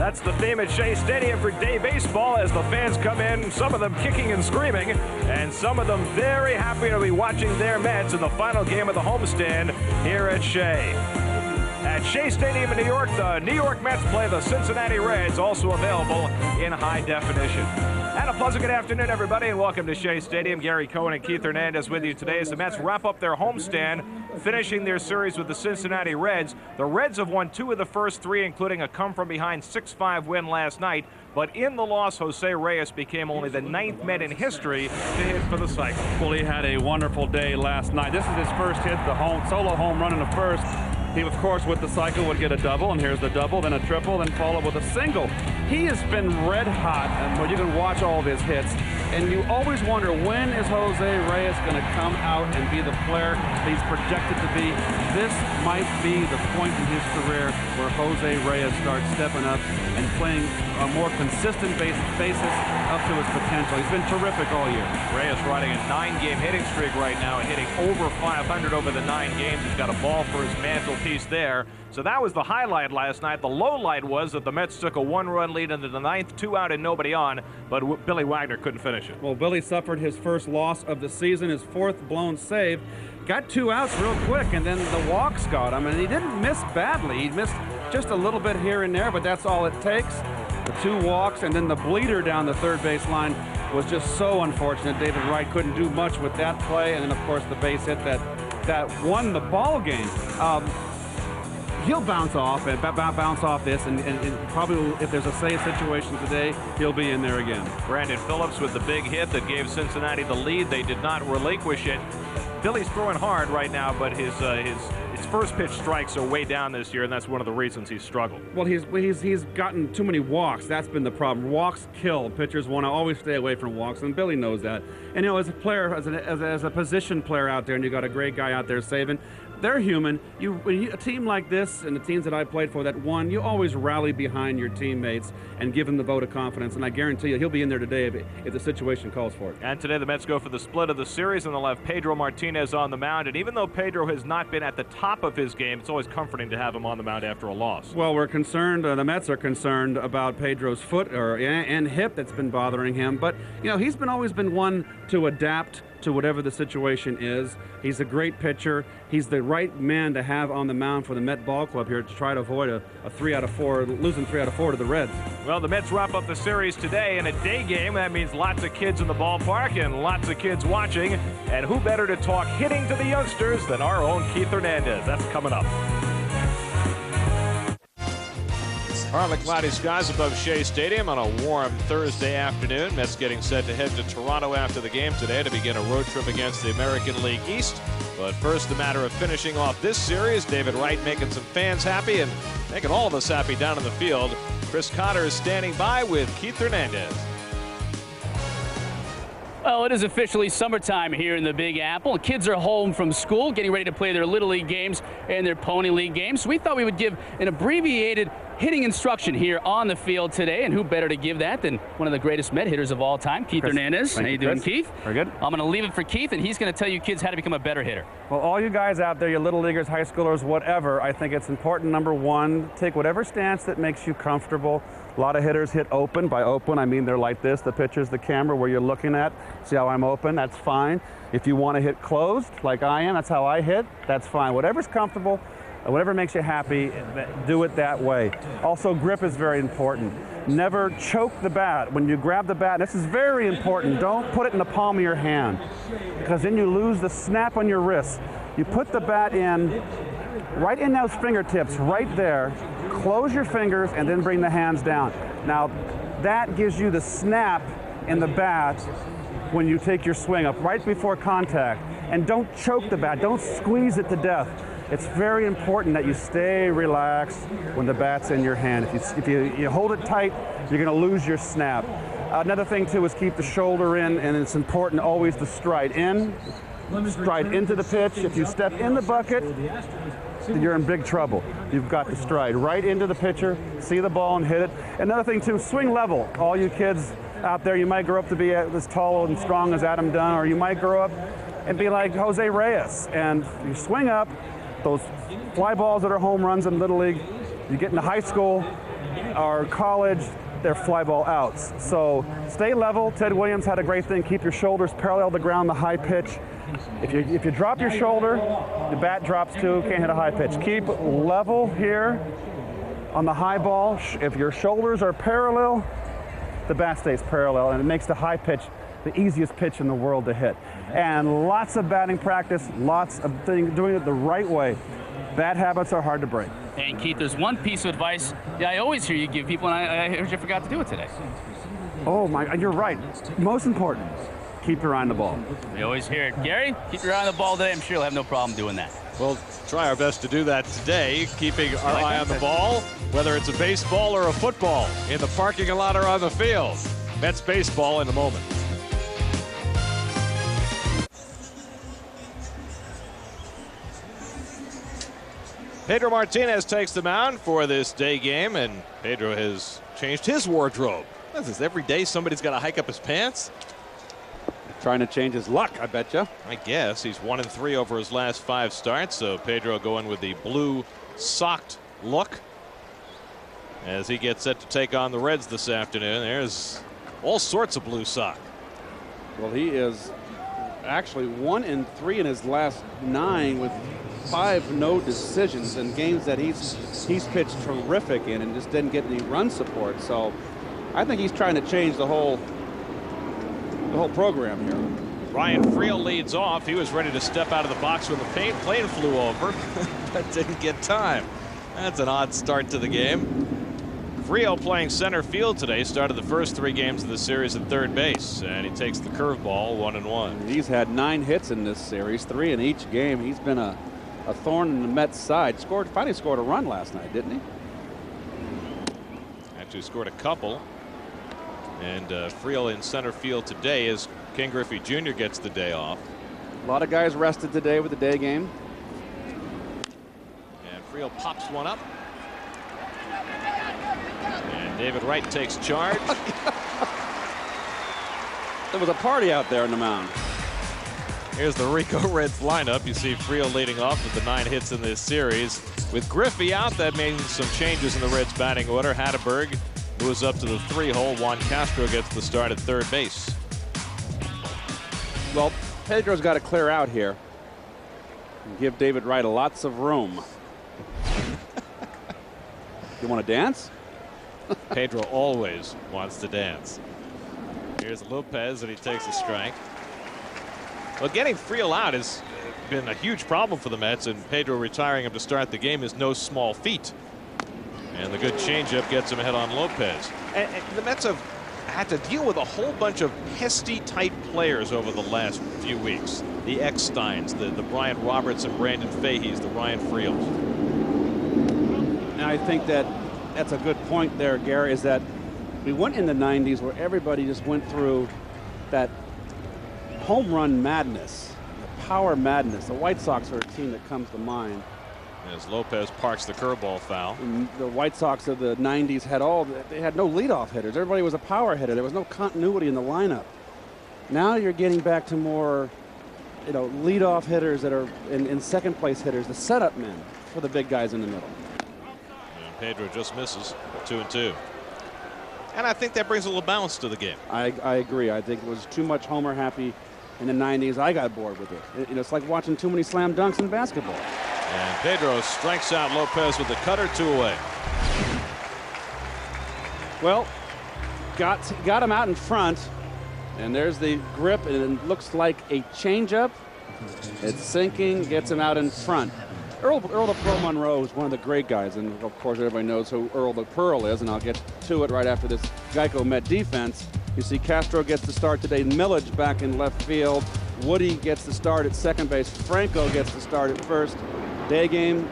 That's the theme at Shea Stadium for day baseball as the fans come in, some of them kicking and screaming, and some of them very happy to be watching their Mets in the final game of the homestand here at Shea. At Shea Stadium in New York, the New York Mets play the Cincinnati Reds, also available in high definition. And a pleasant good afternoon, everybody, and welcome to Shea Stadium. Gary Cohen and Keith Hernandez with you today as the Mets wrap up their homestand, finishing their series with the Cincinnati Reds. The Reds have won 2 of the first 3, including a come-from-behind 6-5 win last night. But in the loss, Jose Reyes became only the 9th Met in history to hit for the cycle. Well, he had a wonderful day last night. This is his first hit, the solo home run in the first. He, of course, with the cycle would get a double, and here's the double, then a triple, then followed with a single. He has been red hot, and you can watch all of his hits, and you always wonder, when is Jose Reyes going to come out and be the player that he's projected to be? This might be the point in his career where Jose Reyes starts stepping up and playing a more consistent basis up to his potential. He's been terrific all year. Reyes riding a 9-game hitting streak right now and hitting over 500 over the 9 games. He's got a ball for his mantelpiece there. So that was the highlight last night. The low light was that the Mets took a 1-run lead into the 9th, 2 out and nobody on, but Billy Wagner couldn't finish it. Well, Billy suffered his first loss of the season, his 4th blown save. Got 2 outs real quick, and then the walks got him, and he didn't miss badly. He missed just a little bit here and there, but that's all it takes. The 2 walks, and then the bleeder down the third base line was just so unfortunate. David Wright couldn't do much with that play, and then, of course, the base hit that won the ball game. He'll bounce off this, and probably if there's a save situation today, he'll be in there again. Brandon Phillips with the big hit that gave Cincinnati the lead. They did not relinquish it. Billy's throwing hard right now, but his first pitch strikes are way down this year, and that's one of the reasons he's struggled. Well, he's gotten too many walks. That's been the problem. Walks kill. Pitchers want to always stay away from walks, and Billy knows that. And you know, as a player, as a position player out there, and you got a great guy out there saving, they're human. A team like this and the teams that I played for that won, you always rally behind your teammates and give them the vote of confidence. And I guarantee you, he'll be in there today if the situation calls for it. And today the Mets go for the split of the series, and they'll have Pedro Martinez on the mound. And even though Pedro has not been at the top of his game, it's always comforting to have him on the mound after a loss. Well, we're concerned. The Mets are concerned about Pedro's foot and hip that's been bothering him. But you know, he's always been one to adapt to whatever the situation is. He's a great pitcher. He's the right man to have on the mound for the Met Ball Club here to try to avoid a 3 out of 4, losing 3 out of 4 to the Reds. Well, the Mets wrap up the series today in a day game. That means lots of kids in the ballpark and lots of kids watching. And who better to talk hitting to the youngsters than our own Keith Hernandez? That's coming up. Partly cloudy skies above Shea Stadium on a warm Thursday afternoon. Mets getting set to head to Toronto after the game today to begin a road trip against the American League East. But first, the matter of finishing off this series. David Wright making some fans happy and making all of us happy down in the field. Chris Cotter is standing by with Keith Hernandez. Well, it is officially summertime here in the Big Apple. Kids are home from school, getting ready to play their Little League games and their Pony League games. So we thought we would give an abbreviated hitting instruction here on the field today, and who better to give that than one of the greatest Met hitters of all time, Keith Hernandez. How you doing, Keith? Very good. I'm going to leave it for Keith, and he's going to tell you kids how to become a better hitter. Well, all you guys out there, you little leaguers, high schoolers, whatever, I think it's important, number one, take whatever stance that makes you comfortable. A lot of hitters hit open. By open, I mean they're like this. The pitcher's the camera where you're looking at. See how I'm open? That's fine. If you want to hit closed, like I am, that's how I hit. That's fine. Whatever's comfortable, whatever makes you happy, do it that way. Also, grip is very important. Never choke the bat. When you grab the bat, this is very important. Don't put it in the palm of your hand, because then you lose the snap on your wrist. You put the bat in, right in those fingertips, right there. Close your fingers and then bring the hands down. Now, that gives you the snap in the bat when you take your swing up, right before contact. And don't choke the bat. Don't squeeze it to death. It's very important that you stay relaxed when the bat's in your hand. If you hold it tight, you're going to lose your snap. Another thing, too, is keep the shoulder in, and it's important always to stride in, stride into the pitch. If you step in the bucket, you're in big trouble. You've got to stride right into the pitcher, see the ball and hit it. Another thing, too, swing level. All you kids out there, you might grow up to be as tall and strong as Adam Dunn, or you might grow up and be like Jose Reyes. And you swing up, those fly balls that are home runs in Little League, you get into high school, are college, they're fly ball outs. So stay level. Ted Williams had a great thing. Keep your shoulders parallel to the ground, the high pitch. If you drop your shoulder, the bat drops too, can't hit a high pitch. Keep level here on the high ball. If your shoulders are parallel, the bat stays parallel, and it makes the high pitch the easiest pitch in the world to hit. And lots of batting practice, lots of doing it the right way. Bad habits are hard to break. And Keith, there's one piece of advice I always hear you give people, and I heard you forgot to do it today. Oh my, you're right. Most important, keep your eye on the ball. We always hear it. Gary, keep your eye on the ball today. I'm sure you'll have no problem doing that. We'll try our best to do that today, keeping our eye on the ball, whether it's a baseball or a football, in the parking lot or on the field. Mets baseball in a moment. Pedro Martinez takes the mound for this day game, and Pedro has changed his wardrobe. What is this, every day somebody's got to hike up his pants? Trying to change his luck, I bet you. I guess. He's 1-3 over his last 5 starts, so Pedro going with the blue socked look as he gets set to take on the Reds this afternoon. There's all sorts of blue sock. Well, he is actually 1-3 in his last 9 with 5 no decisions in games that he's pitched terrific in and just didn't get any run support. So I think he's trying to change the whole program here. Ryan Friel leads off. He was ready to step out of the box when the plane flew over, but didn't get time. That's an odd start to the game. Friel playing center field today, started the first 3 games of the series at third base, and he takes the curveball 1-1. He's had 9 hits in this series, 3 in each game. He's been a thorn in the Mets' side. Finally scored a run last night, didn't he? Actually scored a couple. And Friel in center field today as King Griffey Jr. gets the day off. A lot of guys rested today with the day game. And Friel pops one up. And David Wright takes charge. There was a party out there on the mound. Here's the Rico Reds lineup. You see Friel leading off with the 9 hits in this series. With Griffey out, that means some changes in the Reds batting order. Hatteberg moves up to the 3-hole. Juan Castro gets the start at third base. Well, Pedro's got to clear out here and give David Wright lots of room. You want to dance? Pedro always wants to dance. Here's Lopez, and he takes a strike. Well, getting Friel out has been a huge problem for the Mets, and Pedro retiring him to start the game is no small feat. And the good changeup gets him ahead on Lopez. And the Mets have had to deal with a whole bunch of pesty-type players over the last few weeks. The Ecksteins, the Brian Roberts and Brandon Faheys, the Ryan Friels. And I think that's a good point there, Gary, is that we went in the 90s where everybody just went through that home run madness, the power madness. The White Sox are a team that comes to mind. As Lopez parks the curveball foul. And the White Sox of the 90s they had no leadoff hitters. Everybody was a power hitter. There was no continuity in the lineup. Now you're getting back to more, leadoff hitters that are in second place hitters, the setup men for the big guys in the middle. And Pedro just misses 2-2. And I think that brings a little balance to the game. I agree. I think it was too much homer happy in the 90s. I got bored with it. It's like watching too many slam dunks in basketball. And Pedro strikes out Lopez with the cutter, 2 away. Well, got him out in front, and there's the grip, and it looks like a changeup. It's sinking, gets him out in front. Earl the Pearl Monroe is one of the great guys, and of course everybody knows who Earl the Pearl is, and I'll get to it right after this Geico Met defense. You see Castro gets the start today, Millage back in left field, Woody gets the start at second base, Franco gets the start at first. Day game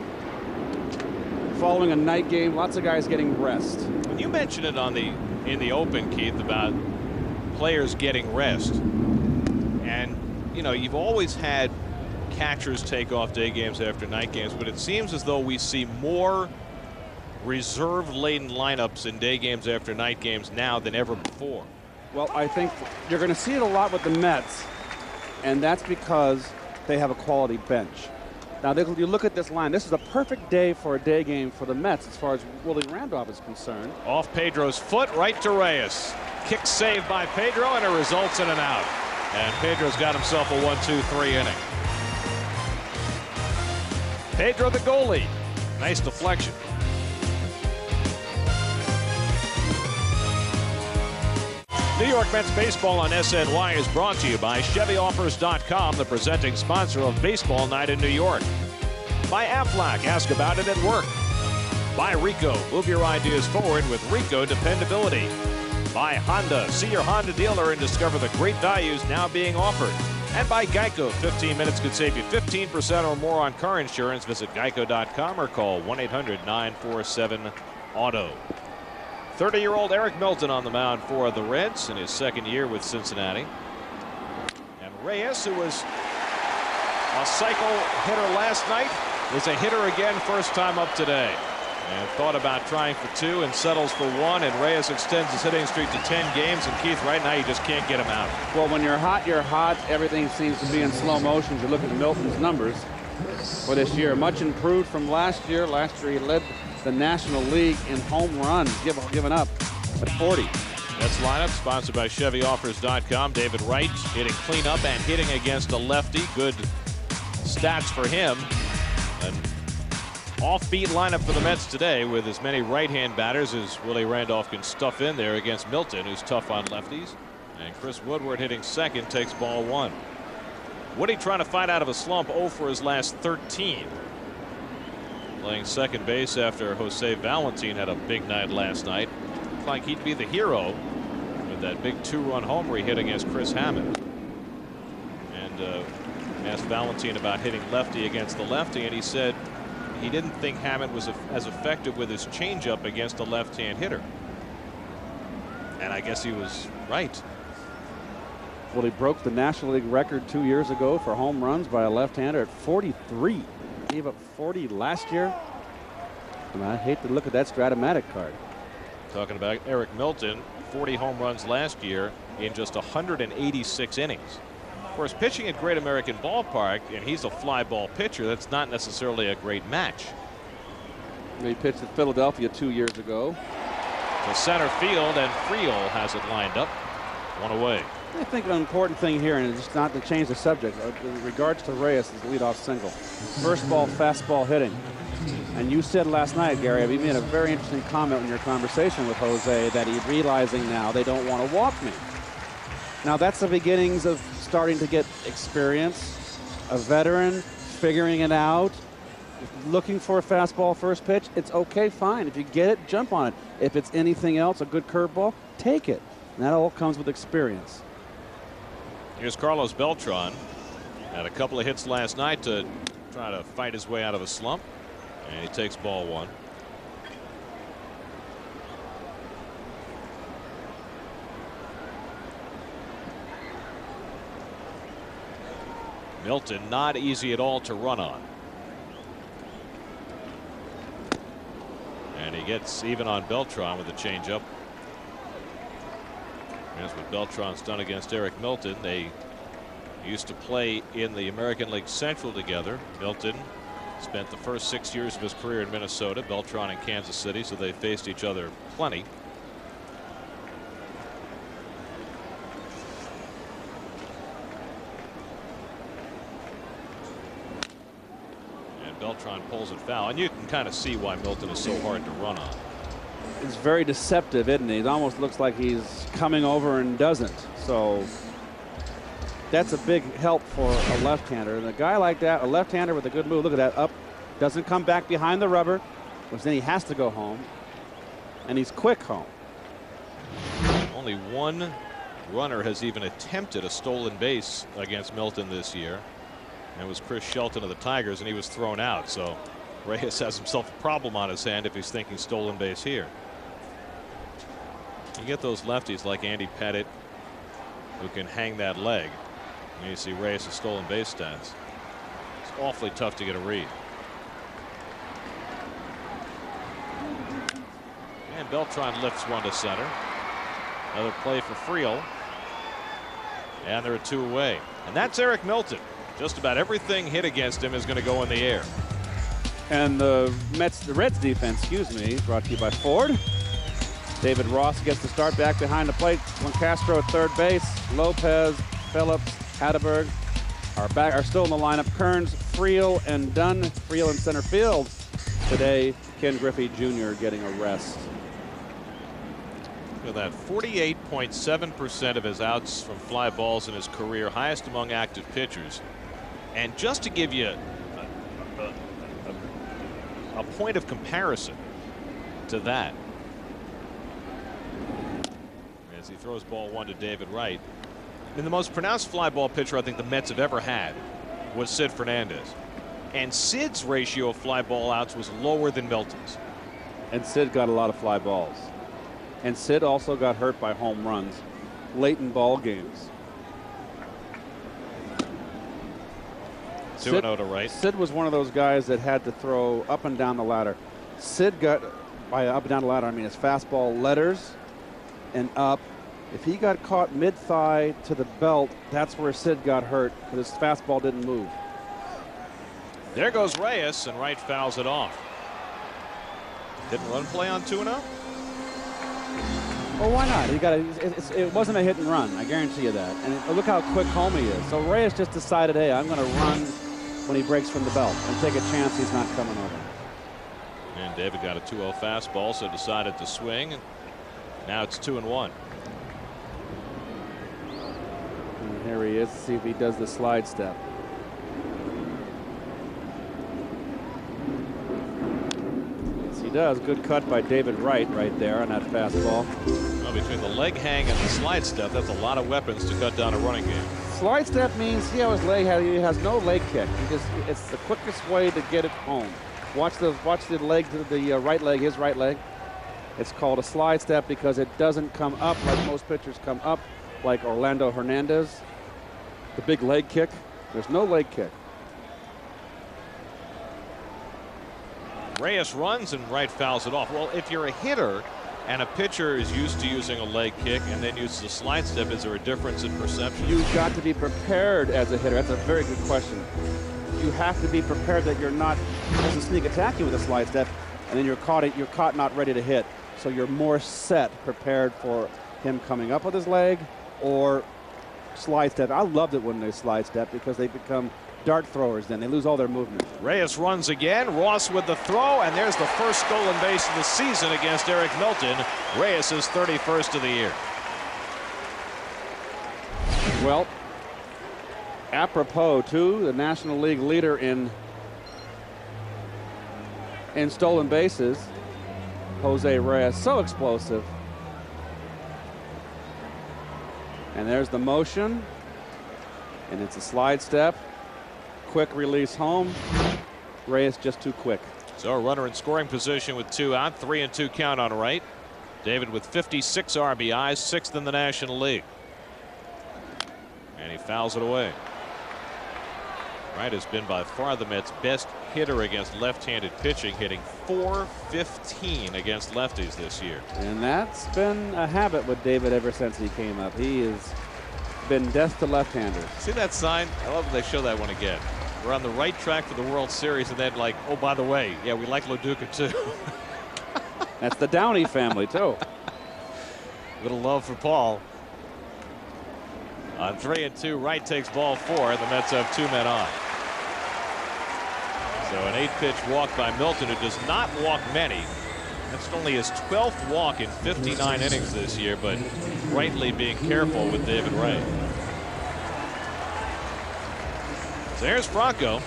following a night game, lots of guys getting rest. When you mentioned it in the open, Keith, about players getting rest, and you've always had catchers take off day games after night games, but it seems as though we see more reserve-laden lineups in day games after night games now than ever before. Well, I think you're going to see it a lot with the Mets, and that's because they have a quality bench. Now, you look at this line. This is a perfect day for a day game for the Mets as far as Willie Randolph is concerned. Off Pedro's foot, right to Reyes. Kick saved by Pedro, and it results in an out. And Pedro's got himself a 1-2-3 inning. Pedro, the goalie. Nice deflection. New York Mets baseball on SNY is brought to you by ChevyOffers.com, the presenting sponsor of Baseball Night in New York. By Aflac, ask about it at work. By Ricoh, move your ideas forward with Ricoh dependability. By Honda, see your Honda dealer and discover the great values now being offered. And by Geico, 15 minutes could save you 15% or more on car insurance. Visit geico.com or call 1-800-947-AUTO. 30-year-old Eric Milton on the mound for the Reds in his second year with Cincinnati. And Reyes, who was a cycle hitter last night, is a hitter again, first time up today. And thought about trying for 2 and settles for 1, and Reyes extends his hitting streak to 10 games. And Keith, right now you just can't get him out. Well, when you're hot, you're hot. Everything seems to be in slow motion. You look at Milton's numbers for this year. Much improved from last year. Last year he led the National League in home runs given up at 40. Mets lineup sponsored by ChevyOffers.com. David Wright hitting cleanup and hitting against a lefty. Good stats for him. An offbeat lineup for the Mets today with as many right-hand batters as Willie Randolph can stuff in there against Milton, who's tough on lefties. And Chris Woodward hitting second, takes ball 1. Woody trying to fight out of a slump, 0 for his last 13. Playing second base after Jose Valentin had a big night last night. Looked like he'd be the hero with that big 2-run homer he hit against Chris Hammond. And asked Valentin about hitting lefty against the lefty, and he said he didn't think Hammond was as effective with his changeup against a left-hand hitter. And I guess he was right. Well, he broke the National League record 2 years ago for home runs by a left-hander at 43. Gave up 40 last year. And I hate to look at that Stratomatic card. Talking about Eric Milton, 40 home runs last year in just 186 innings. Of course, pitching at Great American Ballpark, and he's a fly ball pitcher, that's not necessarily a great match. He pitched at Philadelphia 2 years ago. To center field, and Friel has it lined up. 1 away. I think an important thing here, and it's not to change the subject, in regards to Reyes' leadoff single. First ball, fastball hitting. And you said last night, Gary, you made a very interesting comment in your conversation with Jose that he's realizing now they don't want to walk me. Now that's the beginnings of starting to get experience, a veteran, figuring it out, looking for a fastball first pitch. It's okay, fine. If you get it, jump on it. If it's anything else, a good curveball, take it. And that all comes with experience. Here's Carlos Beltran. Had a couple of hits last night to try to fight his way out of a slump. And he takes ball 1. Milton not easy at all to run on. And he gets even on Beltran with a changeup. That's what Beltran's done against Eric Milton. They used to play in the American League Central together. Milton spent the first 6 years of his career in Minnesota, Beltran in Kansas City, so they faced each other plenty. And Beltran pulls it foul, and you can kind of see why Milton is so hard to run on. It's very deceptive, isn't he? It almost looks like he's coming over and doesn't. So that's a big help for a left-hander. And a guy like that, a left-hander with a good move, look at that, up, doesn't come back behind the rubber, which then he has to go home. And he's quick home. Only one runner has even attempted a stolen base against Milton this year. And it was Chris Shelton of the Tigers, and he was thrown out. So Reyes has himself a problem on his hand if he's thinking stolen base here. You get those lefties like Andy Pettit who can hang that leg. And you see Reyes' stolen base stats. It's awfully tough to get a read. And Beltran lifts one to center. Another play for Friel. And there are 2 away. And that's Eric Milton. Just about everything hit against him is going to go in the air. And the Reds defense, brought to you by Ford. David Ross gets the start back behind the plate. Juan Castro at third base. Lopez, Phillips, Hatteberg are still in the lineup. Kearns, Friel, and Dunn. Friel in center field. Today, Ken Griffey Jr. getting a rest. Look at that, 48.7% of his outs from fly balls in his career, highest among active pitchers. And just to give you a point of comparison to that, as he throws ball one to David Wright. I mean, the most pronounced fly ball pitcher I think the Mets have ever had was Sid Fernandez. And Sid's ratio of fly ball outs was lower than Milton's. And Sid got a lot of fly balls. And Sid also got hurt by home runs late in ball games. 2-0 to Wright. Sid was one of those guys that had to throw up and down the ladder. Sid got, by up and down the ladder, I mean his fastball letters and up. If he got caught mid-thigh to the belt, that's where Sid got hurt, because his fastball didn't move. There goes Reyes, and Wright fouls it off. Didn't run play on 2-0? Well, why not? It wasn't a hit and run, I guarantee you that. And look how quick home he is. So Reyes just decided, hey, I'm going to run when he breaks from the belt and take a chance he's not coming over. And David got a 2-0 fastball, so decided to swing. And now it's 2-1. And here he is. See if he does the slide step. Yes, he does. Good cut by David Wright right there on that fastball. Well, between the leg hang and the slide step, that's a lot of weapons to cut down a running game. Slide step means, see how his leg he has no leg kick. It's the quickest way to get it home. Watch the leg to the right leg, his right leg. It's called a slide step because it doesn't come up like most pitchers come up, like Orlando Hernandez. The big leg kick. There's no leg kick. Reyes runs and Wright fouls it off. Well, if you're a hitter and a pitcher is used to using a leg kick and then uses a slide step, is there a difference in perception? You've got to be prepared as a hitter. That's a very good question. You have to be prepared that you're not supposed to sneak attack you with a slide step, and then you're caught not ready to hit. So you're more prepared for him coming up with his leg or slide step. I loved it when they slide step because they become dart throwers then. They lose all their movement. Reyes runs again. Ross with the throw, and there's the first stolen base of the season against Eric Milton. Reyes is 31st of the year. Well, apropos to the National League leader in stolen bases, Jose Reyes, so explosive. And there's the motion, and it's a slide step. Quick release home. Reyes just too quick. So a runner in scoring position with 2 out, 3-2 count on Wright. David with 56 RBIs, 6th in the National League. And he fouls it away. Wright has been by far the Mets' best hitter against left-handed pitching, hitting .415 against lefties this year. And that's been a habit with David ever since he came up. He has been death to left-handers. See that sign? I love when they show that one again. We're on the right track for the World Series, and then like, oh, by the way, yeah, we like Loduca too. That's the Downey family too. Little love for Paul. On 3-2, Wright takes ball 4, and the Mets have 2 men on. So an 8-pitch walk by Milton, who does not walk many. That's only his 12th walk in 59 innings this year, but rightly being careful with David Wright. So here's Franco.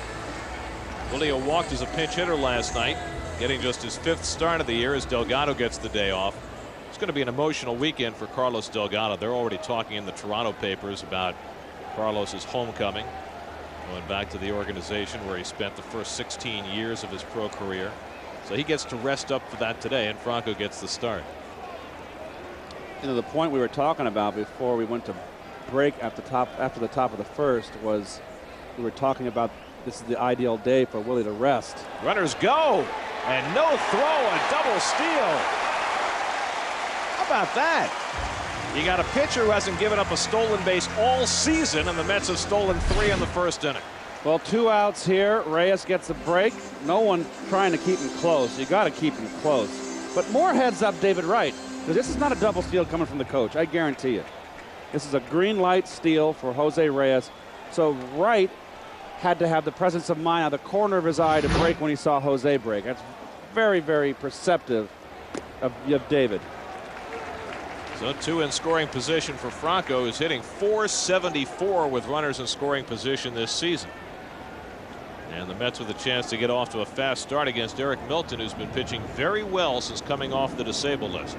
Julio walked as a pinch hitter last night, getting just his 5th start of the year as Delgado gets the day off. It's going to be an emotional weekend for Carlos Delgado. They're already talking in the Toronto papers about Carlos's homecoming, going back to the organization where he spent the first 16 years of his pro career. So he gets to rest up for that today, and Franco gets the start. You know, the point we were talking about before we went to break after the top of the first was we were talking about this is the ideal day for Willie to rest. Runners go, and no throw, a double steal. How about that? You got a pitcher who hasn't given up a stolen base all season, and the Mets have stolen 3 in the first inning. Well, 2 outs here. Reyes gets a break. No one trying to keep him close. You got to keep him close. But more heads up David Wright, because this is not a double steal coming from the coach, I guarantee you. This is a green light steal for Jose Reyes. So Wright had to have the presence of mind out of the corner of his eye to break when he saw Jose break. That's very, very perceptive of David. So 2 in scoring position for Franco, who's hitting .474 with runners in scoring position this season. And the Mets with a chance to get off to a fast start against Eric Milton, who's been pitching very well since coming off the disabled list.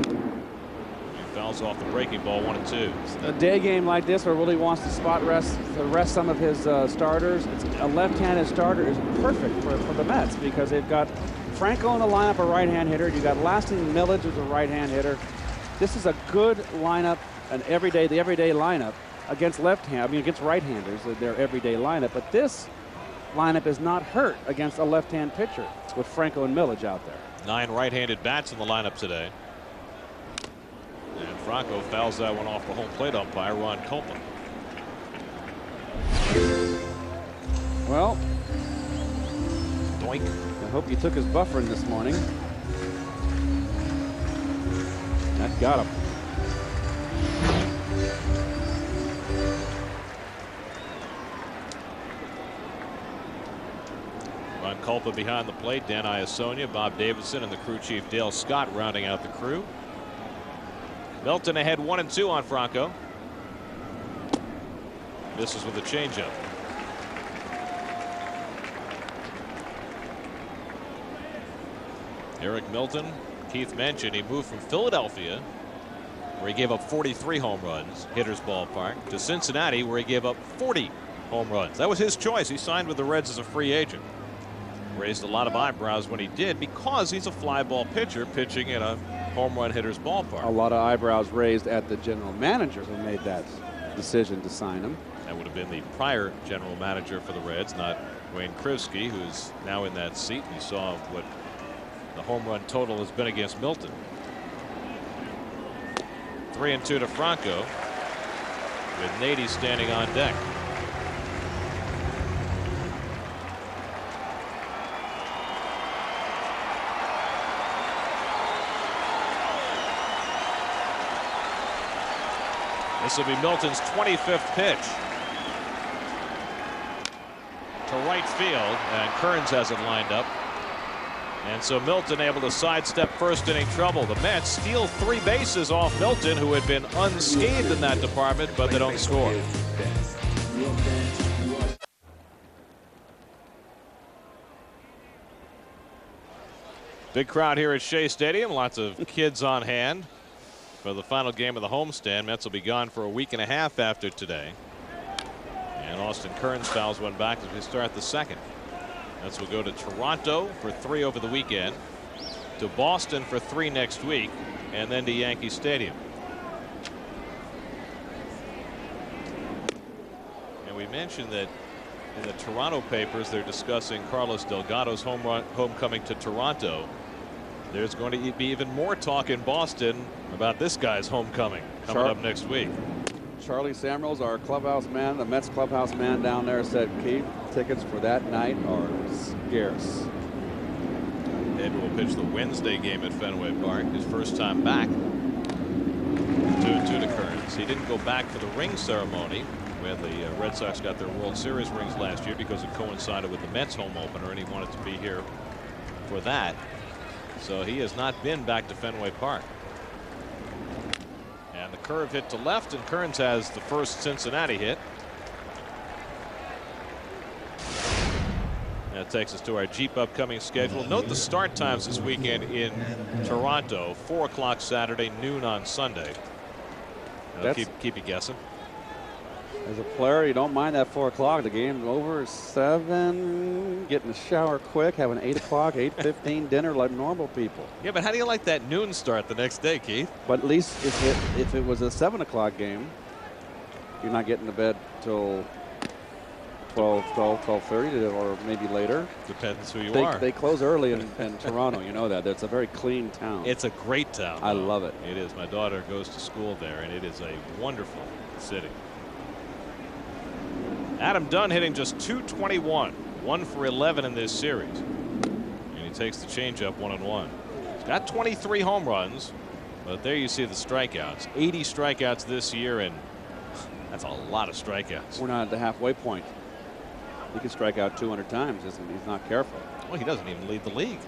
He fouls off the breaking ball, 1-2. A day game like this where Willie wants to rest some of his starters. A left-handed starter is perfect for the Mets because they've got Franco in the lineup, a right-hand hitter. You got Lasting Millage, who's a right-hand hitter. This is a good lineup, the everyday lineup against against right-handers, their everyday lineup. But this lineup is not hurt against a left-hand pitcher with Franco and Millage out there. 9 right-handed bats in the lineup today. And Franco fouls that one off the home plate umpire, Ron Copeland. Well, doink. I hope he took his buffering this morning. That got him. Ron Culpa behind the plate, Dan Iasonia, Bob Davidson, and the crew chief Dale Scott rounding out the crew. Milton ahead 1-2 on Franco. This is with a changeup. Eric Milton, Keith mentioned, he moved from Philadelphia, where he gave up 43 home runs, Hitters Ballpark, to Cincinnati, where he gave up 40 home runs. That was his choice. He signed with the Reds as a free agent. Raised a lot of eyebrows when he did because he's a fly ball pitcher pitching in a home run hitter's ballpark. A lot of eyebrows raised at the general manager who made that decision to sign him. That would have been the prior general manager for the Reds, not Wayne Krivsky, who's now in that seat. You saw what the home run total has been against Milton. 3-2 to Franco, with Nady standing on deck. This will be Milton's 25th pitch to right field, and Kearns has it lined up. And so Milton able to sidestep first inning trouble. The Mets steal 3 bases off Milton, who had been unscathed in that department, but they don't score. Big crowd here at Shea Stadium. Lots of kids on hand for the final game of the homestand. Mets will be gone for a week and a half after today. And Austin Kearns fouls one back as we start the second. Mets will go to Toronto for 3 over the weekend, to Boston for 3 next week, and then to Yankee Stadium. And we mentioned that in the Toronto papers they're discussing Carlos Delgado's homecoming to Toronto. There's going to be even more talk in Boston about this guy's homecoming coming up next week. Charlie Samuels, our clubhouse man, the Mets clubhouse man down there, said, Keith, tickets for that night are scarce. David will pitch the Wednesday game at Fenway Park, his first time back. 2-2 to Kearns. He didn't go back for the ring ceremony when the Red Sox got their World Series rings last year because it coincided with the Mets home opener, and he wanted to be here for that. So he has not been back to Fenway Park. And the curve hit to left, and Kearns has the first Cincinnati hit. That takes us to our Jeep upcoming schedule. Note the start times this weekend in Toronto: 4 o'clock Saturday, noon on Sunday. That'll keep you guessing. As a player, you don't mind that 4 o'clock. The game's over at 7. Get in the shower quick, have an 8 o'clock, 8:15 dinner like normal people. Yeah, but how do you like that noon start the next day, Keith? But at least if it was a 7 o'clock game, you're not getting to bed till 12:30 or maybe later. Depends who you are. They close early in Toronto. You know that. It's a very clean town. It's a great town. I love it. It is. My daughter goes to school there, and it is a wonderful city. Adam Dunn hitting just .221, 1 for 11 in this series, and he takes the changeup 1-1. He's got 23 home runs, but there you see the strikeouts. 80 strikeouts this year, and that's a lot of strikeouts. We're not at the halfway point. He could strike out 200 times if he's not careful. Well, he doesn't even lead the league.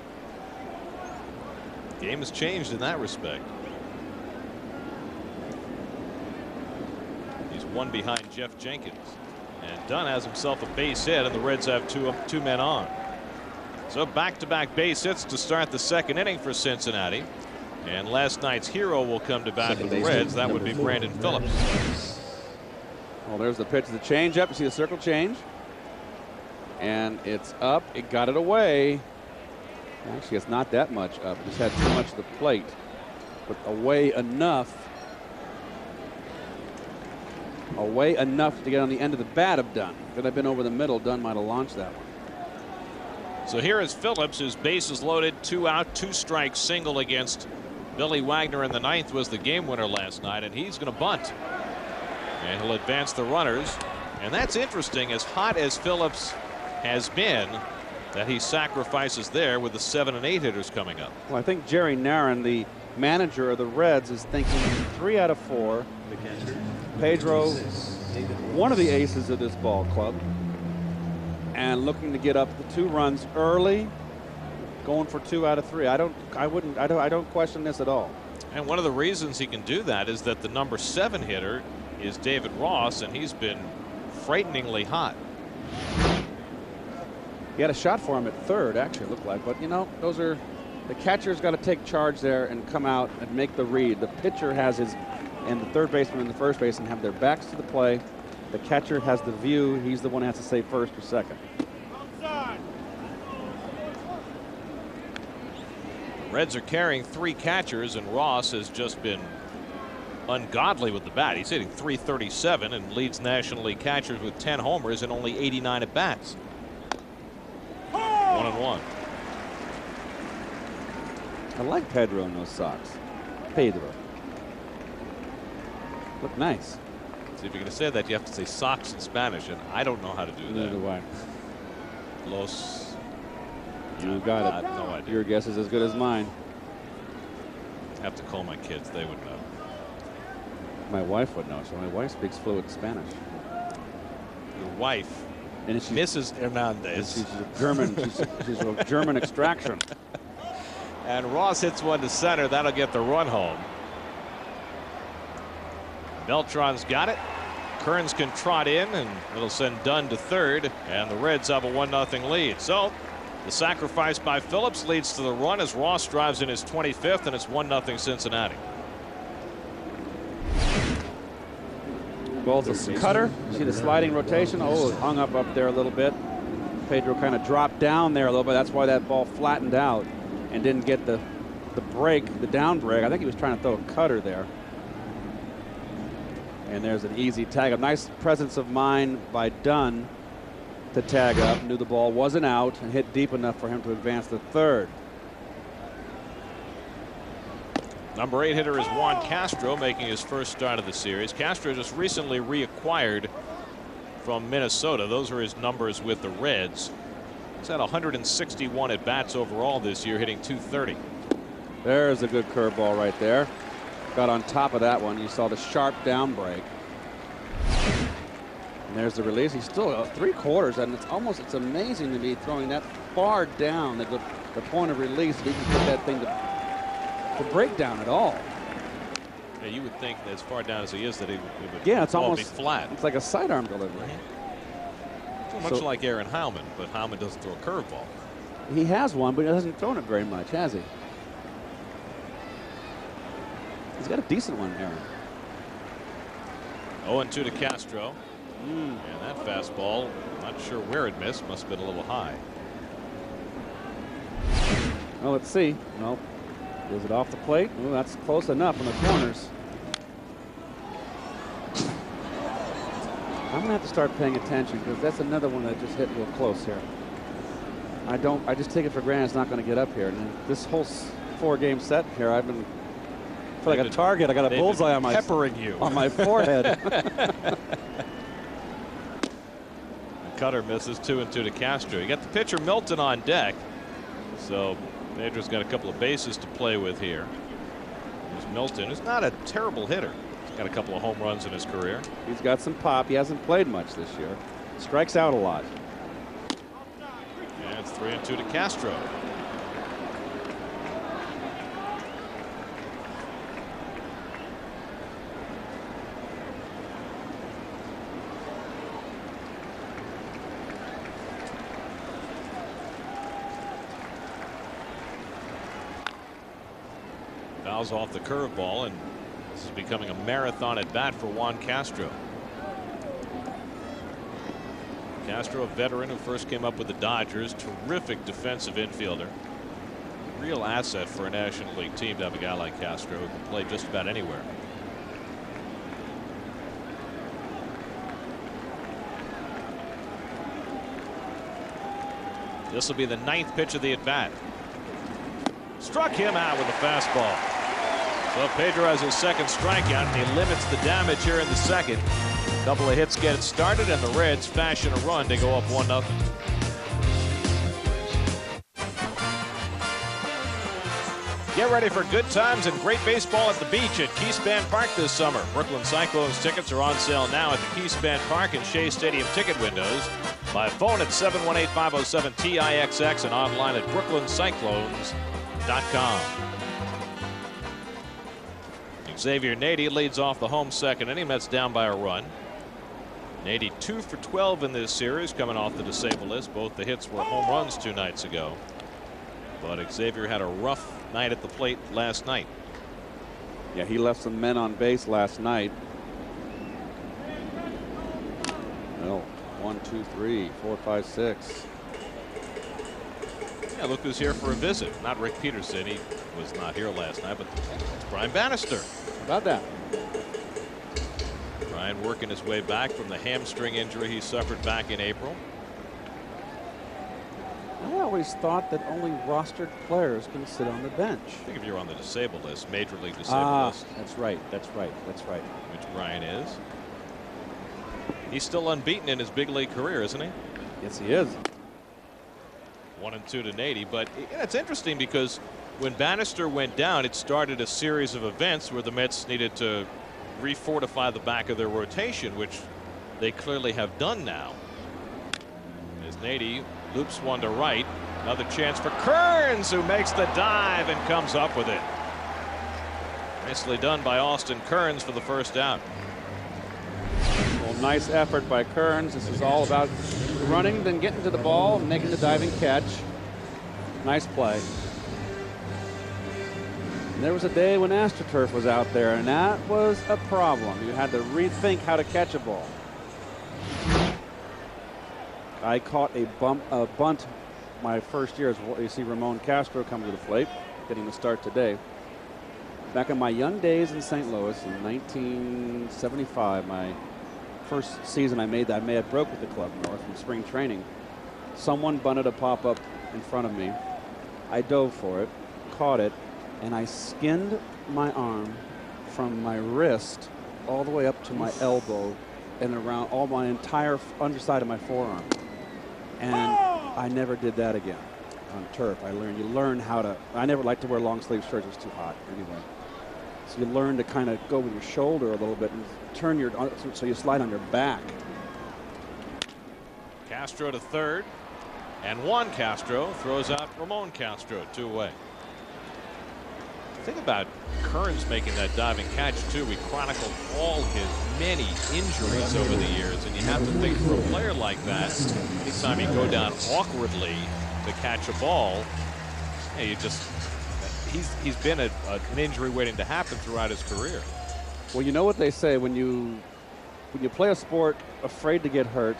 The game has changed in that respect. He's one behind Jeff Jenkins. And Dunn has himself a base hit, and the Reds have two men on. So back-to-back base hits to start the second inning for Cincinnati. And last night's hero will come to bat for the Reds. That would be Brandon Phillips. Well, there's the pitch of the changeup. You see the circle change. And it's up. It got it away. Actually, it's not that much up. Just had too much of the plate. But away enough. Away enough to get on the end of the bat of Dunn. If it had been over the middle, Dunn might have launched that one. So here is Phillips. His bases loaded, 2 out, 2 strikes, single against Billy Wagner in the 9th was the game winner last night, and he's going to bunt. And he'll advance the runners. And that's interesting, as hot as Phillips has been, that he sacrifices there with the 7 and 8 hitters coming up. Well, I think Jerry Narron, the manager of the Reds, is thinking 3 out of 4. Pedro, one of the aces of this ball club, and looking to get up the 2 runs early, going for 2 out of 3. I don't question this at all. And one of the reasons he can do that is that the number 7 hitter is David Ross, and he's been frighteningly hot. He had a shot for him at third, actually, it looked like. But, you know, those are the catcher's got to take charge there and come out and make the read. The pitcher has his, and the third baseman and the first baseman have their backs to the play. The catcher has the view. He's the one who has to say first or second. Reds are carrying 3 catchers, and Ross has just been ungodly with the bat. He's hitting .337 and leads National League catchers with 10 homers and only 89 at bats. 1-1. I like Pedro in those socks. Pedro. Look nice. See, if you're going to say that, you have to say socks in Spanish, and I don't know how to do that. Neither do I. Los. You got it. No idea. Your guess is as good as mine. I have to call my kids. They would know. My wife would know. So my wife speaks fluent Spanish. Your wife, and she's, Mrs. Hernandez. She's a German. she's of German extraction. And Ross hits one to center. That'll get the run home. Beltran's got it. Kearns can trot in, and it'll send Dunn to third, and the Reds have a 1-0 lead. So the sacrifice by Phillips leads to the run as Ross drives in his 25th, and it's 1-0 Cincinnati. Ball's a cutter. See the sliding rotation. Oh, it hung up there a little bit. Pedro kind of dropped down there a little bit. That's why that ball flattened out and didn't get the break, the down break. I think he was trying to throw a cutter there. And there's an easy tag up. Nice presence of mind by Dunn to tag up. Knew the ball wasn't out and hit deep enough for him to advance to third. Number 8 hitter is Juan Castro, making his first start of the series. Castro just recently reacquired from Minnesota. Those are his numbers with the Reds. He's had 161 at bats overall this year, hitting .230. There's a good curveball right there. Got on top of that one. You saw the sharp down break. And there's the release. He's still 3/4, and it's amazing to me throwing that far down at the point of release. He can put that thing to break down at all. Yeah, you would think that as far down as he is that it would it's almost be flat. It's like a sidearm delivery. Much like Aaron Howman, but Howman doesn't throw a curveball. He has one, but he hasn't thrown it very much, has he? He's got a decent one, Aaron. 0-2 to Castro. And that fastball, not sure where it missed, must have been a little high. Well, let's see. Nope. Is it off the plate? Oh, that's close enough in the corners. I'm gonna have to start paying attention because that's another one that just hit real close here. I just take it for granted it's not going to get up here. And this whole 4-game set here, I feel like a target. I got a bullseye on my peppering you on my forehead. Cutter misses. 2-2 to Castro. You got the pitcher Milton on deck. So Pedro's got a couple of bases to play with here. There's Milton, who's not a terrible hitter. He's got a couple of home runs in his career. He's got some pop. He hasn't played much this year. Strikes out a lot. And it's 3-2 to Castro. Fouls off the curveball, and this is becoming a marathon at bat for Juan Castro. Castro, a veteran who first came up with the Dodgers, terrific defensive infielder. Real asset for a National League team to have a guy like Castro who can play just about anywhere. This will be the 9th pitch of the at bat. Struck him out with a fastball. So Pedro has his second strikeout, and he limits the damage here in the second. A couple of hits get it started, and the Reds fashion a run to go up 1-0. Get ready for good times and great baseball at the beach at Keyspan Park this summer. Brooklyn Cyclones tickets are on sale now at the Keyspan Park and Shea Stadium ticket windows. By phone at 718-507-TIXX and online at brooklyncyclones.com. Xavier Nady leads off the home second inning. Mets down by a run. Nady 2 for 12 in this series, coming off the disabled list. Both the hits were home runs 2 nights ago. But Xavier had a rough night at the plate last night. Yeah, he left some men on base last night. Well, 1, 2, 3, 4, 5, 6. Yeah, look who's here for a visit. Not Rick Peterson. He was not here last night, but it's Brian Bannister. How about that? Brian working his way back from the hamstring injury he suffered back in April. I always thought that only rostered players can sit on the bench. I think if you're on the disabled list, major league disabled list. That's right. That's right. That's right. Which Brian is. He's still unbeaten in his big league career, isn't he? Yes, he is. 1-2 to Nady. But it's interesting because when Bannister went down, it started a series of events where the Mets needed to refortify the back of their rotation, which they clearly have done now. As Nady loops one to right. Another chance for Kearns, who makes the dive and comes up with it. Nicely done by Austin Kearns for the first out. Well, nice effort by Kearns. This is all about running, then getting to the ball, and making the diving catch. Nice play. And there was a day when AstroTurf was out there, and that was a problem. You had to rethink how to catch a ball. I caught a bunt my first year. As you see Ramon Castro come to the plate, getting the start today. Back in my young days in St. Louis in 1975, my first season I made that, I may have broke with the club north from spring training. Someone bunted a pop-up in front of me. I dove for it, caught it, and I skinned my arm from my wrist all the way up to my elbow and around all my entire underside of my forearm. And I never did that again on turf. You learn how to, I never liked to wear long sleeve shirts. It was too hot anyway. So you learn to kind of go with your shoulder a little bit and turn your, so you slide on your back. Castro to third, and Juan Castro throws out Ramon Castro, 2 away. Think about Kearns making that diving catch too. We chronicled all his many injuries over the years, and you have to think for a player like that, anytime you go down awkwardly to catch a ball, you just, he's been an injury waiting to happen throughout his career. Well, you know what they say, when you play a sport afraid to get hurt,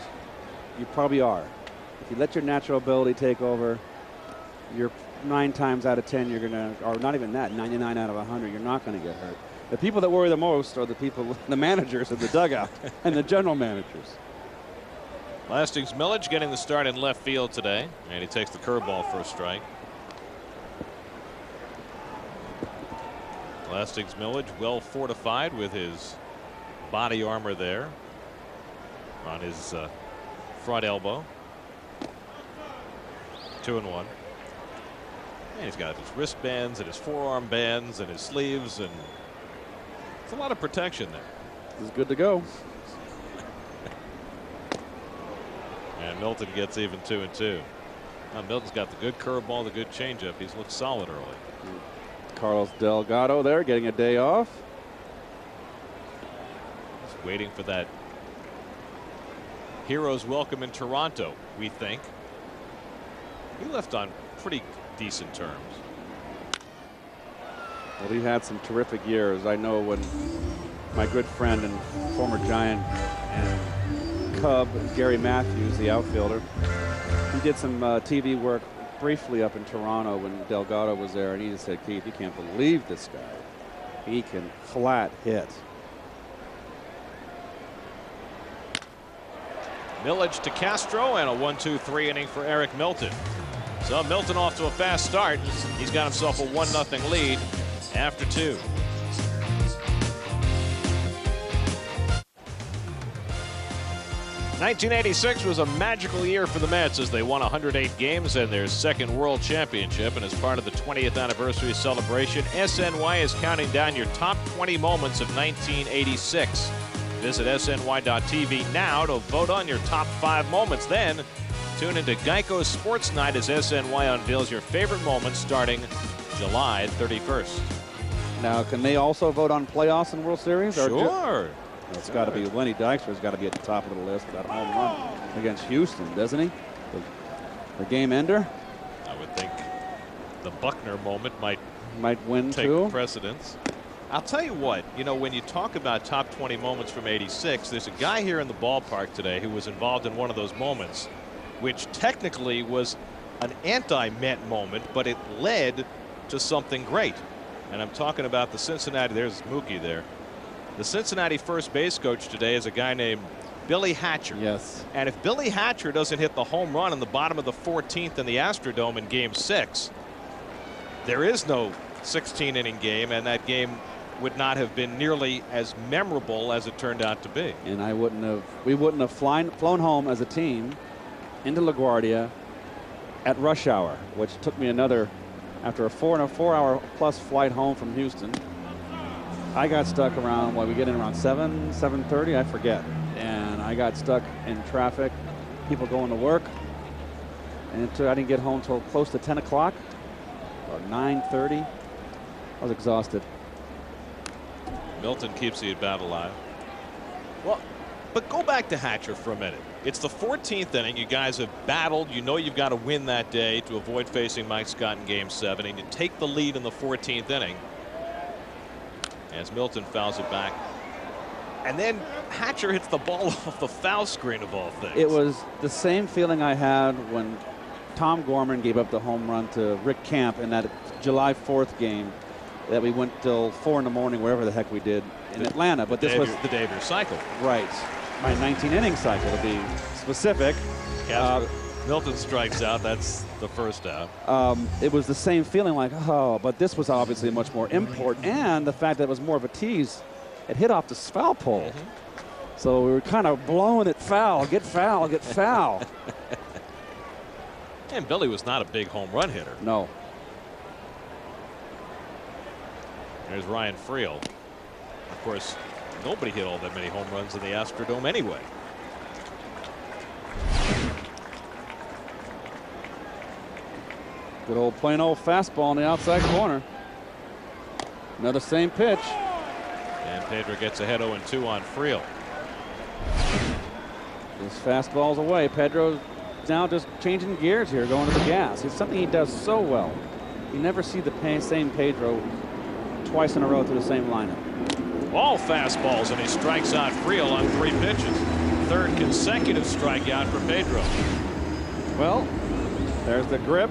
you probably are. If you let your natural ability take over, you're 9 times out of 10 you're gonna, or not even that, 99 out of 100, you're not gonna get hurt. The people that worry the most are the people, the managers of the dugout and the general managers. Lastings Millage getting the start in left field today, and he takes the curveball for a strike. Lastings Millage well fortified with his body armor there on his front elbow. 2-1. And he's got his wristbands and his forearm bands and his sleeves, and it's a lot of protection there. He's good to go. And Milton gets even 2-2. Now Milton's got the good curveball, the good changeup. He's looked solid early. Carlos Delgado there getting a day off. Just waiting for that hero's welcome in Toronto, we think. He left on pretty decent terms. Well, he had some terrific years. I know when my good friend and former Giant and Cub, Gary Matthews, the outfielder, he did some TV work briefly up in Toronto when Delgado was there, and he just said, Keith, you can't believe this guy. He can flat hit. Millage to Castro, and a 1-2-3 inning for Eric Milton. So Milton off to a fast start. He's got himself a 1-0 lead after 2. '86 was a magical year for the Mets as they won 108 games and their second World Championship. And as part of the 20th anniversary celebration, SNY is counting down your top 20 moments of 1986. Visit SNY.TV now to vote on your top 5 moments. Then tune into Geico's Sports Night as SNY unveils your favorite moments starting July 31st. Now, can they also vote on playoffs and World Series? Sure. It's got to be Lenny Dykstra's got to be at the top of the list with that home run against Houston, doesn't he? The game ender. I would think the Buckner moment might win take too. precedence. I'll tell you what, you know, when you talk about top 20 moments from '86, there's a guy here in the ballpark today who was involved in one of those moments, which technically was an anti-Met moment, but it led to something great. And I'm talking about the Cincinnati. There's Mookie there. The Cincinnati first base coach today is a guy named Billy Hatcher. Yes. And if Billy Hatcher doesn't hit the home run in the bottom of the 14th in the Astrodome in Game 6, there is no 16-inning game, and that game would not have been nearly as memorable as it turned out to be. And we wouldn't have flown home as a team into LaGuardia at rush hour, which took me after a 4-hour plus flight home from Houston. I got stuck around, we get in around 7:30, I forget. And I got stuck in traffic, people going to work. And I didn't get home till close to 10 o'clock, or 9:30. I was exhausted. Milton keeps the at-bat alive. Well, but go back to Hatcher for a minute. It's the 14th inning. You guys have battled. You know you've got to win that day to avoid facing Mike Scott in Game 7. And you take the lead in the 14th inning as Milton fouls it back. And then Hatcher hits the ball off the foul screen of all things. It was the same feeling I had when Tom Gorman gave up the home run to Rick Camp in that July 4th game that we went till 4 in the morning, wherever the heck we did in Atlanta. But this was the day of your cycle. Right. My 19-inning cycle, to be specific. Milton strikes out. That's the first out. It was the same feeling like, oh, but this was obviously much more import. And the fact that it was more of a tease. It hit off the foul pole. So we were kind of blowing it foul, get foul, get foul. And Billy was not a big home run hitter. No. There's Ryan Friel. Of course, nobody hit all that many home runs in the Astrodome anyway. Good old plain old fastball in the outside corner. Another same pitch. And Pedro gets ahead 0-2 on Friel. His fastball's away. Pedro's now just changing gears here, going to the gas. It's something he does so well. You never see the same Pedro twice in a row through the same lineup. All fastballs, and he strikes out Friel on 3 pitches. Third consecutive strikeout for Pedro. Well, there's the grip.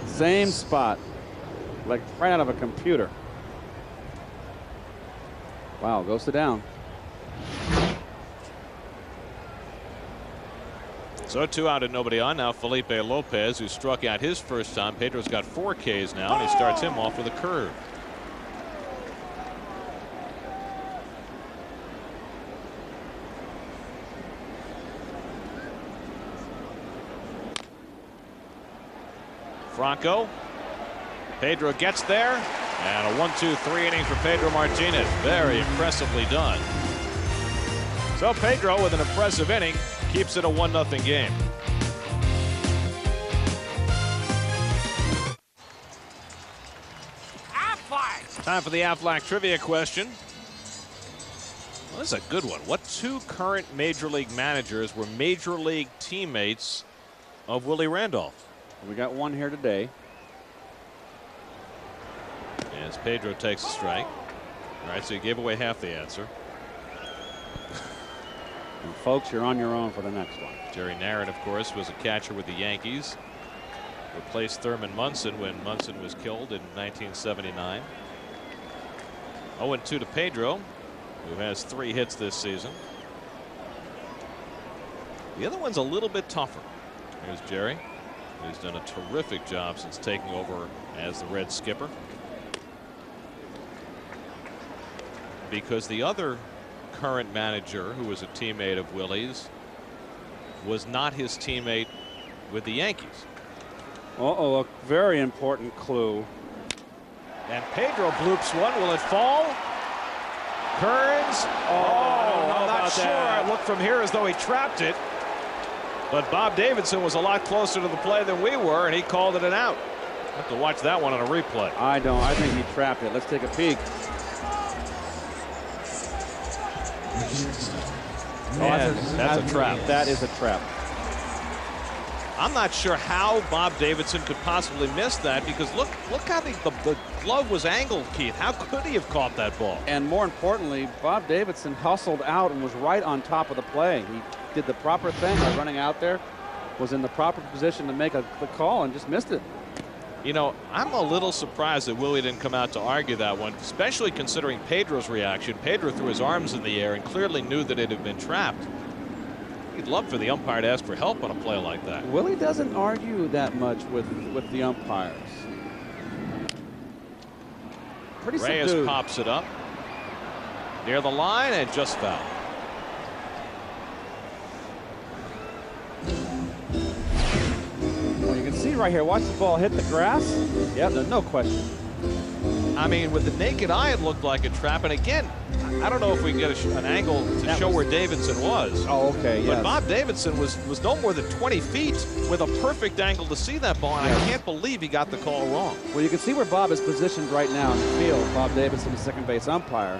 Same spot, like right out of a computer. Wow, goes to down. So 2 out and nobody on. Now Felipe Lopez, who struck out his first time. Pedro's got 4 Ks now, and he starts him off with a curve. Franco. Pedro gets there, and a 1-2-3 inning for Pedro Martinez. Very impressively done. So Pedro, with an impressive inning, keeps it a 1-0 game. Time for the Aflac trivia question. Well, this is a good one. What two current Major League managers were Major League teammates of Willie Randolph? We got one here today. As Pedro takes a strike. All right, so you gave away half the answer. And folks, you're on your own for the next one. Jerry Narron, of course, was a catcher with the Yankees. Replaced Thurman Munson when Munson was killed in 1979. 0-2 to Pedro, who has 3 hits this season. The other one's a little bit tougher. Here's Jerry, who's done a terrific job since taking over as the Reds skipper. Because the other current manager, who was a teammate of Willie's, was not his teammate with the Yankees. Uh-oh, a very important clue. And Pedro bloops one. Will it fall? Kearns. I'm not sure. It looked from here as though he trapped it. But Bob Davidson was a lot closer to the play than we were, and he called it an out. We'll have to watch that one on a replay. I don't. I think he trapped it. Let's take a peek. That's a trap. That is a trap. I'm not sure how Bob Davidson could possibly miss that, because look how the glove was angled, Keith. How could he have caught that ball? And more importantly, Bob Davidson hustled out and was right on top of the play. He did the proper thing by running out there, was in the proper position to make the call, and just missed it. You know, I'm a little surprised that Willie didn't come out to argue that one, especially considering Pedro's reaction. Pedro threw his arms in the air and clearly knew that it had been trapped. He'd love for the umpire to ask for help on a play like that. Willie doesn't argue that much with the umpires. Pretty Reyes subdued. pops it up near the line and just foul. Well, you can see right here, watch the ball hit the grass. Yeah, there's no question. I mean, with the naked eye, it looked like a trap. And again, I don't know if we can get an angle to show where Davidson was. Oh, okay, But yes. Bob Davidson was no more than 20 feet with a perfect angle to see that ball, and I can't believe he got the call wrong. Well, you can see where Bob is positioned right now in the field. Bob Davidson, the second base umpire.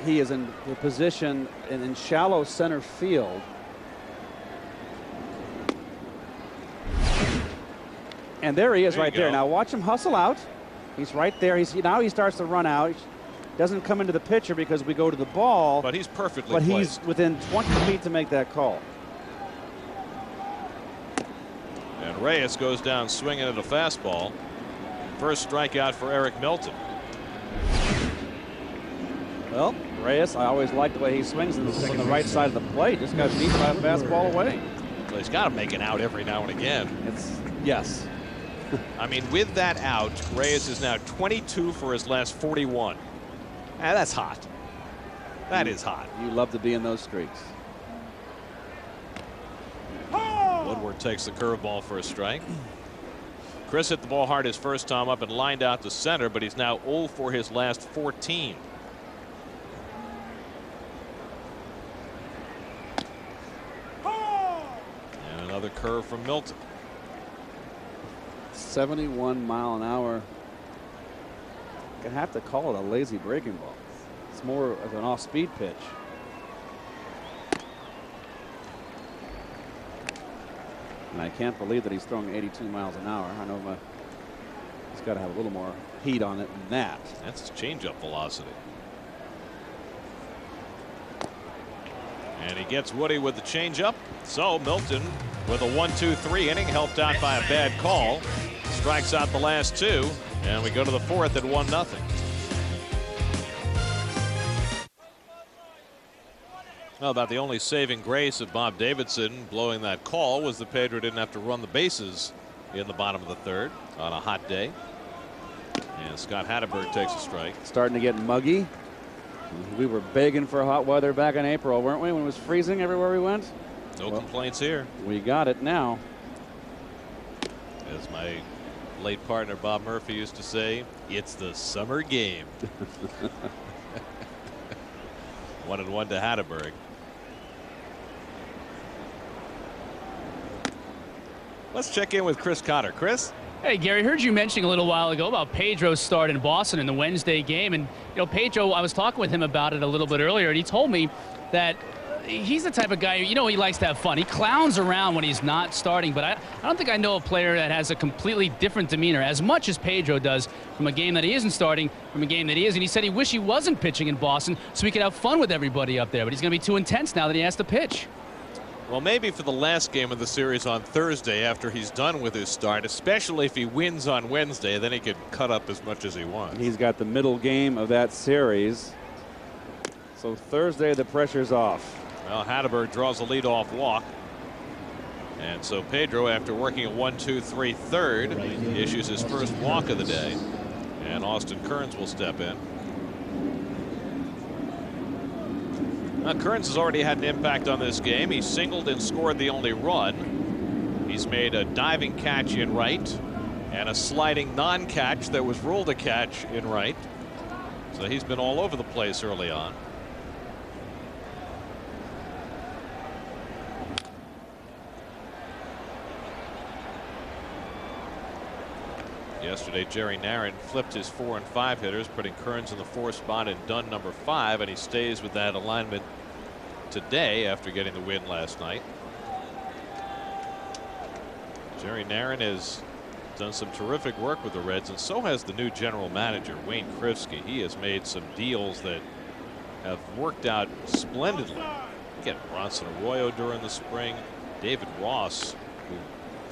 He is in the position in shallow center field. And there he is right there. Now watch him hustle out. He's right there. Now he starts to run out. He doesn't come into the pitcher because we go to the ball. But he's perfectly But placed. he's within 20 feet to make that call. And Reyes goes down swinging at a fastball. First strikeout for Eric Milton. Well, Reyes, I always like the way he swings on the right side of the plate. Just got beat by a fastball away. So he's got to make it out every now and again. Yes. I mean, with that out, Reyes is now 22 for his last 41. And that's hot. That is hot. You love to be in those streaks. Woodward takes the curveball for a strike. Chris hit the ball hard his first time up and lined out to center, but he's now 0 for his last 14. And another curve from Milton. 71 mile an hour. Gonna have to call it a lazy breaking ball. It's more of an off-speed pitch. And I can't believe that he's throwing 82 miles an hour. I know he's got to have a little more heat on it than that. That's his changeup velocity. And he gets Woody with the changeup. So Milton, with a 1-2-3 inning, helped out by a bad call, strikes out the last two, and we go to the fourth at 1-0. Well, about the only saving grace of Bob Davidson blowing that call was that Pedro didn't have to run the bases in the bottom of the third on a hot day. And Scott Hatteberg takes a strike. Starting to get muggy. We were begging for hot weather back in April, weren't we, when it was freezing everywhere we went? No complaints here. We got it now. As my Late partner Bob Murphy used to say, it's the summer game. 1-1 to Hatteberg. Let's check in with Chris Cotter. Chris? Hey, Gary, heard you mentioning a little while ago about Pedro's start in Boston in the Wednesday game. And, Pedro, I was talking with him about it a little bit earlier, and he told me that he's the type of guy, he likes to have fun. He clowns around when he's not starting, but I don't think I know a player that has a completely different demeanor as much as Pedro does from a game that he isn't starting, from a game that he is. And he said he wished he wasn't pitching in Boston so he could have fun with everybody up there, but he's going to be too intense now that he has to pitch. Well, maybe for the last game of the series on Thursday after he's done with his start, especially if he wins on Wednesday, then he could cut up as much as he wants. He's got the middle game of that series. So Thursday, the pressure's off. Well, Hatteberg draws a leadoff walk. And so Pedro, after working at 1-2-3 third, issues his first walk of the day. And Austin Kearns will step in. Now, Kearns has already had an impact on this game. He singled and scored the only run. He's made a diving catch in right and a sliding non-catch that was ruled a catch in right. So he's been all over the place early on. Yesterday, Jerry Narron flipped his 4 and 5 hitters, putting Kearns in the 4th spot and Dunn number 5, and he stays with that alignment today after getting the win last night. Jerry Narron has done some terrific work with the Reds, and so has the new general manager, Wayne Krivsky. He has made some deals that have worked out splendidly. Again, Bronson Arroyo during the spring, David Ross, who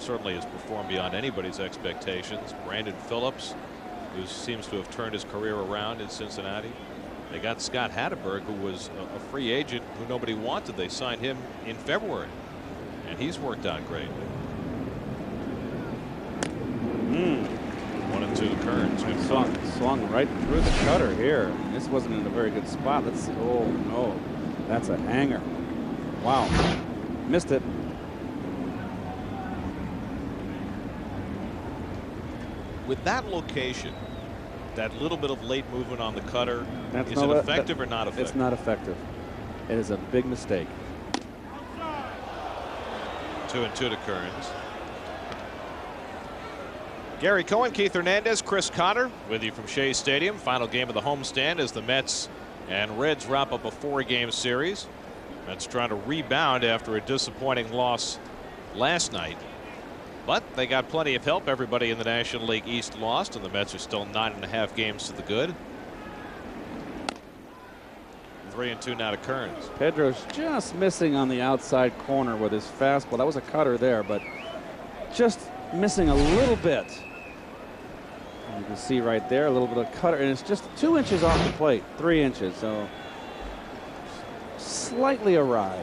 certainly has performed beyond anybody's expectations. Brandon Phillips, who seems to have turned his career around in Cincinnati. They got Scott Hatteberg, who was a free agent who nobody wanted. They signed him in February, and he's worked out great. 1-2 to Kearns. Swung right through the cutter here. This wasn't in a very good spot. Let's see. Oh no, that's a hanger. Wow, missed it. With that location, that little bit of late movement on the cutter, is it no, effective or not effective? It's not effective. It is a big mistake. 2-2 to Kearns. Gary Cohen, Keith Hernandez, Chris Cotter with you from Shea Stadium. Final game of the homestand as the Mets and Reds wrap up a 4-game series. Mets trying to rebound after a disappointing loss last night. But they got plenty of help. Everybody in the National League East lost, and the Mets are still 9.5 games to the good. 3-2 now to Kearns. Pedro's just missing on the outside corner with his fastball. That was a cutter there, but just missing a little bit. You can see right there a little bit of cutter, and it's just 2 inches off the plate, 3 inches, so slightly awry.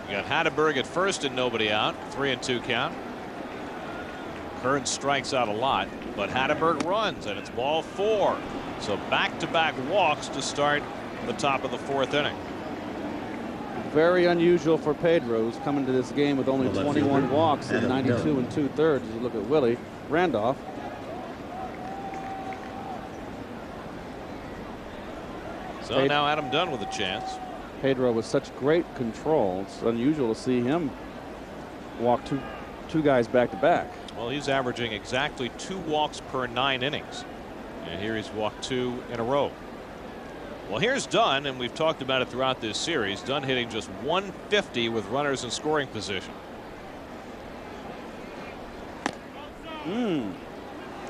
You got Hatteberg at first and nobody out. 3-2 count. Kearns strikes out a lot, but Hatteberg runs, and it's ball 4. So back-to-back walks to start the top of the 4th inning. Very unusual for Pedro, who's coming to this game with only 21 walks in 92 2/3. As you look at Willie Randolph. So now Adam Dunn with a chance. Pedro with such great control. It's unusual to see him walk two guys back to back. Well, he's averaging exactly 2 walks per 9 innings. And here he's walked 2 in a row. Well, here's Dunn, and we've talked about it throughout this series. Dunn hitting just 150 with runners in scoring position.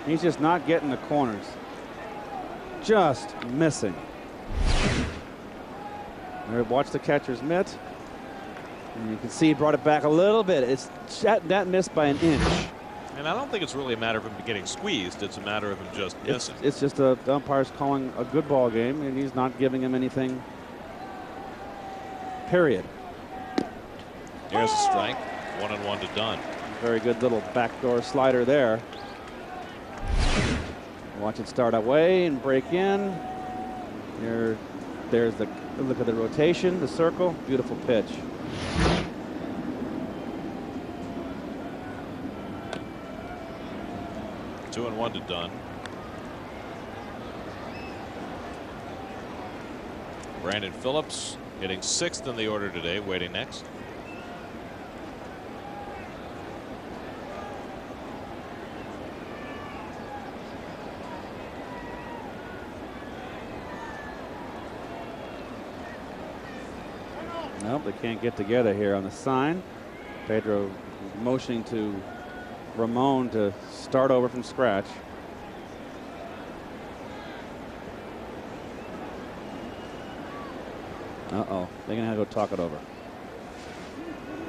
He's just not getting the corners. Just missing. Watch the catcher's mitt. And you can see he brought it back a little bit. It's that missed by an inch. And I don't think it's really a matter of him getting squeezed. It's a matter of him just missing. It's just the umpire's calling a good ball game, and he's not giving him anything. Period. Here's a strike. 1-1 to Dunn. Very good little backdoor slider there. Watch it start away and break in. There's the look at the rotation, the circle. Beautiful pitch. 2-1 to Dunn. Brandon Phillips hitting 6th in the order today, waiting next. Nope, they can't get together here on the sign. Pedro motioning to Ramon to start over from scratch. Uh-oh, they're gonna have to go talk it over.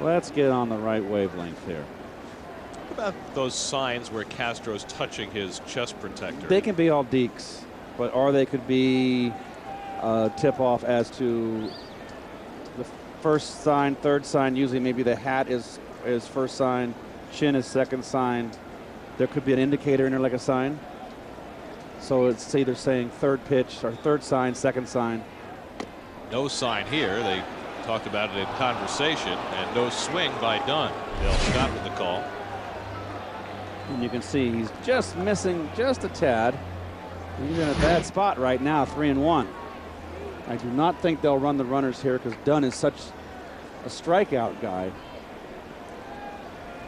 Let's get on the right wavelength here. What about those signs where Castro's touching his chest protector? They can be all deeks, or they could be tip off as to the first sign, third sign. Usually maybe the hat is first sign, chin is second sign. There could be an indicator in there like a sign. So it's either saying third pitch or third sign, second sign. No sign here. They talked about it in conversation, and no swing by Dunn. Dale Scott with the call. And you can see he's just missing just a tad. He's in a bad spot right now, 3-1. I do not think they'll run the runners here because Dunn is such a strikeout guy.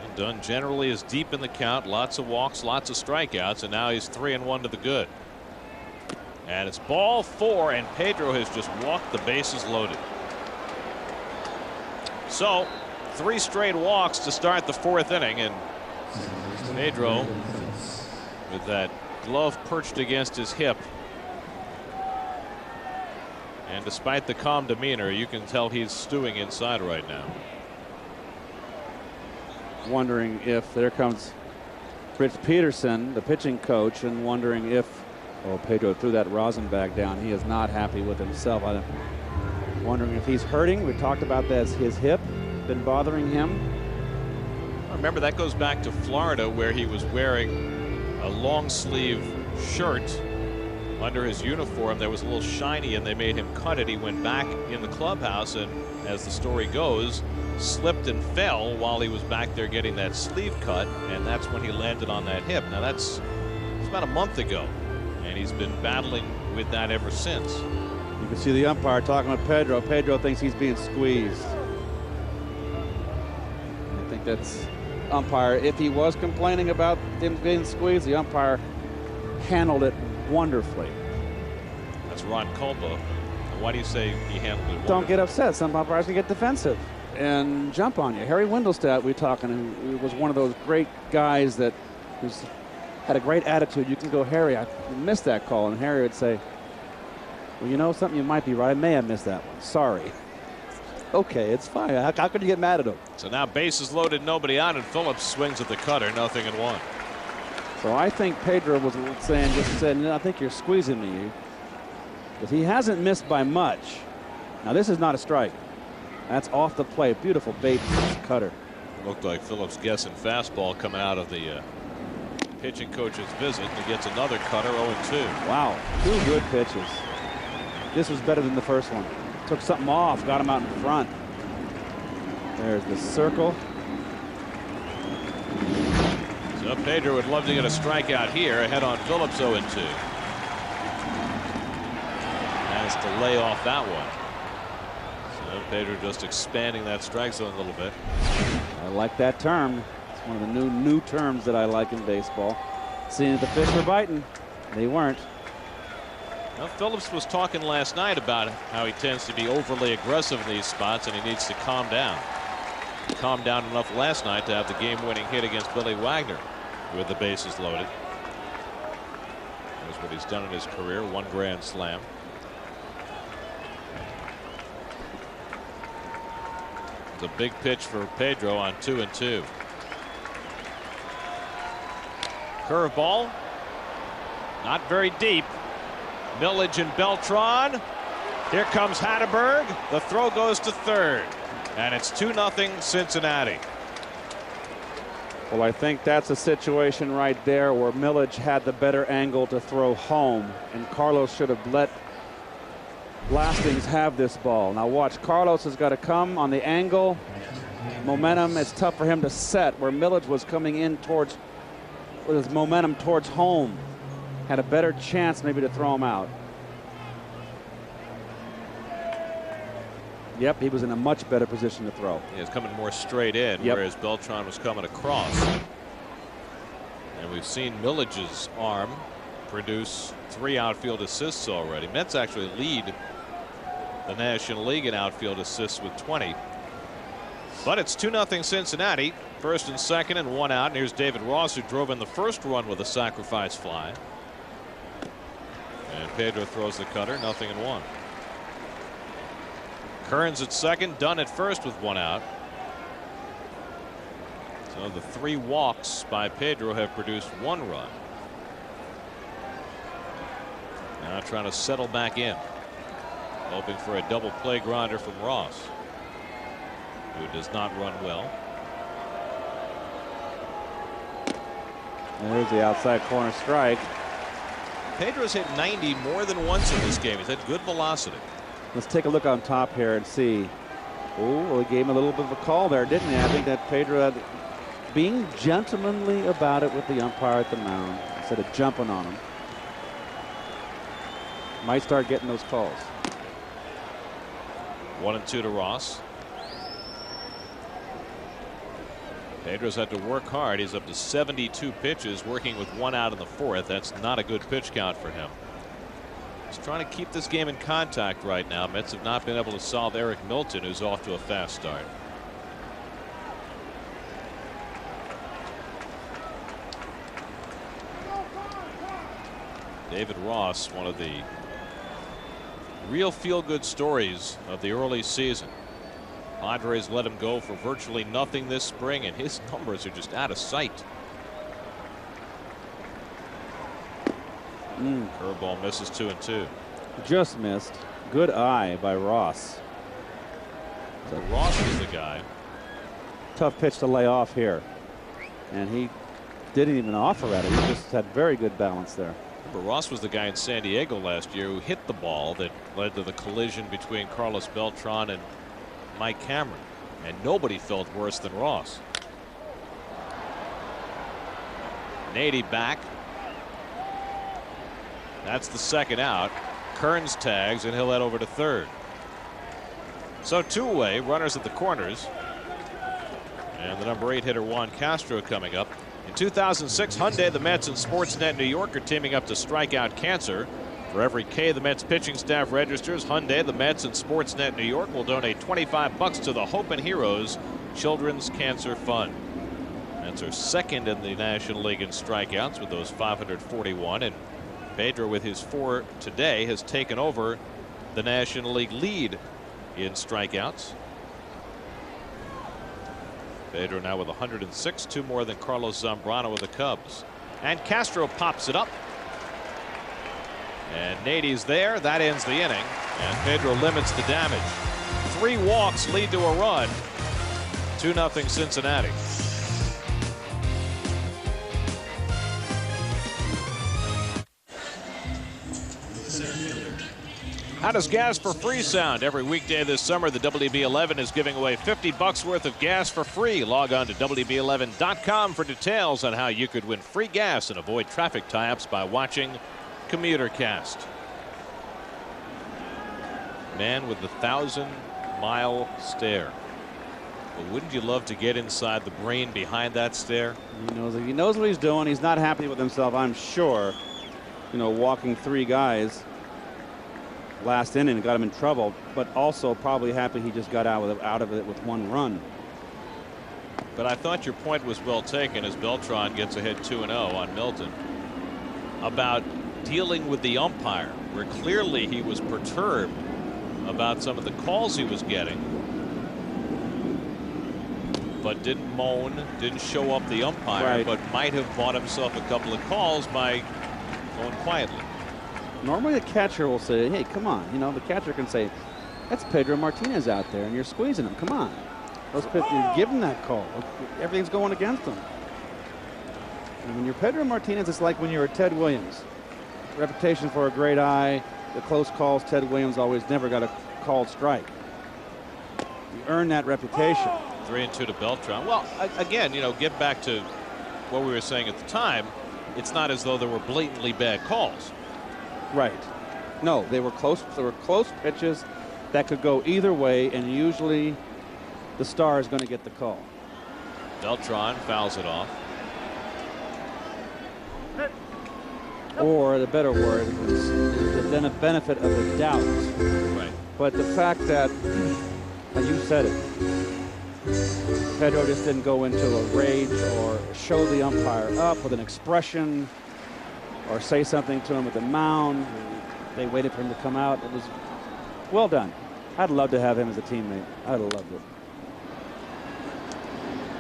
And Dunn generally is deep in the count, lots of walks, lots of strikeouts, and now he's 3-1 to the good. And it's ball 4, and Pedro has just walked the bases loaded. So 3 straight walks to start the 4th inning, and Pedro with that glove perched against his hip. And despite the calm demeanor, you can tell he's stewing inside right now. Wondering if there comes Rich Peterson, the pitching coach, and wondering if, oh, Pedro threw that rosin bag down. He is not happy with himself. I'm wondering if he's hurting. We talked about that, his hip been bothering him. Remember, that goes back to Florida, where he was wearing a long sleeve shirt under his uniform that was a little shiny, and they made him cut it. He went back in the clubhouse and, as the story goes, slipped and fell while he was back there getting that sleeve cut, and that's when he landed on that hip. Now it's about a month ago, and he's been battling with that ever since. You can see the umpire talking with Pedro. Pedro thinks he's being squeezed. I think that's umpire. If he was complaining about him being squeezed, the umpire handled it wonderfully. That's Ron Culpa. Why do you say he handled it wonderfully? Don't get upset. Some umpires can get defensive and jump on you. Harry Wendelstedt, we were talking, who was one of those great guys that had a great attitude. You can go, Harry, I missed that call. And Harry would say, well, you know something, you might be right. I may have missed that one. Sorry. Okay, it's fine. How could you get mad at him? So now bases loaded, nobody out, and Phillips swings at the cutter, 0-1. So I think Pedro was saying, I think you're squeezing me. But he hasn't missed by much. Now this is not a strike. That's off the plate. Beautiful bait cutter. Looked like Phillips guessing fastball coming out of the pitching coach's visit. He gets another cutter, 0-2. Wow, 2 good pitches. This was better than the first one. Took something off, got him out in front. There's the circle. So Pedro would love to get a strikeout here, ahead on Phillips, 0-2. Has to lay off that one. So Pedro just expanding that strike zone a little bit. I like that term. It's one of the new terms that I like in baseball. Seeing if the fish were biting. They weren't. Well, Phillips was talking last night about how he tends to be overly aggressive in these spots, and he needs to calm down. He calmed down enough last night to have the game-winning hit against Billy Wagner with the bases loaded. That's what he's done in his career, 1 grand slam. It's a big pitch for Pedro on 2-2. Curveball, not very deep. Millage and Beltran. Here comes Hatteberg. The throw goes to third, and it's 2-0 Cincinnati. Well, I think that's a situation right there where Millage had the better angle to throw home, and Carlos should have let Lastings have this ball. Now watch, Carlos has got to come on the angle. Momentum, it's tough for him to set where Millage was coming in towards with his momentum towards home, had a better chance maybe to throw him out. Yep, he was in a much better position to throw. He was coming more straight in, whereas Beltran was coming across. And we've seen Millage's arm produce 3 outfield assists already. Mets actually lead the National League in outfield assists with 20. But it's 2-0 Cincinnati. First and second and 1 out. And here's David Ross, who drove in the first run with a sacrifice fly. And Pedro throws the cutter, 0-1. Kearns at second, Dunn at first with 1 out. So the 3 walks by Pedro have produced 1 run. Now trying to settle back in, hoping for a double play grinder from Ross, who does not run well. There's the outside corner strike. Pedro's hit 90 more than once in this game. He's had good velocity. Let's take a look on top here and see. Oh, well, he gave him a little bit of a call there, didn't he? I think that Pedro had being gentlemanly about it with the umpire at the mound instead of jumping on him. Might start getting those calls. 1-2 to Ross. Pedro's had to work hard. He's up to 72 pitches, working with 1 out in the 4th. That's not a good pitch count for him. He's trying to keep this game in contact right now. Mets have not been able to solve Eric Milton, who's off to a fast start. David Ross, one of the real feel-good stories of the early season. Padres let him go for virtually nothing this spring, and his numbers are just out of sight. Curveball misses 2-2. Just missed. Good eye by Ross. So Ross is the guy. Tough pitch to lay off here. And he didn't even offer at it. He just had very good balance there. Remember, Ross was the guy in San Diego last year who hit the ball that led to the collision between Carlos Beltran and Mike Cameron. And nobody felt worse than Ross. Nady back. That's the 2nd out. Kearns tags, and he'll head over to 3rd. So 2 away, runners at the corners. And the number 8 hitter Juan Castro coming up. In 2006, Hyundai, the Mets, and Sportsnet New York are teaming up to strike out cancer. For every K the Mets pitching staff registers, Hyundai, the Mets, and Sportsnet New York will donate $25 to the Hope and Heroes Children's Cancer Fund. Mets are 2nd in the National League in strikeouts with those 541, and Pedro, with his 4 today, has taken over the National League lead in strikeouts. Pedro now with 106, 2 more than Carlos Zambrano with the Cubs. And Castro pops it up. And Nady's there. That ends the inning. And Pedro limits the damage. 3 walks lead to a run. 2-0 Cincinnati. How does gas for free sound? Every weekday this summer, the WB11 is giving away $50 worth of gas for free. Log on to WB11.com for details on how you could win free gas and avoid traffic tie-ups by watching CommuterCast. Man with the 1,000-mile stare. Well, wouldn't you love to get inside the brain behind that stare? He knows what he's doing. He's not happy with himself, I'm sure. You know, walking 3 guys last inning got him in trouble, but also probably happy he just got out of it with 1 run. But I thought your point was well taken as Beltran gets ahead 2-0 on Milton about dealing with the umpire, where clearly he was perturbed about some of the calls he was getting, but didn't moan, didn't show up the umpire, but might have bought himself a couple of calls by going quietly. Normally the catcher will say, hey, come on. You know, the catcher can say, that's Pedro Martinez out there, and you're squeezing him. Come on. Give him that call. Everything's going against him. And when you're Pedro Martinez, it's like when you were Ted Williams. Reputation for a great eye. The close calls, Ted Williams always never got a called strike. You earn that reputation. 3-2 to Beltran. Well, again, you know, get back to what we were saying at the time, it's not as though there were blatantly bad calls. Right. No, they were close. There were close pitches that could go either way, and usually the star is going to get the call. Beltran fouls it off. Or the better word is the benefit of the doubt. Right. But the fact that, and you said it, Pedro just didn't go into a rage or show the umpire up with an expression or say something to him at the mound. They waited for him to come out. It was well done. I'd love to have him as a teammate. I'd have loved it.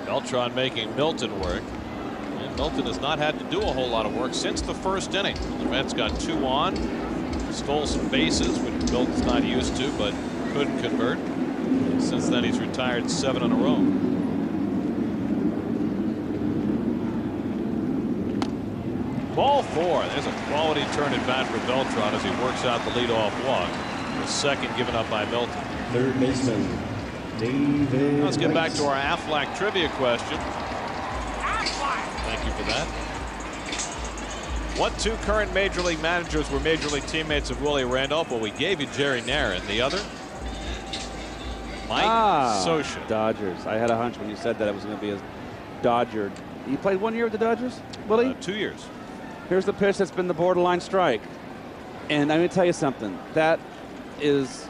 Beltran making Milton work. And Milton has not had to do a whole lot of work since the first inning. The Mets got 2 on, stole some bases, which Milton's not used to, but couldn't convert. Since then, he's retired 7 in a row. Ball 4. There's a quality turn at bat for Beltran as he works out the leadoff walk. The second given up by Milton. Third baseman, David Let's get back Wright. to our Aflac trivia question. Thank you for that. What 2 current Major League managers were Major League teammates of Willie Randolph? Well, we gave you Jerry Narron. The other? Mike Scioscia. Dodgers. I had a hunch when you said that it was going to be a Dodger. You played 1 year with the Dodgers, Willie? 2 years. Here's the pitch that's been the borderline strike. And I'm going to tell you something. That is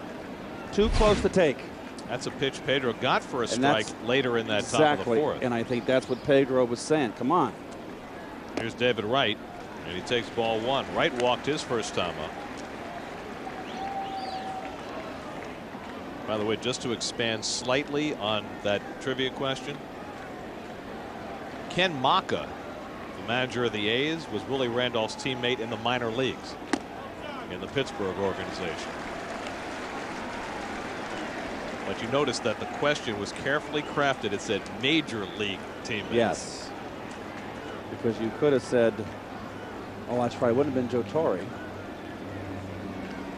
too close to take. That's a pitch Pedro got for a strike later in that top of the fourth. And I think that's what Pedro was saying. Come on. Here's David Wright, and he takes ball 1. Wright walked his first time up. By the way, just to expand slightly on that trivia question, Ken Maka, the manager of the A's, was Willie Randolph's teammate in the minor leagues in the Pittsburgh organization. But you notice that the question was carefully crafted. It said major league teammates. Yes. Because you could have said, oh, that's right. It wouldn't have been Joe Torre.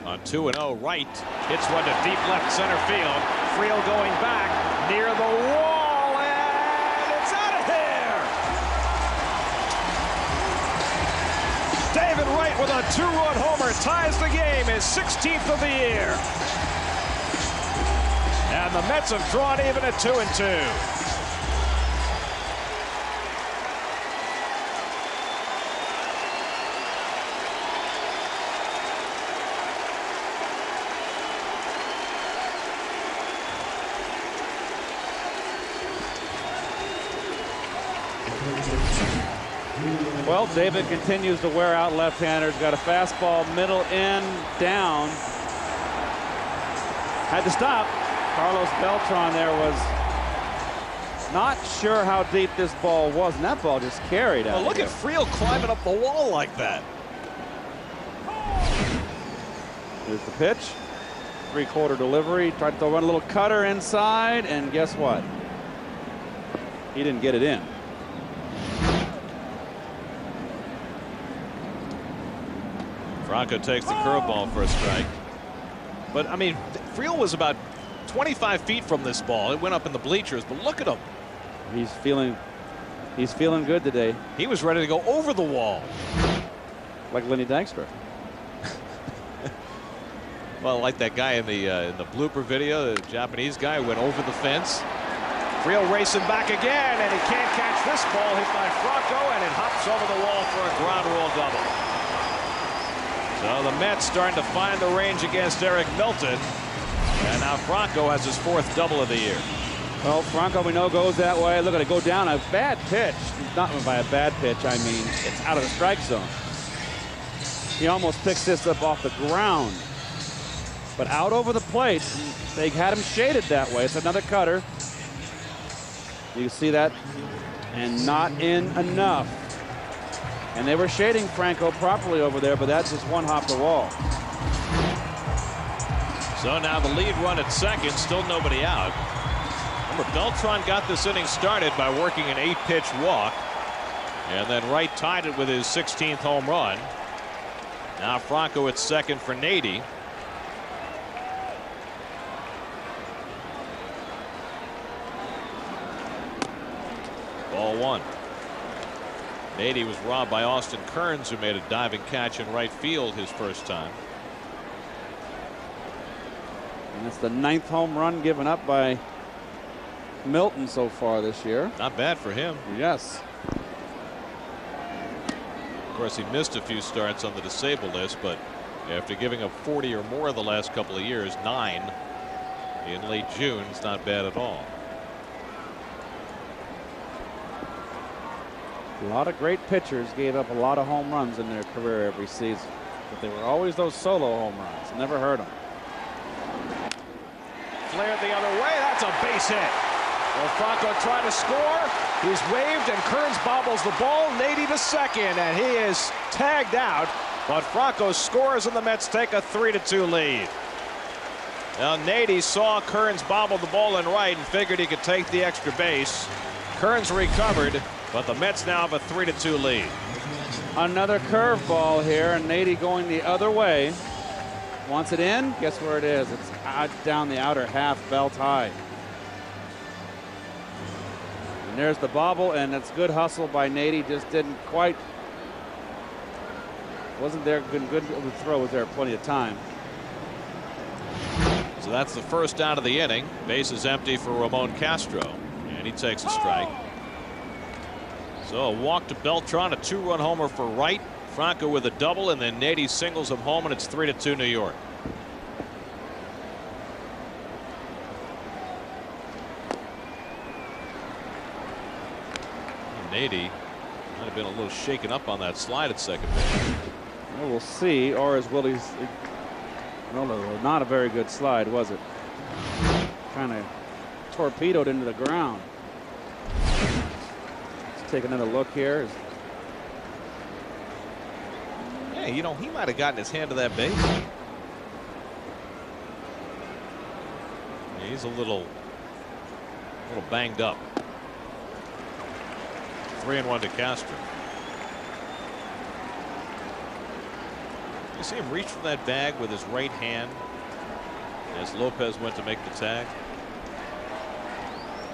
On 2-0, Wright hits one to deep left center field. Friel going back near the wall, and it's out of here. David Wright with a 2-run homer ties the game, his 16th of the year. And the Mets have drawn even at 2-2. Well, David continues to wear out left-handers. Got a fastball, middle in, down. Had to stop. Carlos Beltran there was not sure how deep this ball was, and that ball just carried out. Well, look at Friel climbing up the wall like that. Here's the pitch. 3/4 delivery. Tried to run a little cutter inside, and guess what? He didn't get it in. Franco takes the curveball for a strike. But, I mean, Friel was about 25 feet from this ball. It went up in the bleachers, but look at him. He's feeling good today. He was ready to go over the wall. Like Lenny Dykstra. Well, like that guy in the blooper video, the Japanese guy went over the fence. Friel racing back again, and he can't catch this ball hit by Franco, and it hops over the wall for a ground rule double. So the Mets starting to find the range against Eric Milton. And now Franco has his 4th double of the year. Well, Franco, we know, goes that way. Look at it go down. A bad pitch. Not by a bad pitch, I mean, it's out of the strike zone. He almost picks this up off the ground. But out over the plate, they had him shaded that way. It's another cutter. You can see that. And not in enough. And they were shading Franco properly over there, but that's just one hop the wall. So now the lead run at second, still nobody out. Remember, Beltran got this inning started by working an 8-pitch walk. And then Wright tied it with his 16th home run. Now Franco at second for Nady. Ball 1. Nady was robbed by Austin Kearns, who made a diving catch in right field his first time. And it's the 9th home run given up by Milton so far this year. Not bad for him. Yes. Of course, he missed a few starts on the disabled list, but after giving up 40 or more the last couple of years, 9 in late June, is not bad at all. A lot of great pitchers gave up a lot of home runs in their career every season, but they were always those solo home runs. Never heard them. Flared the other way. That's a base hit. Well, Franco trying to score. He's waved, and Kearns bobbles the ball. Nady to second, and he is tagged out. But Franco scores, and the Mets take a 3-2 lead. Now, Nady saw Kearns bobble the ball in right and figured he could take the extra base. Kearns recovered, but the Mets now have a 3-2 lead. Another curveball here, and Nady going the other way. Wants it in. Guess where it is? It's out down the outer half, belt high. And there's the bobble, and it's good hustle by Nady. Just didn't quite. Wasn't there good the throw was there plenty of time. So that's the first out of the inning. Base is empty for Ramon Castro, and he takes a strike. So a walk to Beltran, a 2-run homer for Wright. Franco with a double, and then Nady singles him home, and it's 3-2 New York. Nady might have been a little shaken up on that slide at second base. Well, we'll see. Or is Willie's? Well, not a very good slide, was it? Kind of torpedoed into the ground. Let's take another look here. Yeah, you know, he might have gotten his hand to that base. Yeah, he's a little banged up. 3-1 to Castro. You see him reach for that bag with his right hand as Lopez went to make the tag.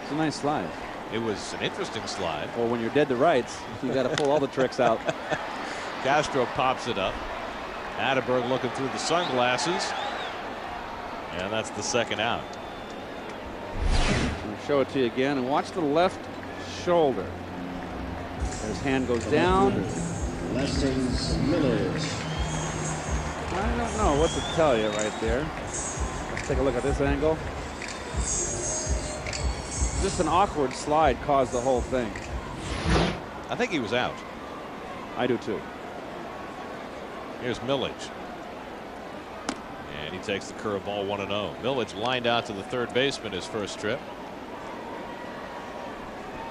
It's a nice slide. It was an interesting slide. Well, when you're dead to rights, you got to pull all the tricks out. Castro pops it up. Atterberg looking through the sunglasses. And that's the second out. I'll show it to you again, and watch the left shoulder. His hand goes down. Lessons Miller. I don't know what to tell you right there. Let's take a look at this angle. Just an awkward slide caused the whole thing. I think he was out. I do too. Here's Millage. And he takes the curveball 1-0. Millage lined out to the third baseman his first trip.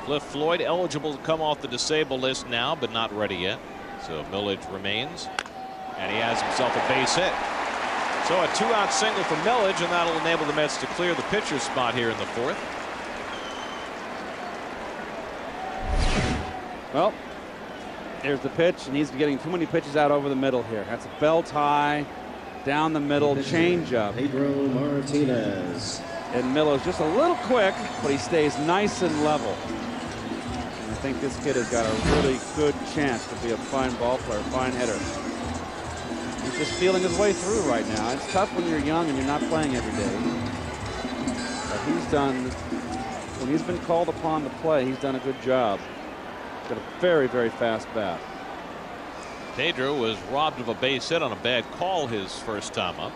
Cliff Floyd eligible to come off the disabled list now, but not ready yet. So Millage remains, and he has himself a base hit. So a 2-out single for Millage, and that'll enable the Mets to clear the pitcher's spot here in the fourth. Well, there's the pitch, and he's getting too many pitches out over the middle here. That's a belt high, down the middle, changeup. Pedro Martinez. And Miller's just a little quick, but he stays nice and level. And I think this kid has got a really good chance to be a fine ball player, fine hitter. He's just feeling his way through right now. It's tough when you're young and you're not playing every day. But he's done, when he's been called upon to play, he's done a good job. He's got a very, very fast bat. Pedro was robbed of a base hit on a bad call his first time up.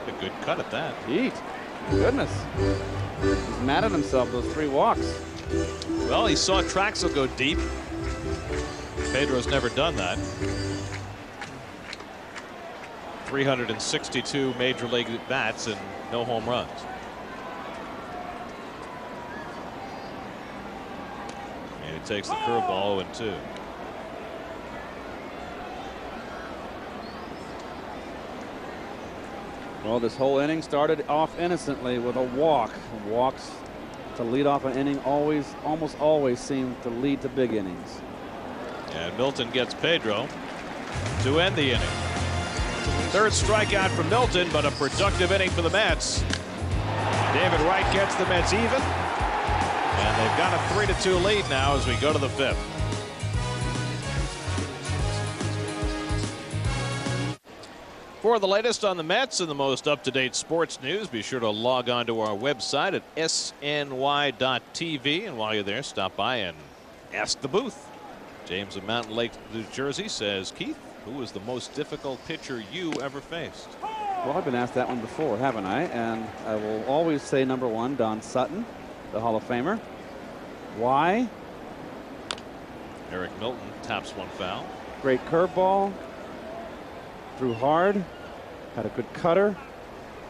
A good cut at that. Eat. Goodness. He's mad at himself, those 3 walks. Well, he saw Traxel go deep. Pedro's never done that. 362 major league bats and no home runs. And he takes the curveball 0-2. Well, this whole inning started off innocently with a walk. Walks to lead off an inning almost always seem to lead to big innings. And Milton gets Pedro to end the inning. Third strikeout for Milton, but a productive inning for the Mets. David Wright gets the Mets even, and they've got a 3-2 lead now as we go to the fifth. For the latest on the Mets and the most up-to-date sports news, be sure to log on to our website at sny.tv. And while you're there, stop by and ask the booth. James of Mountain Lake, New Jersey says, Keith, who was the most difficult pitcher you ever faced? Well, I've been asked that one before, haven't I? And I will always say number one, Don Sutton, the Hall of Famer. Why? Eric Milton taps one foul. Great curveball. Threw hard. Had a good cutter.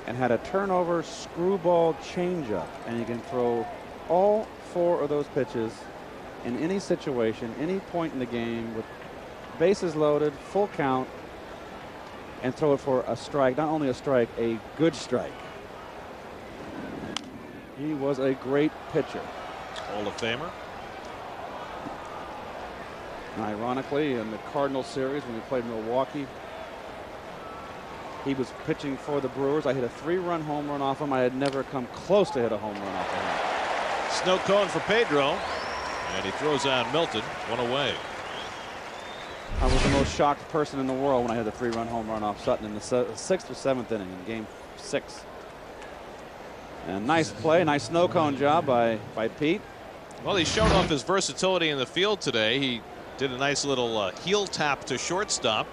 And had a turnover screwball changeup. And you can throw all 4 of those pitches in any situation, any point in the game, with bases loaded, full count, and throw it for a strike. Not only a strike, a good strike. He was a great pitcher. Hall of Famer. And ironically, in the Cardinal series when we played Milwaukee, he was pitching for the Brewers. I hit a 3-run home run off him. I had never come close to hit a home run off of him. Snow cone for Pedro. And he throws out Milton, 1 away. I was the most shocked person in the world when I had the 3-run home run off Sutton in the 6th or 7th inning in game 6. And nice play, nice snow cone job by Pete. Well, he showed off his versatility in the field today. He did a nice little heel tap to shortstop.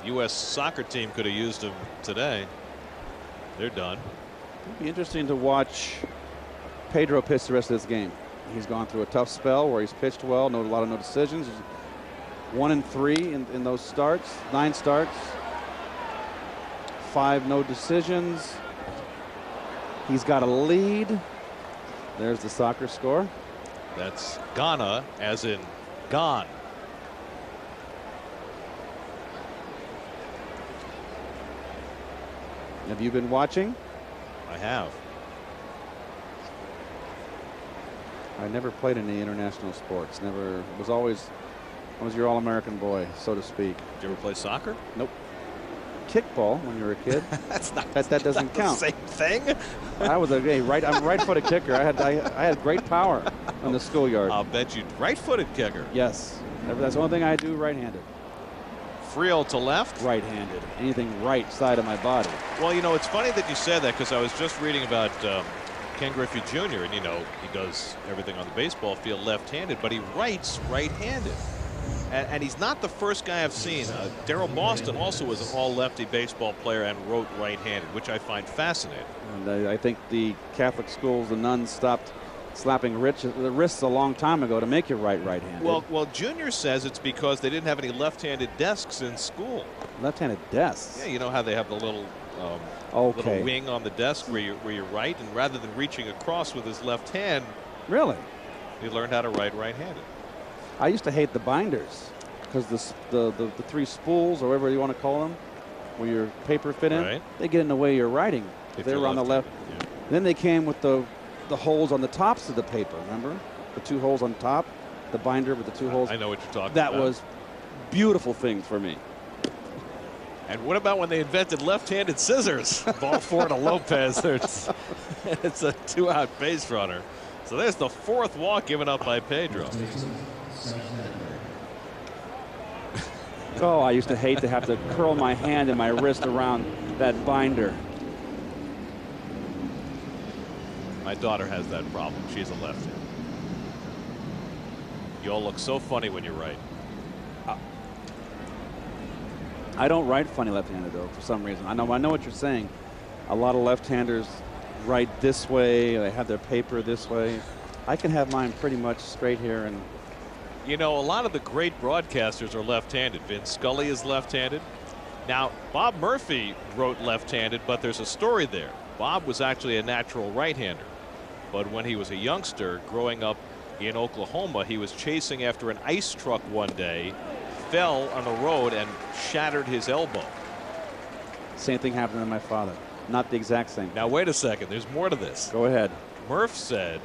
U.S. soccer team could have used him today. They're done. It'll be interesting to watch Pedro pitch the rest of this game. He's gone through a tough spell where he's pitched well, a lot of no decisions. 1-3 in those starts, 9 starts, 5 no decisions. He's got a lead. There's the soccer score. That's Ghana, as in gone. Have you been watching? I have. I never played any international sports. Never. Was always. I was your all-American boy, so to speak. Did you ever play soccer? Nope. Kickball when you were a kid. That's not. That doesn't count. The same thing. I'm a right-footed kicker. I had great power in the schoolyard. I'll bet you right-footed kicker. Yes. That's the only thing I do right-handed. Friel to left. Right-handed. Anything right side of my body. Well, you know, it's funny that you said that because I was just reading about Ken Griffey Jr. and, you know, he does everything on the baseball field left-handed, but he writes right-handed. And he's not the first guy I've seen. Darrell Boston also was an all-lefty baseball player and wrote right-handed, which I find fascinating. And I think the Catholic schools, the nuns, stopped slapping the wrists a long time ago to make you right-handed. Well, Junior says it's because they didn't have any left-handed desks in school. Left-handed desks? Yeah, you know how they have the little little wing on the desk where you write, and rather than reaching across with his left hand, really, he learned how to write right-handed. I used to hate the binders because the 3 spools, or whatever you want to call them, where your paper fit in, they get in the way of your writing. If they were on the left. Yeah. Then they came with the holes on the tops of the paper, remember? The 2 holes on top, the binder with the 2 holes. I know what you're talking about. That was beautiful thing for me. And what about when they invented left-handed scissors? Ball 4 to Lopez. It's a 2-out base runner. So there's the 4th walk given up by Pedro. Oh, I used to hate to have to curl my hand and my wrist around that binder. My daughter has that problem. She's a left-hander. You all look so funny when you write. I don't write funny left-handed, though, for some reason. I know what you're saying. A lot of left-handers write this way. They have their paper this way. I can have mine pretty much straight here. And you know, a lot of the great broadcasters are left-handed. Vince Scully is left-handed. Now, Bob Murphy wrote left-handed, but there's a story there. Bob was actually a natural right-hander. But when he was a youngster growing up in Oklahoma, he was chasing after an ice truck one day, fell on the road and shattered his elbow. Same thing happened to my father. Not the exact same. Now, wait a second. There's more to this. Go ahead. Murph said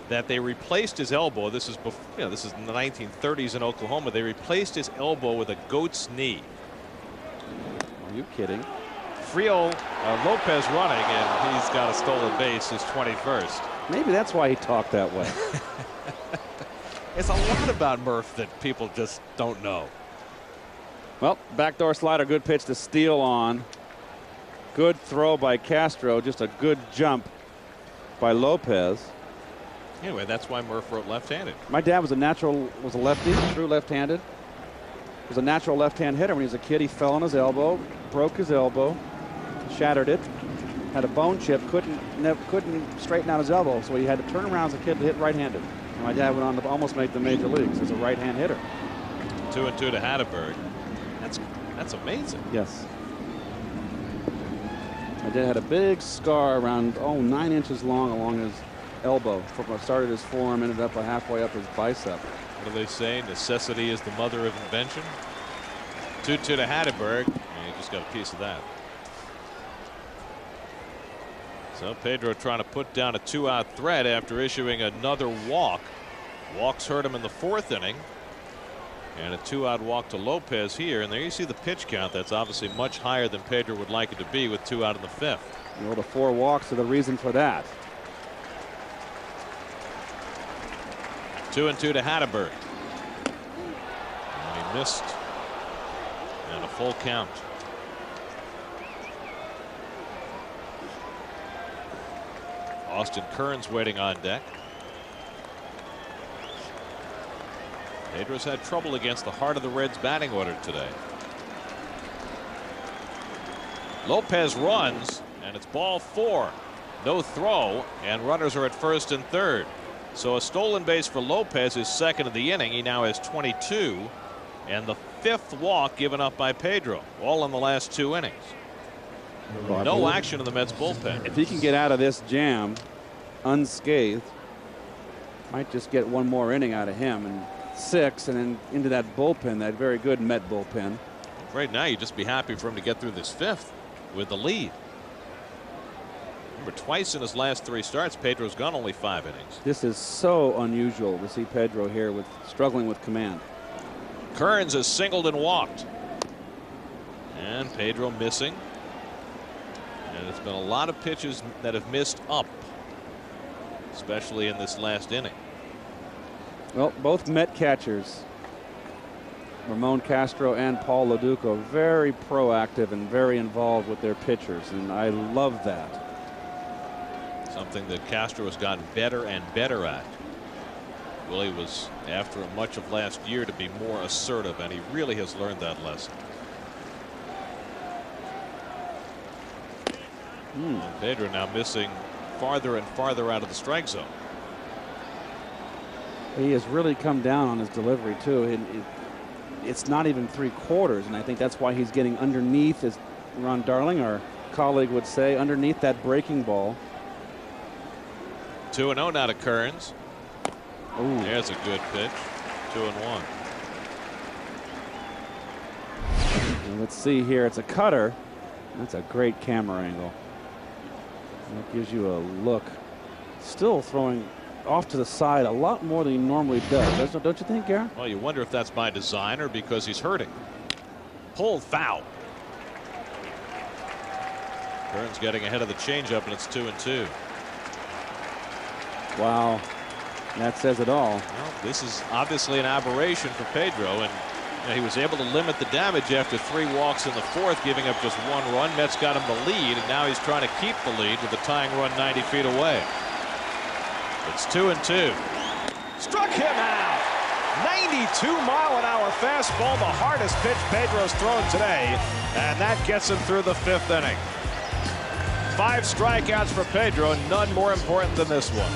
that they replaced his elbow. This is before, you know, this is in the 1930s in Oklahoma. They replaced his elbow with a goat's knee. Are you kidding? Friel, Lopez running, and he's got a stolen base, his 21st. Maybe that's why he talked that way. It's a lot about Murph that people just don't know. Well, backdoor slider, good pitch to Steele on. Good throw by Castro, just a good jump by Lopez. Anyway, that's why Murph wrote left-handed. My dad was a lefty, true left-handed. Was a natural left-hand hitter when he was a kid. He fell on his elbow, broke his elbow, shattered it, had a bone chip, couldn't straighten out his elbow, so he had to turn around as a kid to hit right-handed. And my dad went on to almost make the major leagues as a right-hand hitter. 2-2 to Hatteberg. That's amazing. Yes. My dad had a big scar around 9 inches long along his elbow. From what started his forearm, ended up halfway up his bicep. What do they say? Necessity is the mother of invention. 2-2 to Hatteberg, and he just got a piece of that. So Pedro trying to put down a 2-out threat after issuing another walk. Walks hurt him in the 4th inning. And a 2-out walk to Lopez here. And there you see the pitch count. That's obviously much higher than Pedro would like it to be with 2 out in the 5th. Well, the 4 walks are the reason for that. 2-2 to Hatteberg. And he missed. And a full count. Austin Kearns waiting on deck. Pedro's had trouble against the heart of the Reds batting order today. Lopez runs, and it's ball 4. No throw, and runners are at 1st and 3rd. So a stolen base for Lopez is 2nd of the inning. He now has 22, and the 5th walk given up by Pedro, all in the last 2 innings. No action in the Mets bullpen. If he can get out of this jam unscathed, might just get one more inning out of him, and 6, and then into that bullpen, that very good Met bullpen. Right now, you'd just be happy for him to get through this 5th with the lead. Remember, twice in his last 3 starts, Pedro's gone only 5 innings. This is so unusual to see Pedro here struggling with command. Kearns has singled and walked. And Pedro missing. And it's been a lot of pitches that have missed up, especially in this last inning. Well, both Met catchers, Ramon Castro and Paul LaDuca, very proactive and very involved with their pitchers, and I love that. Something that Castro has gotten better and better at. Willie was after much of last year to be more assertive, and he really has learned that lesson. And Pedro now missing farther and farther out of the strike zone. He has really come down on his delivery too. It's not even 3/4, and I think that's why he's getting underneath, as Ron Darling, our colleague, would say, underneath that breaking ball. 2-0 now to Kearns. Ooh. There's a good pitch. 2-1. Let's see here. It's a cutter. That's a great camera angle. That gives you a look. Still throwing off to the side a lot more than he normally does. Don't you think, Gary? Well, you wonder if that's by design or because he's hurting. Pulled foul. Kearns getting ahead of the changeup, and it's 2-2. Wow. That says it all. Well, this is obviously an aberration for Pedro, and he was able to limit the damage after 3 walks in the 4th, giving up just 1 run. Mets got him the lead, and now he's trying to keep the lead with a tying run 90 feet away. It's 2-2. Struck him out. 92-mile-an-hour fastball, the hardest pitch Pedro's thrown today, and that gets him through the 5th inning. 5 strikeouts for Pedro, none more important than this one.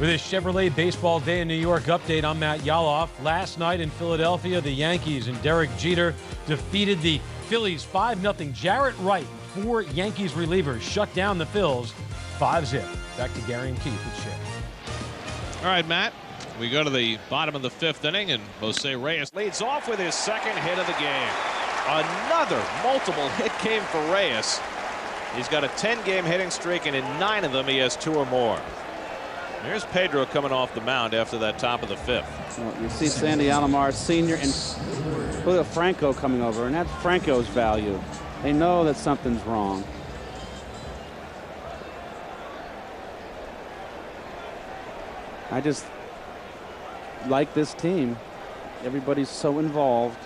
With his Chevrolet Baseball Day in New York update, I'm Matt Yaloff. Last night in Philadelphia, the Yankees and Derek Jeter defeated the Phillies 5-0. Jarrett Wright, 4 Yankees relievers shut down the Phils 5-0. Back to Gary and Keith at Shea. All right, Matt. We go to the bottom of the 5th inning, and Jose Reyes leads off with his 2nd hit of the game. Another multiple hit game for Reyes. He's got a 10-game hitting streak, and in 9 of them he has 2 or more. Here's Pedro coming off the mound after that top of the 5th. Well, you see Sandy Alomar Sr. and Julio Franco coming over, and that's Franco's value. They know that something's wrong. I just like this team. Everybody's so involved.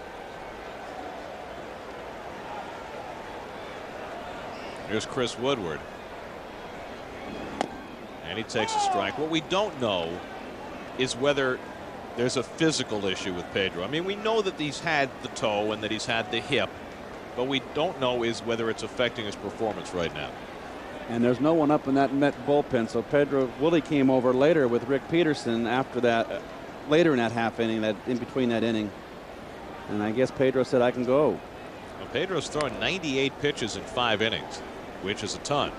Here's Chris Woodward. And he takes a strike. What we don't know is whether there's a physical issue with Pedro. I mean, we know that he's had the toe and that he's had the hip, but we don't know is whether it's affecting his performance right now. And there's no one up in that Met bullpen, so Willie came over later with Rick Peterson after that, later in that half inning, that in between that inning. And I guess Pedro said, I can go. Well, Pedro's thrown 98 pitches in 5 innings, which is a ton.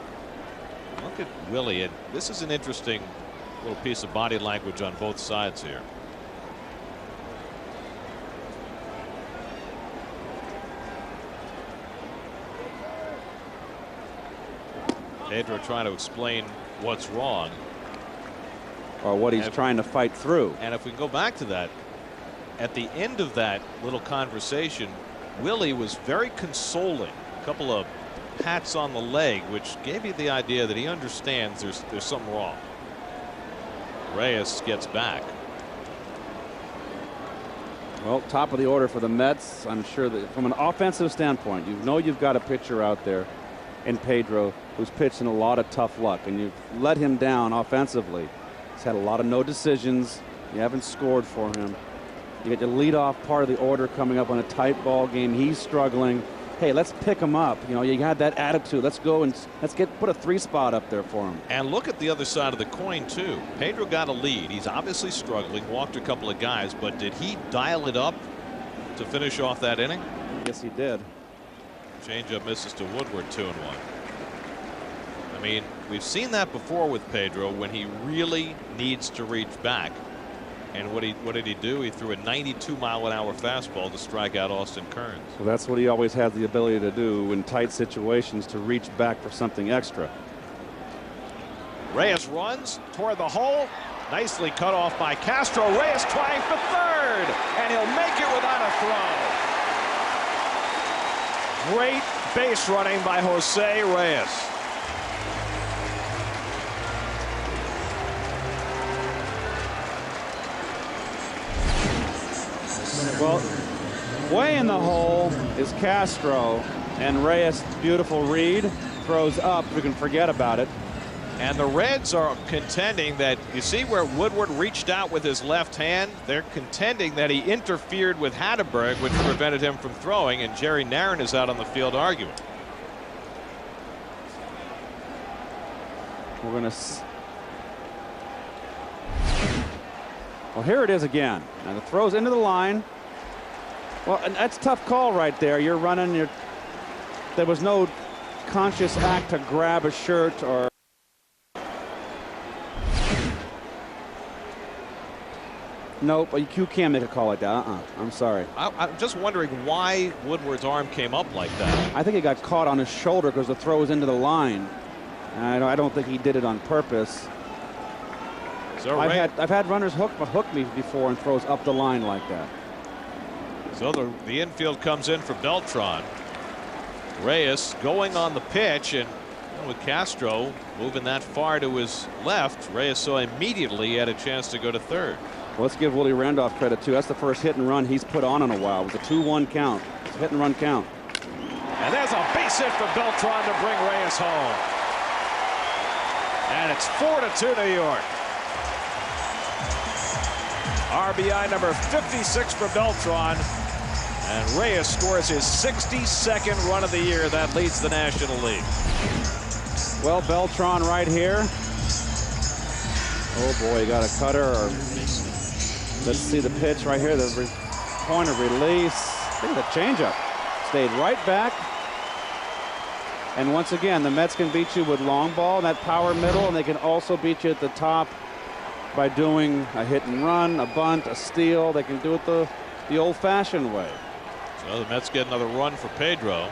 Look at Willie, and this is an interesting little piece of body language on both sides here. Pedro trying to explain what's wrong. Or what he's trying to fight through. And if we go back to that, at the end of that little conversation, Willie was very consoling. A couple of pats on the leg, which gave you the idea that he understands there's something wrong. Reyes gets back. Well, top of the order for the Mets. I'm sure that from an offensive standpoint, you know you've got a pitcher out there in Pedro who's pitched in a lot of tough luck, and you've let him down offensively. He's had a lot of no decisions. You haven't scored for him. You get your leadoff part of the order coming up on a tight ball game. He's struggling. Hey, let's pick him up. You know, you had that attitude. Let's go and put a 3 spot up there for him. And look at the other side of the coin too. Pedro got a lead. He's obviously struggling, walked a couple of guys, but did he dial it up to finish off that inning? Yes, he did. Changeup misses to Woodward, 2-1. I mean, we've seen that before with Pedro when he really needs to reach back. And what did he do? He threw a 92-mile-an-hour fastball to strike out Austin Kearns. So that's what he always has the ability to do in tight situations, to reach back for something extra. Reyes runs toward the hole. Nicely cut off by Castro. Reyes trying for third, and he'll make it without a throw. Great base running by Jose Reyes. Well, way in the hole is Castro, and Reyes, beautiful read, throws up. We can forget about it. And the Reds are contending that, you see where Woodward reached out with his left hand? They're contending that he interfered with Hatteberg, which prevented him from throwing, and Jerry Narron is out on the field arguing. We're going to... Well, here it is again. And the throw's into the line. Well, and that's a tough call right there. You're running. There was no conscious act to grab a shirt or. Nope, you can't make a call like that. I'm sorry. I'm just wondering why Woodward's arm came up like that. I think he got caught on his shoulder because the throw was into the line. I don't think he did it on purpose. So I've had runners hook me before and throws up the line like that. So the infield comes in for Beltran. Reyes going on the pitch, and with Castro moving that far to his left, Reyes saw immediately he had a chance to go to third. Well, let's give Willie Randolph credit too. That's the first hit and run he's put on in a while. It was a 2-1 count. It's a hit and run count. And there's a base hit for Beltran to bring Reyes home. And it's 4-2 New York. RBI number 56 for Beltran. And Reyes scores his 62nd run of the year. That leads the National League. Well, Beltran right here. Oh boy, he got a cutter. Let's see the pitch right here. The point of release. Look at the changeup. Stayed right back. And once again, the Mets can beat you with long ball, that power middle, and they can also beat you at the top by doing a hit and run, a bunt, a steal. They can do it the old-fashioned way. So the Mets get another run for Pedro.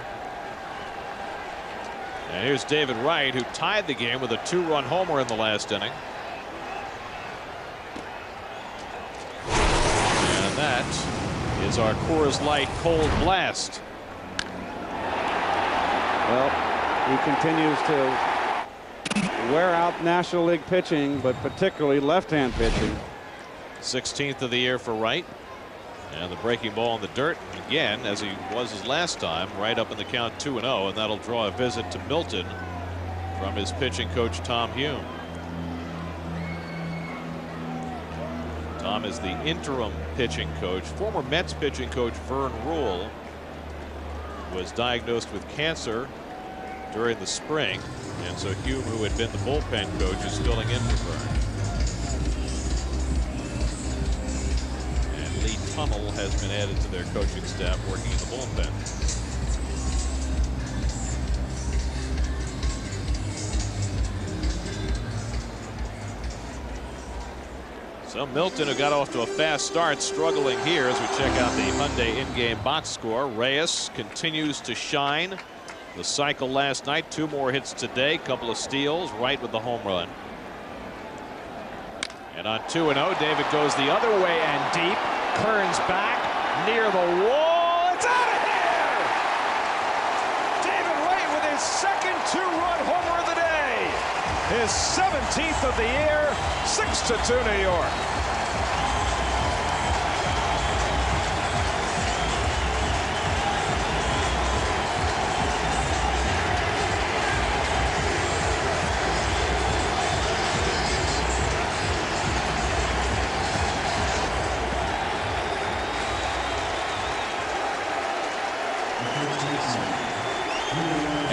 And here's David Wright, who tied the game with a 2-run homer in the last inning. And that is our Coors Light Cold Blast. Well, he continues to wear out National League pitching, but particularly left-hand pitching. 16th of the year for Wright. And the breaking ball in the dirt again, as he was his last time, right up in the count 2-0, and that'll draw a visit to Milton from his pitching coach Tom Hume. Tom is the interim pitching coach. Former Mets pitching coach Vern Rule was diagnosed with cancer during the spring, and so Hume, who had been the bullpen coach, is filling in for Vern. And Lee Tunnell has been added to their coaching staff, working in the bullpen. So Milton, who got off to a fast start, struggling here as we check out the Hyundai in-game box score. Reyes continues to shine. The cycle last night, 2 more hits today, couple of steals, Wright with the home run. And on 2-0, David goes the other way and deep. Kearns back near the wall. It's out of here! David Wright with his second 2-run homer of the day. His 17th of the year, 6-2 New York.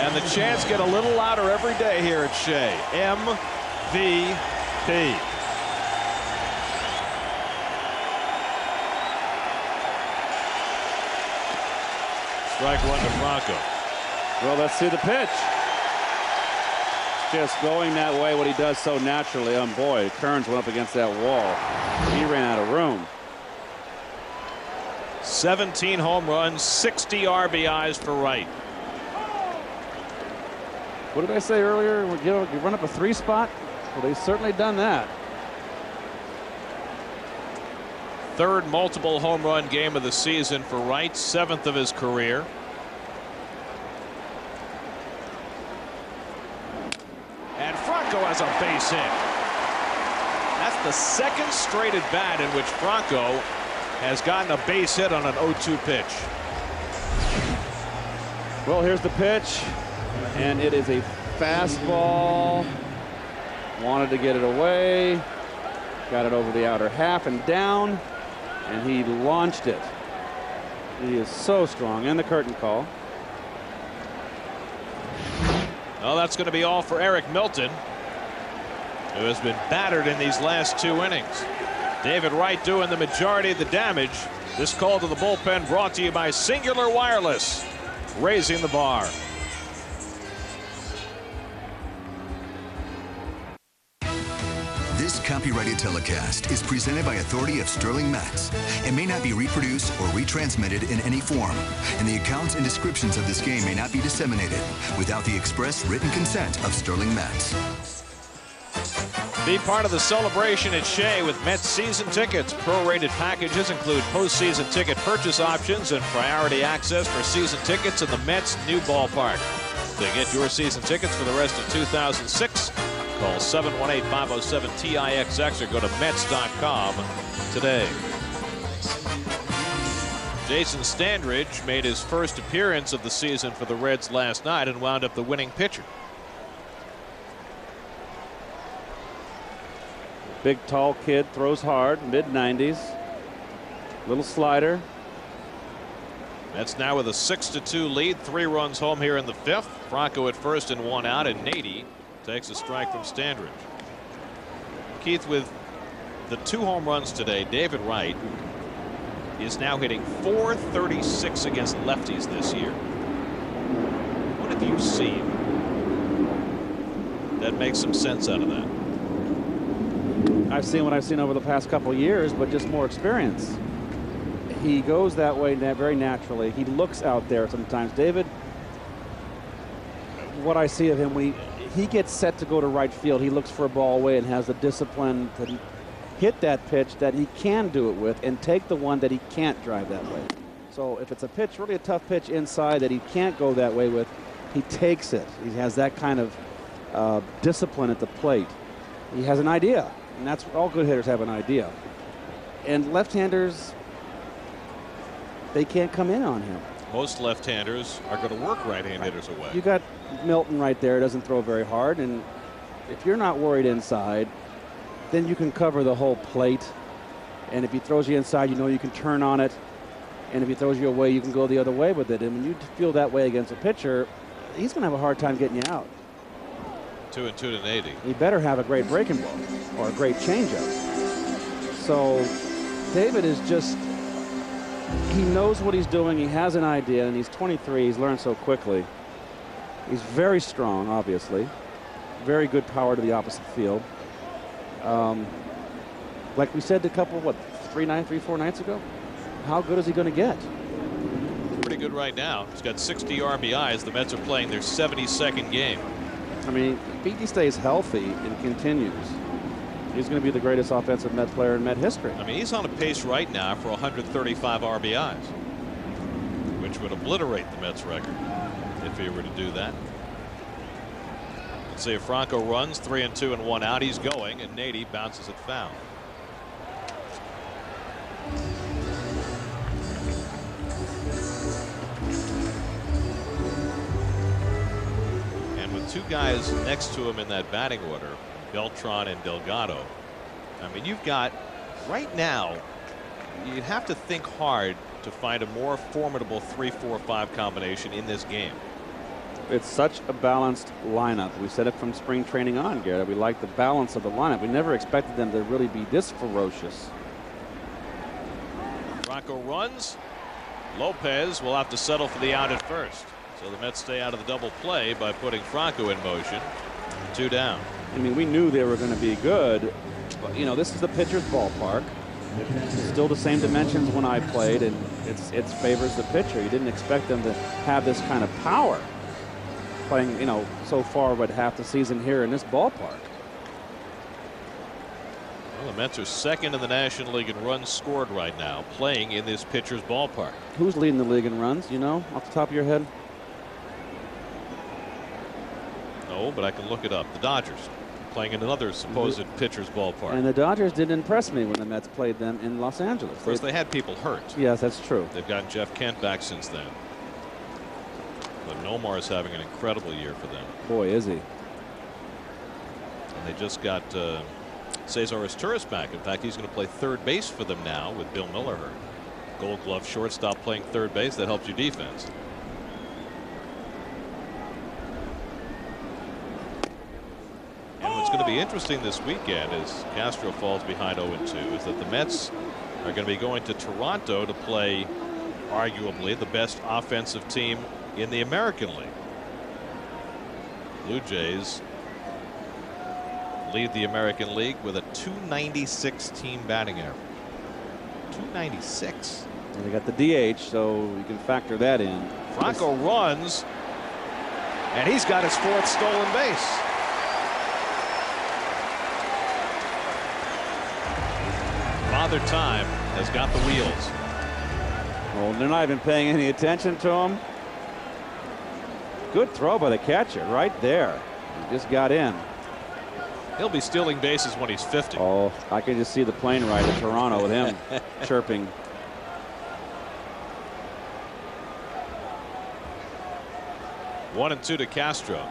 And the chants get a little louder every day here at Shea. MVP. Strike 1 to Franco. Well, let's see the pitch. Just going that way, what he does so naturally. Boy, Kearns went up against that wall. He ran out of room. 17 home runs, 60 RBIs for Wright. What did I say earlier? You run up a 3 spot? Well, they've certainly done that. 3rd multiple home run game of the season for Wright, 7th of his career. And Franco has a base hit. That's the 2nd straight at bat in which Franco has gotten a base hit on an 0-2 pitch. Well, here's the pitch. And it is a fastball. Wanted to get it away. Got it over the outer half and down. And he launched it. He is so strong. And the curtain call. Well, that's going to be all for Eric Milton, who has been battered in these last 2 innings. David Wright doing the majority of the damage. This call to the bullpen brought to you by Singular Wireless, raising the bar. This copyrighted telecast is presented by authority of Sterling Mats and may not be reproduced or retransmitted in any form, and the accounts and descriptions of this game may not be disseminated without the express written consent of Sterling Mats. Be part of the celebration at Shea with Mets season tickets. Prorated packages include postseason ticket purchase options and priority access for season tickets in the Mets' new ballpark. To get your season tickets for the rest of 2006, call 718-507-TIXX or go to Mets.com today. Jason Standridge made his first appearance of the season for the Reds last night and wound up the winning pitcher. Big, tall kid, throws hard, mid-90s. Little slider. Mets now with a 6-2 lead, 3 runs home here in the 5th. Franco at first and 1 out, and Nady takes a strike from Standridge. Keith, with the 2 home runs today, David Wright is now hitting .436 against lefties this year. What have you seen that makes some sense out of that? I've seen what I've seen over the past couple of years, but just more experience. He goes that way very naturally. He looks out there sometimes. David, what I see of him, when he gets set to go to right field, he looks for a ball away and has the discipline to hit that pitch that he can do it with and take the one that he can't drive that way. So if it's a pitch, really a tough pitch inside that he can't go that way with, he takes it. He has that kind of discipline at the plate. He has an idea, and that's all good hitters have, an idea. And left-handers, they can't come in on him. Most left-handers are going to work right-hand hitters away. You got Milton right there, doesn't throw very hard, and if you're not worried inside, then you can cover the whole plate. And if he throws you inside, you know you can turn on it. And if he throws you away, you can go the other way with it. And when you feel that way against a pitcher, he's going to have a hard time getting you out. 2-2 to Nady. He better have a great breaking ball or a great changeup. So David is just, he knows what he's doing. He has an idea, and he's 23. He's learned so quickly. He's very strong, obviously. Very good power to the opposite field. Like we said a couple, 4 nights ago? How good is he going to get? Pretty good right now. He's got 60 RBIs. The Mets are playing their 72nd game. I mean, if he stays healthy and continues, he's going to be the greatest offensive Met player in Met history. I mean, he's on a pace right now for 135 RBIs, which would obliterate the Mets record if he were to do that. Let's see if Franco runs 3-2 and 1 out. He's going, and Nady bounces it foul. And with two guys next to him in that batting order, Beltran and Delgado, I mean, you've got right now, you'd have to think hard to find a more formidable 3-4-5 combination in this game. It's such a balanced lineup. We said it from spring training on, Garrett. We like the balance of the lineup. We never expected them to really be this ferocious. Franco runs. Lopez will have to settle for the out at first. So the Mets stay out of the double play by putting Franco in motion. 2 down. I mean, we knew they were going to be good, but you know, this is the pitcher's ballpark. It's still the same dimensions when I played, and it favors the pitcher. You didn't expect them to have this kind of power playing, you know, so far but half the season here in this ballpark. Well, the Mets are second in the National League in runs scored right now, playing in this pitcher's ballpark. Who's leading the league in runs, you know, off the top of your head? No, but I can look it up. The Dodgers, playing in another supposed pitcher's ballpark. And the Dodgers didn't impress me when the Mets played them in Los Angeles. Of course, they had people hurt. Yes, that's true. They've gotten Jeff Kent back since then. But Nomar is having an incredible year for them. Boy, is he. And they just got Cesar Izturis back. In fact, he's going to play third base for them now with Bill Miller hurt. Gold Glove shortstop playing third base. That helps your defense. And what's going to be interesting this weekend is Castro falls behind 0-2 is that the Mets are going to be going to Toronto to play arguably the best offensive team in the American League. Blue Jays lead the American League with a .296 team batting average. .296. And they got the DH, so you can factor that in. Franco runs, and he's got his 4th stolen base. Father Time has got the wheels. Well, they're not even paying any attention to him. Good throw by the catcher right there. He just got in. He'll be stealing bases when he's 50. Oh, I can just see the plane ride to Toronto with him chirping. One and 2 to Castro.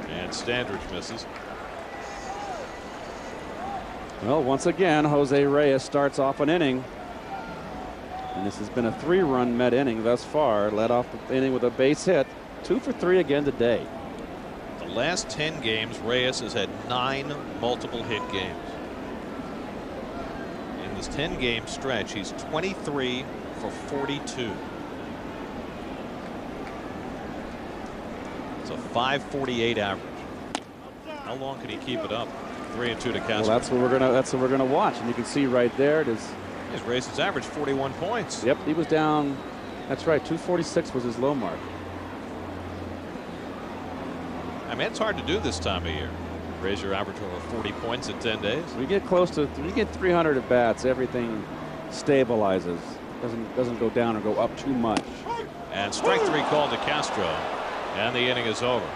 And Standridge misses. Well, once again, Jose Reyes starts off an inning. And this has been a 3-run Met inning thus far. Led off the inning with a base hit. 2 for 3 again today. The last 10 games, Reyes has had 9 multiple hit games. In this 10-game stretch, he's 23 for 42. It's a .548 average. How long can he keep it up? 3-2 to Castro. Well, that's what we're gonna watch, and you can see right there it is. He's raised his average 41 points. Yep, he was down. That's right, 246 was his low mark. I mean, it's hard to do this time of year. Raise your average over 40 points in 10 days. We get close to, we get 300 at bats, everything stabilizes. Doesn't go down or go up too much. And strike 3 called to Castro, and the inning is over.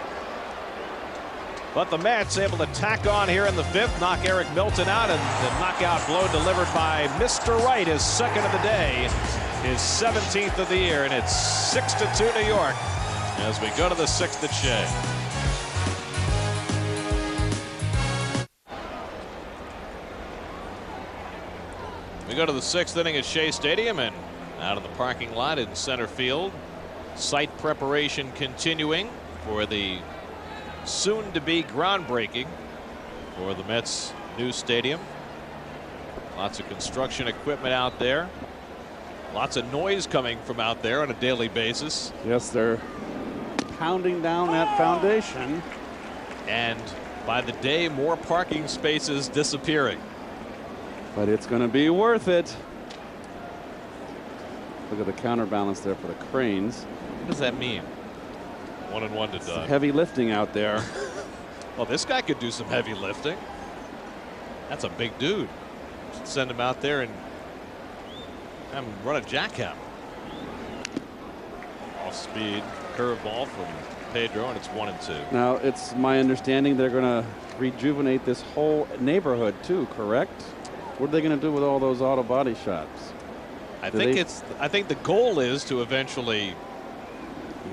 But the Mets able to tack on here in the 5th, knock Eric Milton out, and the knockout blow delivered by Mr. Wright, his 2nd of the day, his 17th of the year, and it's 6-2 New York as we go to the 6th at Shea. We go to the 6th inning at Shea Stadium, and out of the parking lot in center field, site preparation continuing for the soon-to-be groundbreaking for the Mets' new stadium. Lots of construction equipment out there. Lots of noise coming from out there on a daily basis. Yes, they're pounding down that foundation. And by the day, more parking spaces disappearing. But it's going to be worth it. Look at the counterbalance there for the cranes. What does that mean? 1-1 to Doug. Heavy lifting out there. Well, this guy could do some heavy lifting. That's a big dude. Should send him out there and have him run a jackhammer. Off speed curveball from Pedro, and it's 1-2. Now, it's my understanding they're going to rejuvenate this whole neighborhood too, correct? What are they going to do with all those auto body shops? I think the goal is to eventually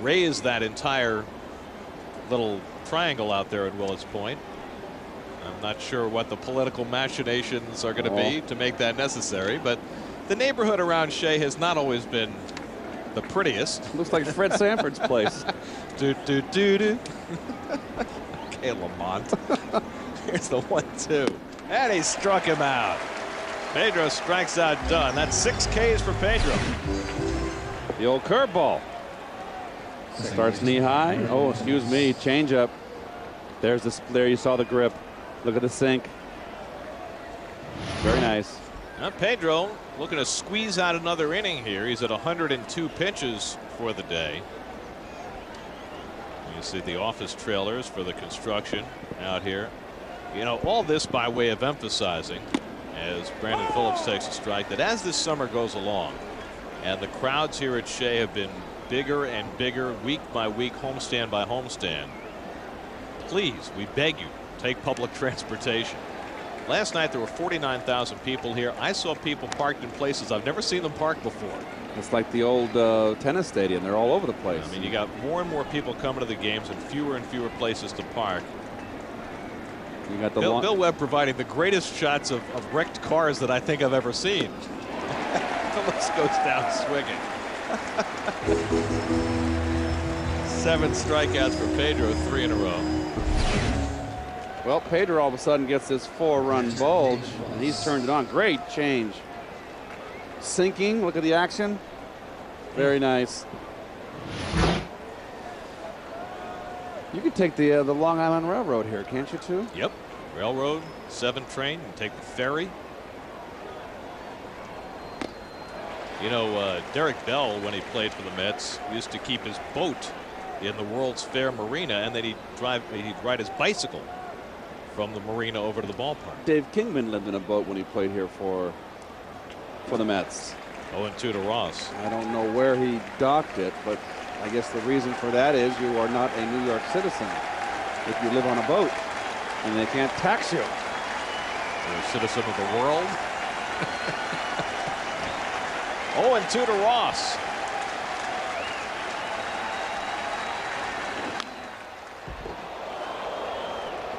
raise that entire little triangle out there at Willets Point. I'm not sure what the political machinations are going to be to make that necessary, but the neighborhood around Shea has not always been the prettiest. Looks like Fred Sanford's place. Do do do do. Okay, Lamont. Here's the 1-2, and he struck him out. Pedro strikes out Dunn. That's 6 Ks for Pedro. The old curveball. Starts knee high. Oh, excuse me. Change up. There's the there. You saw the grip. Look at the sink. Very nice. Now Pedro looking to squeeze out another inning here. He's at 102 pitches for the day. You see the office trailers for the construction out here. You know, all this by way of emphasizing, as Brandon Phillips takes a strike, that as this summer goes along and the crowds here at Shea have been bigger and bigger week by week, homestand by homestand, please, we beg you, take public transportation. Last night there were 49,000 people here. I saw people parked in places I've never seen them parked before. It's like the old tennis stadium. They're all over the place. I mean, you got more and more people coming to the games and fewer places to park. You got the Bill Webb providing the greatest shots of wrecked cars that I think I've ever seen. Phillips goes down swinging. 7 strikeouts for Pedro, 3 in a row. Well, Pedro all of a sudden gets this 4-run bulge, and he's turned it on. Great change. Sinking. Look at the action. Very nice. You could take the Long Island Railroad here, can't you, too? Yep. Railroad, 7 train, and take the ferry. You know, Derek Bell, when he played for the Mets, used to keep his boat in the World's Fair Marina, and then he'd ride his bicycle from the marina over to the ballpark. Dave Kingman lived in a boat when he played here for the Mets. 0-2 to Ross. I don't know where he docked it, but I guess the reason for that is you are not a New York citizen if you live on a boat, and they can't tax you. You're a citizen of the world. 0-2 to Ross.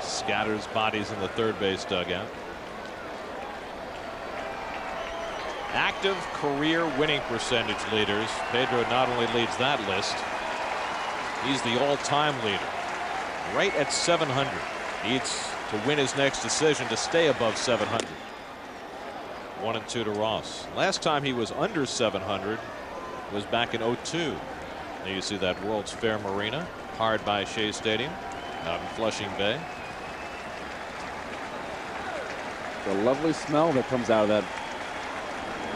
Scatters bodies in the third base dugout. Active career winning percentage leaders. Pedro not only leads that list, he's the all-time leader. Right at 700. Needs to win his next decision to stay above 700. 1-2 to Ross. Last time he was under 700 was back in 02. Now you see that World's Fair Marina, powered by Shea Stadium, out in Flushing Bay. The lovely smell that comes out of that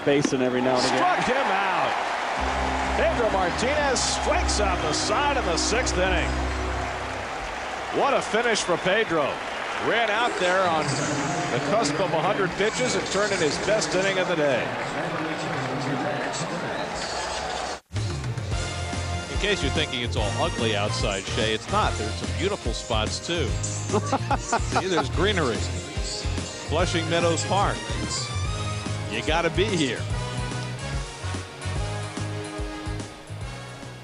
basin every now and again. Struck him out. Pedro Martinez strikes out the side in the 6th inning. What a finish for Pedro. Ran out there on the cusp of 100 pitches and turned in his best inning of the day. In case you're thinking it's all ugly outside, Shay, it's not. There's some beautiful spots, too. See, there's greenery. Flushing Meadows Park. You got to be here.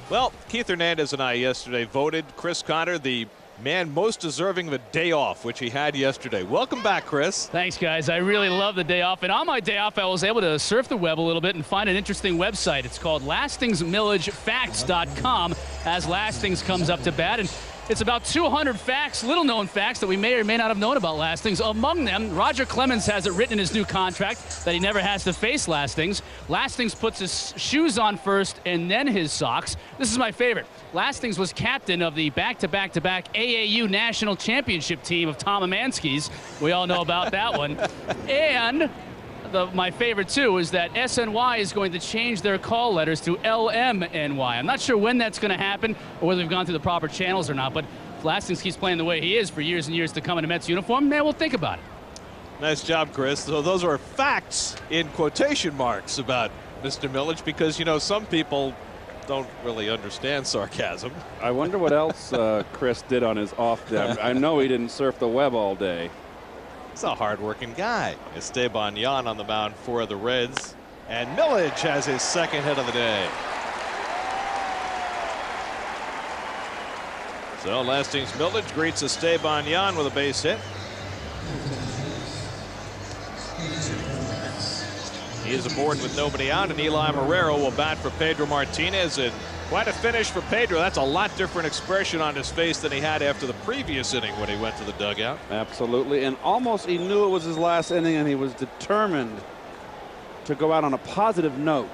Well, Keith Hernandez and I yesterday voted Chris Connor the man most deserving of a day off, which he had yesterday. Welcome back, Chris. Thanks, guys. I really love the day off. And on my day off, I was able to surf the web a little bit and find an interesting website. It's called lastingsmillagefacts.com as Lastings comes up to bat. And it's about 200 facts, little-known facts that we may or may not have known about Lastings. Among them, Roger Clemens has it written in his new contract that he never has to face Lastings. Lastings puts his shoes on first and then his socks. This is my favorite. Lastings was captain of the back-to-back-to-back AAU National Championship team of Tom Amansky's. We all know about that one. And my favorite, too, is that SNY is going to change their call letters to LMNY. I'm not sure when that's going to happen or whether we've gone through the proper channels or not, but if Lastings keeps playing the way he is for years and years to come in a Mets uniform, man, we'll think about it. Nice job, Chris. So those are facts in quotation marks about Mr. Millage, because, you know, some people don't really understand sarcasm. I wonder what else Chris did on his off day. I know he didn't surf the web all day. He's a hard-working guy. Esteban Yan on the mound for the Reds. And Millage has his second hit of the day. So Lastings Millage greets Esteban Yan with a base hit. He is aboard with nobody out, and Eli Marrero will bat for Pedro Martinez. And quite a finish for Pedro. That's a lot different expression on his face than he had after the previous inning when he went to the dugout. Absolutely, and almost he knew it was his last inning, and he was determined to go out on a positive note.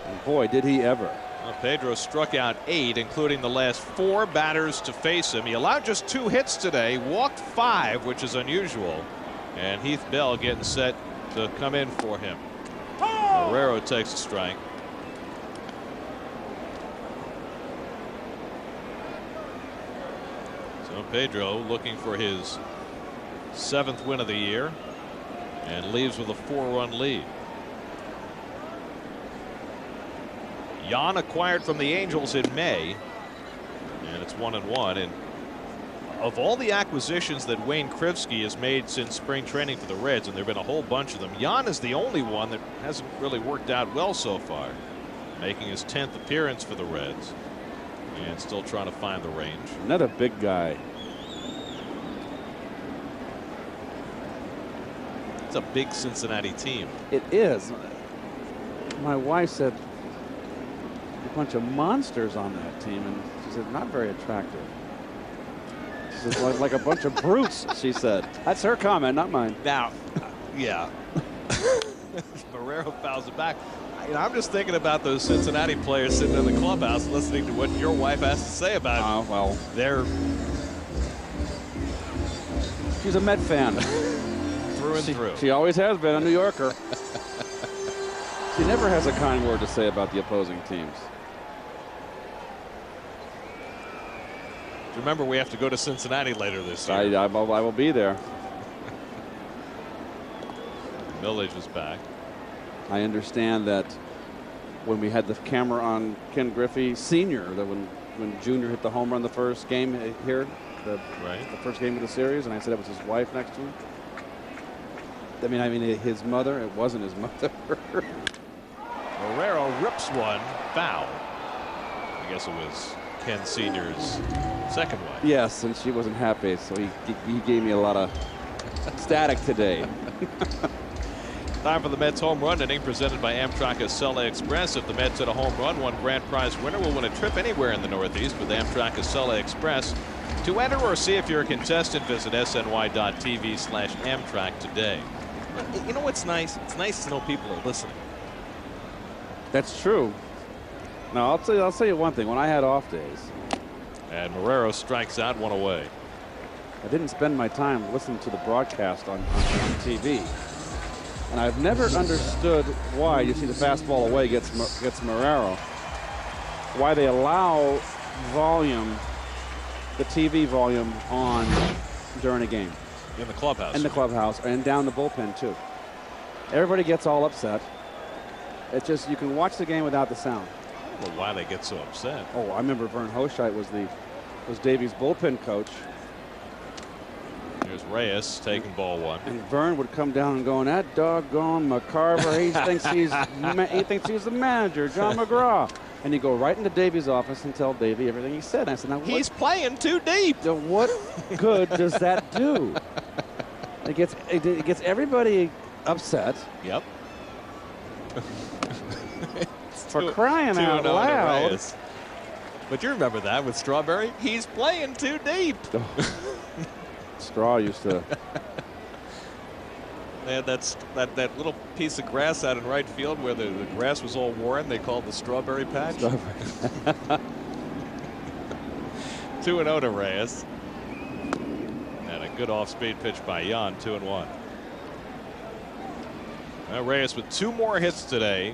And boy, did he ever. Well, Pedro struck out 8, including the last 4 batters to face him. He allowed just 2 hits today, walked 5, which is unusual. And Heath Bell getting set to come in for him. Marrero takes a strike. So Pedro looking for his 7th win of the year and leaves with a 4-run lead. Yan acquired from the Angels in May, and it's 1-1. And of all the acquisitions that Wayne Krivsky has made since spring training for the Reds, and there have been a whole bunch of them, Yan is the only one that hasn't really worked out well so far, making his 10th appearance for the Reds and still trying to find the range. Another big guy. It's a big Cincinnati team. It is. My wife said a bunch of monsters on that team, and she said not very attractive. She said like a bunch of brutes, she said. That's her comment, not mine. Now, yeah. Marrero fouls it back. You know, I'm just thinking about those Cincinnati players sitting in the clubhouse listening to what your wife has to say about well, their. She's a Met fan. Through and through. She always has been a New Yorker. She never has a kind word to say about the opposing teams. Remember, we have to go to Cincinnati later this year. I will be there. Millage is back. I understand that when we had the camera on Ken Griffey Sr., that when Junior hit the home run the first game here, the first game of the series, and I said it was his wife next to him. I mean his mother. It wasn't his mother. Marrero rips one foul. I guess it was Ken Sr.'s second wife. Yes, and she wasn't happy, so he gave me a lot of static today. Time for the Mets home run inning presented by Amtrak Acela Express. If the Mets hit a home run, one grand prize winner will win a trip anywhere in the Northeast with Amtrak Acela Express. To enter or see if you're a contestant, visit sny.tv/Amtrak today. You know what's nice? It's nice to know people are listening. That's true. Now I'll tell you one thing. When I had off days, and Marrero strikes out, one away. I didn't spend my time listening to the broadcast on TV, and I've never understood why you see the fastball away gets Marrero. Why they allow volume, the TV volume on during a game. In the clubhouse. In the clubhouse and down the bullpen too. Everybody gets all upset. It's just you can watch the game without the sound. I don't know why they get so upset. Oh, I remember Vern Hochheit was Davies' bullpen coach. Here's Reyes taking ball 1. And Vern would come down and go, that doggone McCarver, he thinks he's the manager, John McGraw. And he'd go right into Davies' office and tell Davey everything he said. And I said, now he's playing too deep. What good does that do? It gets everybody upset. Yep. For crying out loud. But you remember that with Strawberry? He's playing too deep. Straw used to. They had that little piece of grass out in right field where the grass was all worn. They called the strawberry patch. 2-0 to Reyes. And a good off-speed pitch by Jan. 2-1. Now Reyes with 2 more hits today,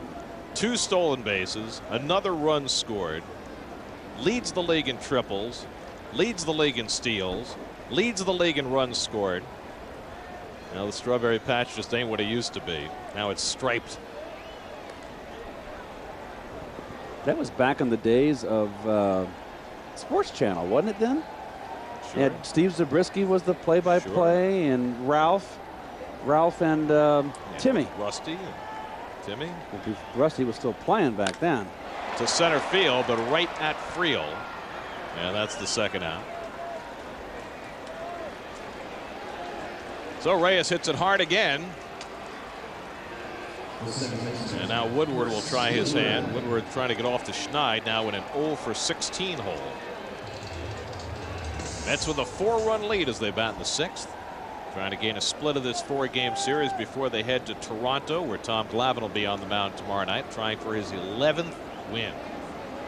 2 stolen bases, another run scored, leads the league in triples, leads the league in steals, leads the league in runs scored. Now the strawberry patch just ain't what it used to be. Now it's striped. That was back in the days of Sports Channel, wasn't it then? Sure. And Steve Zabriskie was the play-by-play, and Ralph and Timmy. Rusty and Timmy. Rusty was still playing back then. To center field, but right at Friel. And that's the second out. So Reyes hits it hard again. And now Woodward will try his hand. Woodward trying to get off to Schneid now in an 0 for 16 hole. Mets with a 4-run lead as they bat in the 6th. Trying to gain a split of this 4-game series before they head to Toronto, where Tom Glavine will be on the mound tomorrow night, trying for his 11th win.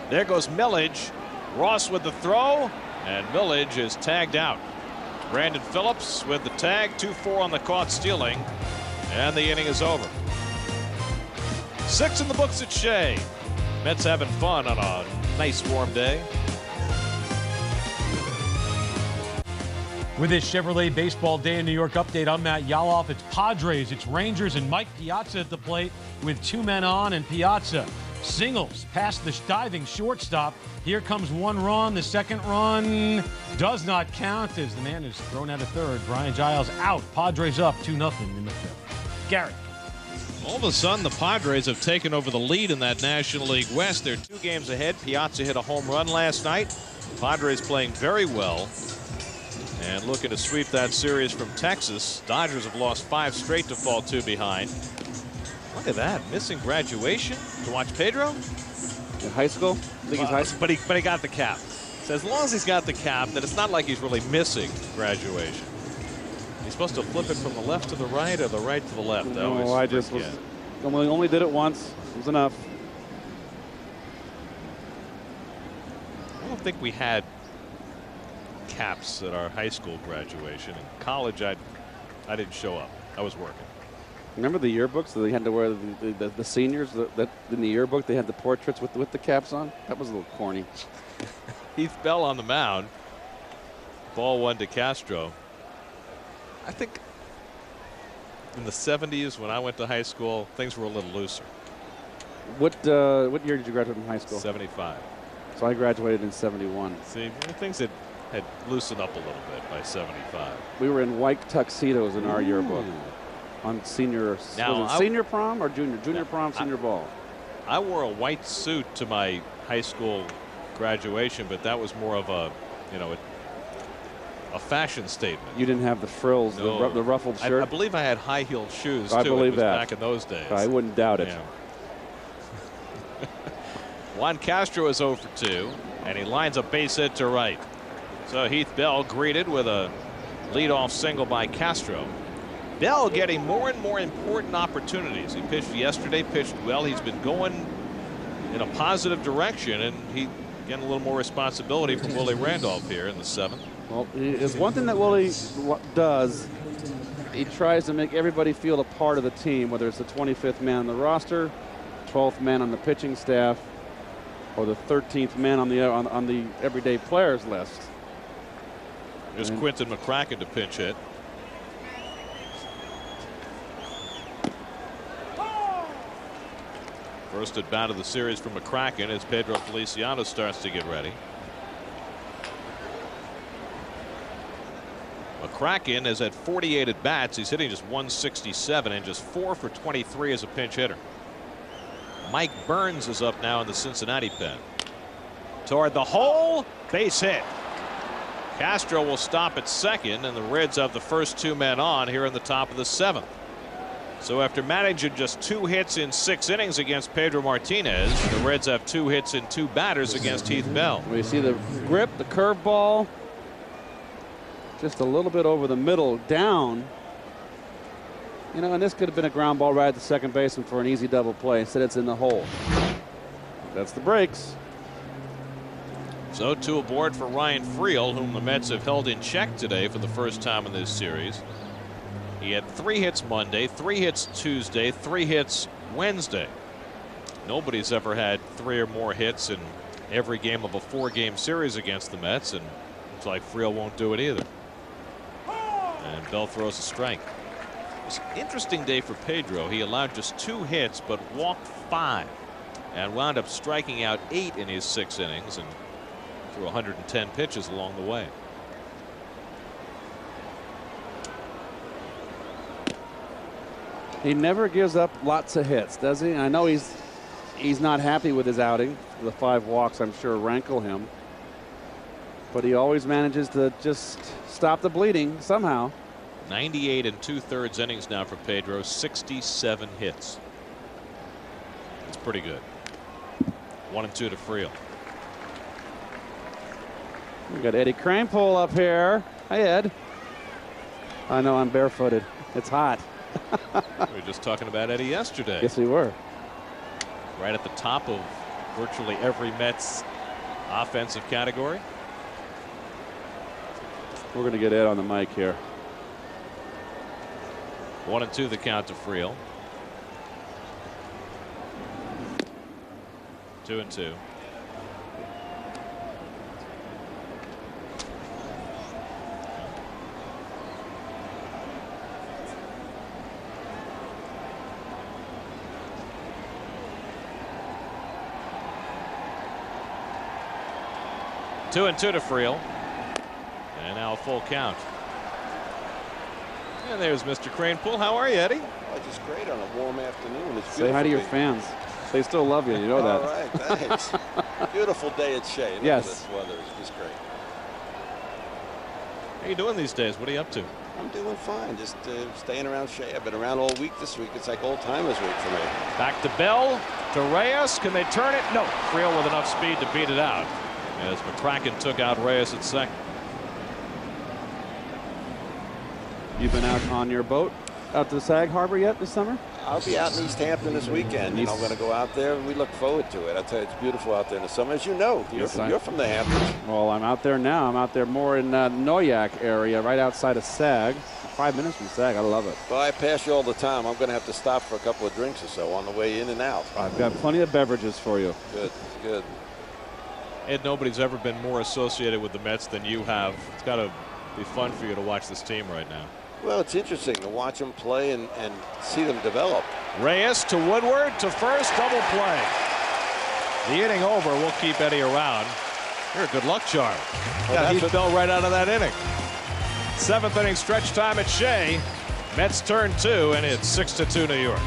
There goes Millage. Ross with the throw, and Millage is tagged out. Brandon Phillips with the tag, 2-4 on the caught stealing, and the inning is over. 6 in the books at Shea. Mets having fun on a nice warm day. With this Chevrolet Baseball Day in New York update, I'm Matt Yaloff. It's Padres, it's Rangers, and Mike Piazza at the plate with 2 men on, and Piazza singles past the diving shortstop. Here comes 1 run. The second run does not count as the man is thrown out of third. Brian Giles out. Padres up 2-0 in the 5th. Garrett. All of a sudden, the Padres have taken over the lead in that National League West. They're 2 games ahead. Piazza hit a home run last night. Padres playing very well and looking to sweep that series from Texas. Dodgers have lost 5 straight to fall 2 behind. Look at that, missing graduation to watch Pedro. In high school? I think he's high school. But he got the cap. So as long as he's got the cap, then it's not like he's really missing graduation. He's supposed to flip it from the left to the right or the right to the left. No, I just was only did it once. It was enough. I don't think we had caps at our high school graduation. In college, I didn't show up. I was working. Remember the yearbooks that they had to wear, the seniors, that in the yearbook they had the portraits with the caps on? That was a little corny. Heath Bell on the mound. Ball 1 to Castro. I think in the 70s when I went to high school, things were a little looser. What year did you graduate from high school? 75. So I graduated in 71. See, things had loosened up a little bit by 75. We were in white tuxedos in our yearbook. On senior prom or junior prom, senior ball? I wore a white suit to my high school graduation, but that was more of a fashion statement. You didn't have the frills, no. the ruffled shirt? I believe I had high-heeled shoes, too. I believe that. Back in those days. I wouldn't doubt it. Yeah. Juan Castro is 0 for 2, and he lines a base hit to right. So Heath Bell greeted with a leadoff single by Castro. Bell getting more and more important opportunities. He pitched yesterday, pitched well. He's been going in a positive direction, and he getting a little more responsibility from Willie Randolph here in the 7th. Well, it's one thing that Willie does. He tries to make everybody feel a part of the team, whether it's the 25th man on the roster, 12th man on the pitching staff, or the 13th man on the everyday players list. There's Quinton McCracken to pinch hit. First at bat of the series for McCracken as Pedro Feliciano starts to get ready. McCracken is at 48 at bats. He's hitting just 167 and just 4 for 23 as a pinch hitter. Mike Burns is up now in the Cincinnati pen. Toward the hole, base hit. Castro will stop at second, and the Reds have the first 2 men on here in the top of the 7th. So after managing just 2 hits in 6 innings against Pedro Martinez, the Reds have 2 hits in 2 batters against Heath Bell. We see the grip, the curveball, just a little bit over the middle, down. You know, and this could have been a ground ball right at the second baseman for an easy double play. Instead, it's in the hole. That's the breaks. So 2 aboard for Ryan Friel, whom the Mets have held in check today for the first time in this series. He had 3 hits Monday, 3 hits Tuesday, 3 hits Wednesday. Nobody's ever had 3 or more hits in every game of a 4-game series against the Mets, and looks like Friel won't do it either. And Bell throws a strike. It was an interesting day for Pedro. He allowed just 2 hits but walked 5 and wound up striking out 8 in his 6 innings and threw 110 pitches along the way. He never gives up lots of hits, does he? I know he's not happy with his outing. The 5 walks, I'm sure, rankle him. But he always manages to just stop the bleeding somehow. 98 2/3 innings now for Pedro, 67 hits. It's pretty good. 1-2 to Friel. We got Eddie Kranepool up here. Hi, Ed. I know I'm barefooted. It's hot. We were just talking about Eddie yesterday. Yes, we were. Right at the top of virtually every Mets offensive category. We're going to get Ed on the mic here. 1-2 the count to Friel. 2-2. Two and 2 to Friel. And now a full count. And there's Mr. Kranepool. How are you, Eddie? Oh, just great on a warm afternoon. It's Say hi to your fans. They still love you. You know that. All right, thanks. Beautiful day at Shea. Look Yes. at this weather. It's just great. How are you doing these days? What are you up to? I'm doing fine. Just staying around Shea. I've been around all week this week. It's like old timers week for me. Back to Bell, to Reyes. Can they turn it? No. Friel with enough speed to beat it out as McCracken took out Reyes at second. You've been out on your boat out to Sag Harbor yet this summer? I'll be out in East Hampton this weekend. I'm going to go out there. We look forward to it. I tell you, it's beautiful out there in the summer. As you know, you're from the Hamptons. Well, I'm out there now. I'm out there more in Noyak area, right outside of Sag. 5 minutes from Sag. I love it. Well, I pass you all the time. I'm going to have to stop for a couple of drinks or so on the way in and out. I've got plenty of beverages for you. Good, good. Ed, nobody's ever been more associated with the Mets than you have. It's got to be fun for you to watch this team right now. Well, it's interesting to watch them play and see them develop. Reyes to Woodward to first, double play. The inning over. We'll keep Eddie around. You're a good luck charm. Got Heath Bell right out of that inning. 7th inning stretch time at Shea. Mets turn 2, and it's 6-2 New York.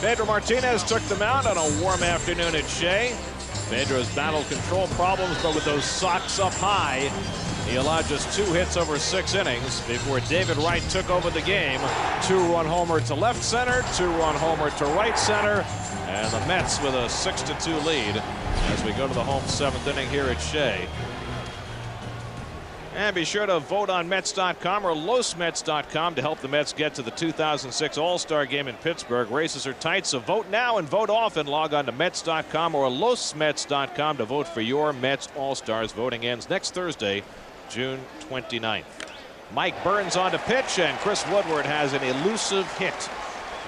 Pedro Martinez took the mound on a warm afternoon at Shea. Pedro's battled control problems, but with those socks up high, he allowed just 2 hits over 6 innings before David Wright took over the game. 2-run homer to left center, 2-run homer to right center, and the Mets with a 6-2 lead as we go to the home 7th inning here at Shea. And be sure to vote on Mets.com or LosMets.com to help the Mets get to the 2006 All-Star Game in Pittsburgh. Races are tight, so vote now and vote often. Log on to Mets.com or LosMets.com to vote for your Mets All-Stars. Voting ends next Thursday, June 29th. Mike Burns on to pitch, and Chris Woodward has an elusive hit.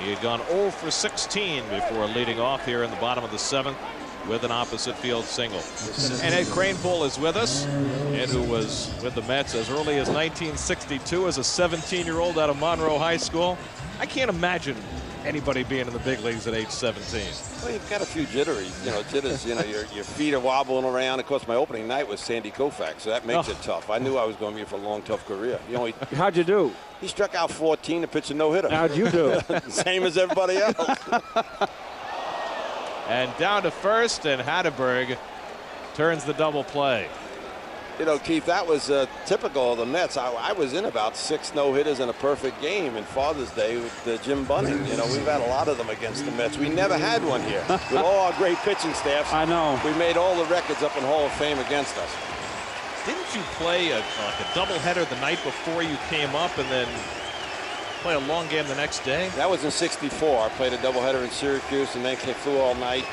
He had gone 0 for 16 before leading off here in the bottom of the 7th. with an opposite field single. And Ed Kranepool is with us. Ed, who was with the Mets as early as 1962 as a 17-year-old out of Monroe High School. I can't imagine anybody being in the big leagues at age 17. Well, you've got a few jitters. Jitters, your feet are wobbling around. Of course, my opening night was Sandy Koufax, so that makes it tough. I knew I was going to be for a long, tough career. How'd you do? He struck out 14 and pitched a no-hitter. How'd you do? Same as everybody else. And down to first, and Hatteberg turns the double play. Keith, that was typical of the Mets. I was in about 6 no-hitters in a perfect game in Father's Day with Jim Bunning. We've had a lot of them against the Mets. We never had one here. With all our great pitching staffs, I know. We made all the records up in Hall of Fame against us. Didn't you play a doubleheader the night before you came up and then play a long game the next day? That was in '64. I played a doubleheader in Syracuse and then flew all night.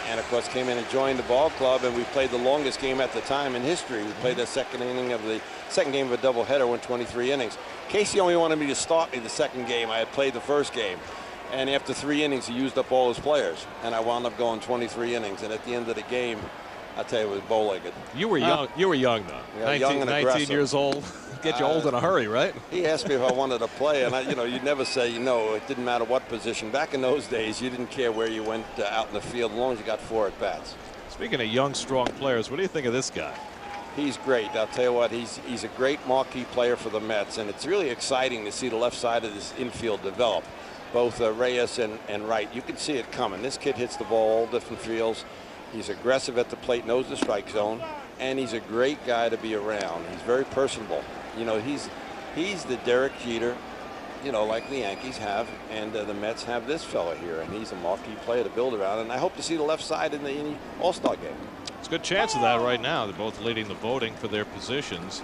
And of course came in and joined the ball club, and we played the longest game at the time in history. We played the second game of a doubleheader, went 23 innings. Casey only wanted me to start me the second game. I had played the first game, and after 3 innings he used up all his players, and I wound up going 23 innings. And at the end of the game, I tell you, it was bow-legged. You were young. You were young though. Yeah, young and 19 years old. Get you old in a hurry, right? He asked me if I wanted to play, and you'd never say no. It didn't matter what position. Back in those days, you didn't care where you went out in the field as long as you got 4 at bats. Speaking of young, strong players, what do you think of this guy? He's great. I'll tell you what, he's a great marquee player for the Mets, and it's really exciting to see the left side of this infield develop. Both Reyes and Wright. You can see it coming. This kid hits the ball all different fields. He's aggressive at the plate, knows the strike zone, and he's a great guy to be around. He's very personable. He's the Derek Jeter, like the Yankees have, and the Mets have this fella here, and he's a marquee player to build around. And I hope to see the left side in the All-Star game. It's a good chance of that right now. They're both leading the voting for their positions.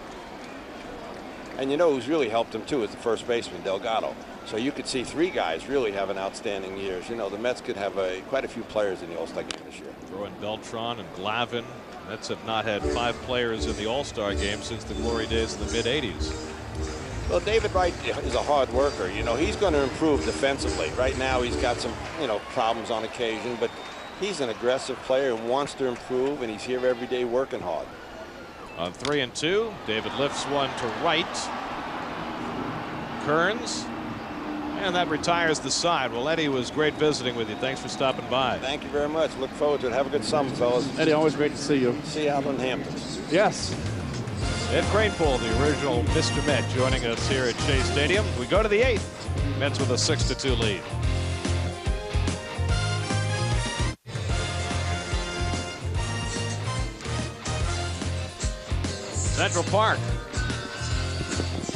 And who's really helped him too is the first baseman, Delgado. So you could see 3 guys really having outstanding years. The Mets could have quite a few players in the All-Star game this year. Throw in Beltran and Glavine. Mets have not had 5 players in the All-Star game since the glory days in the mid-'80s. Well, David Wright is a hard worker. He's going to improve defensively. Right now he's got some, problems on occasion, but he's an aggressive player and wants to improve, and he's here every day working hard. On 3-2, David lifts one to right. Kearns. And that retires the side. Well, Eddie, was great visiting with you. Thanks for stopping by. Thank you very much. Look forward to it. Have a good summer, fellas. Eddie, always great to see you. See you out in Hampton. Yes. Ed Kranepool, the original Mr. Met, joining us here at Shea Stadium. We go to the 8th. Mets with a 6-2 lead. Central Park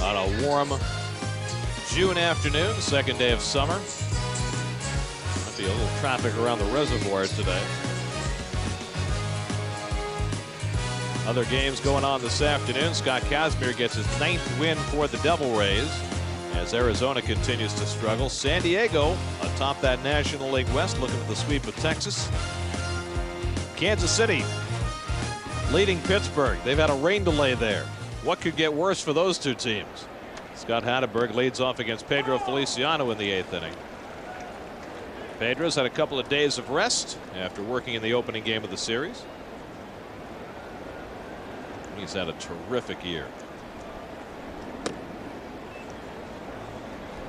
on a warm June afternoon, second day of summer. Might be a little traffic around the reservoir today. Other games going on this afternoon. Scott Kazmir gets his 9th win for the Devil Rays as Arizona continues to struggle. San Diego atop that National League West, looking for the sweep of Texas. Kansas City leading Pittsburgh. They've had a rain delay there. What could get worse for those 2 teams? Scott Hatteberg leads off against Pedro Feliciano in the 8th inning. Pedro's had a couple of days of rest after working in the opening game of the series. He's had a terrific year.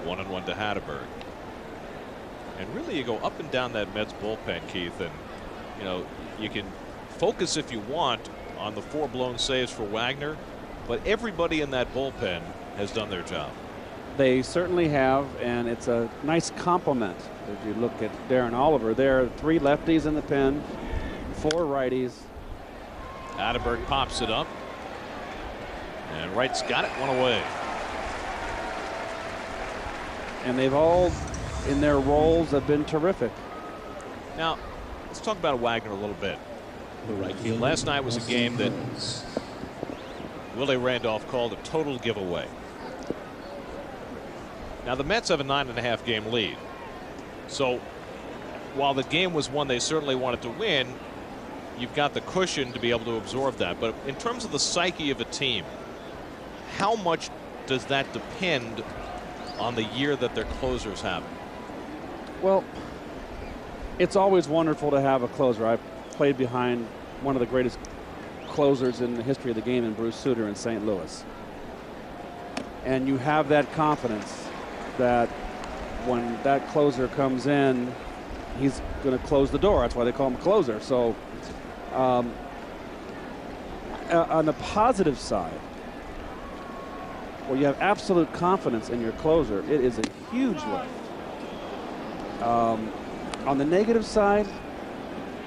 1-1 to Hatteberg. And really, you go up and down that Mets bullpen, Keith, and you can focus if you want on the 4 blown saves for Wagner, but everybody in that bullpen has done their job. They certainly have, and it's a nice compliment. If you look at Darren Oliver, there are 3 lefties in the pen, 4 righties. Hatteberg pops it up, and Wright's got it, 1 away. And they've all, in their roles, have been terrific. Now, let's talk about Wagner a little bit. Last night was a game that Willie Randolph called a total giveaway. Now, the Mets have a 9.5 game lead. So while the game was one they certainly wanted to win, you've got the cushion to be able to absorb that. But in terms of the psyche of a team, how much does that depend on the year that their closers have? Well, it's always wonderful to have a closer. played behind one of the greatest closers in the history of the game in Bruce Sutter in St. Louis. And you have that confidence that when that closer comes in, he's going to close the door. That's why they call him a closer. So on the positive side, where you have absolute confidence in your closer, it is a huge lift. On the negative side,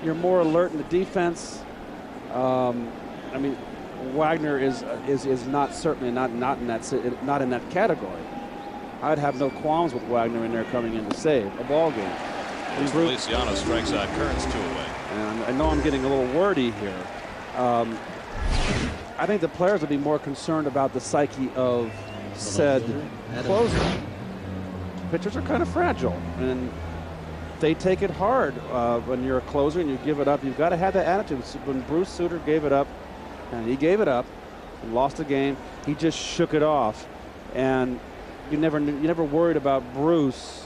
you're more alert in the defense. I mean, Wagner is not certainly not in that category. I'd have no qualms with Wagner in there coming in to save a ball game. Feliciano strikes out Kearns 2 away. And I know I'm getting a little wordy here. I think the players would be more concerned about the psyche of said closer. Pitchers are kind of fragile, and they take it hard when you're a closer and you give it up. You've got to have that attitude. When Bruce Sutter gave it up, and he gave it up and lost the game, he just shook it off. And you never worried about Bruce.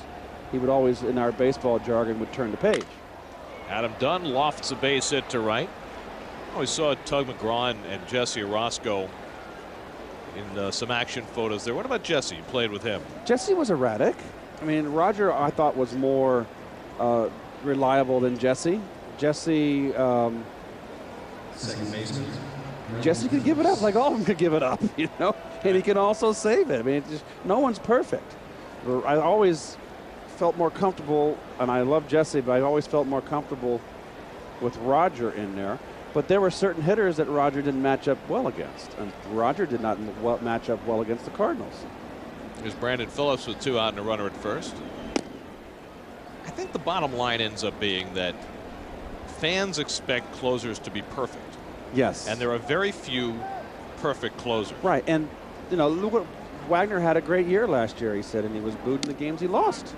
He would always, in our baseball jargon, would turn the page. Adam Dunn lofts a base hit to right. We saw Tug McGraw and Jesse Orozco in some action photos there. What about Jesse? You played with him. Jesse was erratic. I mean, Roger, I thought, was more reliable than Jesse. Jesse Second baseman. Jesse could give it up like all of them could give it up, you know, and he can also save it. I mean, no one's perfect. I always felt more comfortable, and I love Jesse, but I always felt more comfortable with Roger in there. But there were certain hitters that Roger didn't match up well against, and Roger did not match up well against the Cardinals. Here's Brandon Phillips with 2 out and a runner at first. I think the bottom line ends up being that fans expect closers to be perfect. Yes. And there are very few perfect closers. Right. And, you know, look what Wagner had a great year last year, he said, and he was booed in the games he lost.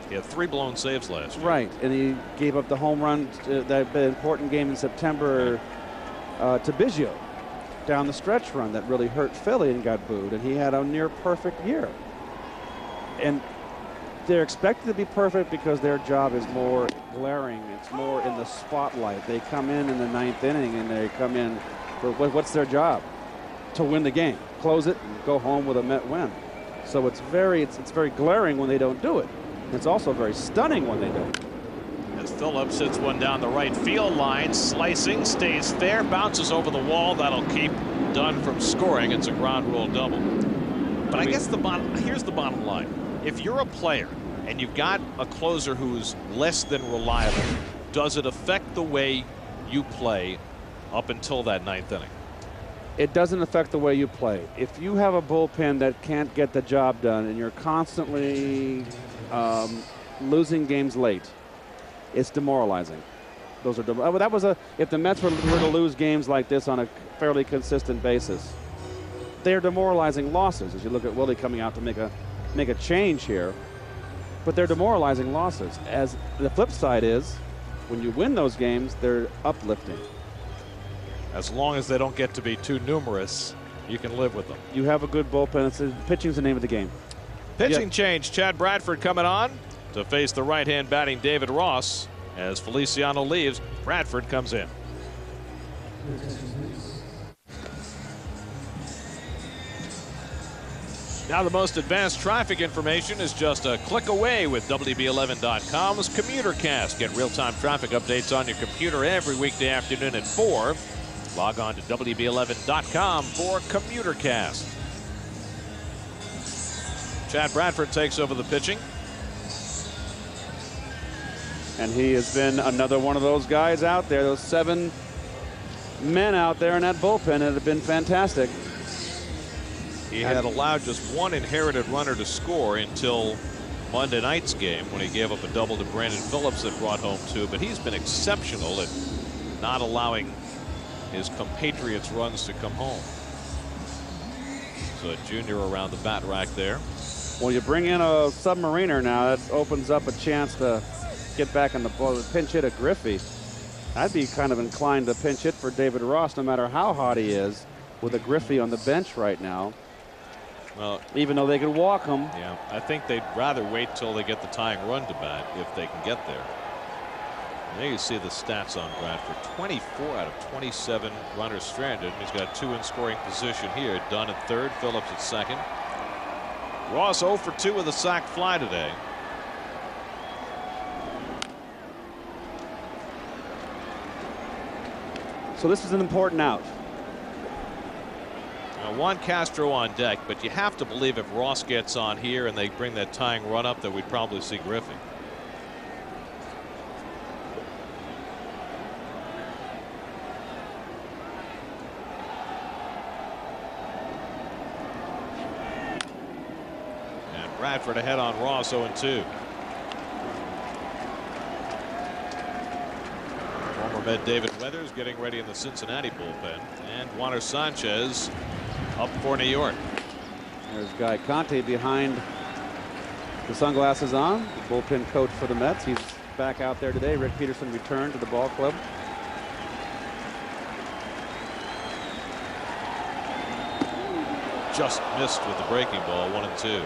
He had 3 blown saves last year. Right. And he gave up the home run, that important game in September to Biggio down the stretch run that really hurt Philly and got booed. And he had a near perfect year. And they're expected to be perfect because their job is more glaring. It's more in the spotlight. They come in the 9th inning, and they come in for what's their job? To win the game, close it, and go home with a Met win. So it's very glaring when they don't do it. It's also very stunning when they don't. As Phillips hits one down the right field line, slicing, stays fair, bounces over the wall. That'll keep Dunn from scoring. It's a ground rule double. But I guess here's the bottom line. If you're a player and you've got a closer who's less than reliable, does it affect the way you play up until that 9th inning? It doesn't affect the way you play. If you have a bullpen that can't get the job done and you're constantly losing games late, it's demoralizing. Those are if the Mets were to lose games like this on a fairly consistent basis, they're demoralizing losses. As you look at Willie coming out to make a change here, but they're demoralizing losses. As the flip side is, when you win those games, they're uplifting. As long as they don't get to be too numerous, you can live with them. You have a good bullpen. Pitching's the name of the game. Pitching change. Chad Bradford coming on to face the right-hand batting David Ross. As Feliciano leaves, Bradford comes in. Now the most advanced traffic information is just a click away with WB11.com's CommuterCast. Get real-time traffic updates on your computer every weekday afternoon at 4. Log on to WB11.com for CommuterCast. Chad Bradford takes over the pitching. And he has been another one of those guys out there, those 7 men out there in that bullpen that have been fantastic. He had allowed just 1 inherited runner to score until Monday night's game when he gave up a double to Brandon Phillips that brought home 2. But he's been exceptional at not allowing his compatriots runs to come home. So a junior around the bat rack there. Well, you bring in a submariner now, that opens up a chance to get back in the pinch hit at Griffey. I'd be kind of inclined to pinch hit for David Ross, no matter how hot he is, with a Griffey on the bench right now. Well, even though they could walk him. Yeah, I think they'd rather wait till they get the tying run to bat if they can get there. There you see the stats on Bradford. 24 out of 27 runners stranded. He's got 2 in scoring position here. Dunn at third, Phillips at second. Ross 0 for 2 with a sac fly today. So this is an important out. Now Juan Castro on deck, but you have to believe if Ross gets on here and they bring that tying run up that we'd probably see Griffey. Bradford ahead on Ross 0-2. Former Met David Weathers getting ready in the Cincinnati bullpen. And Juaner Sanchez up for New York. There's Guy Conte behind the sunglasses on, the bullpen coach for the Mets. He's back out there today. Rick Peterson returned to the ball club. Just missed with the breaking ball, 1-2.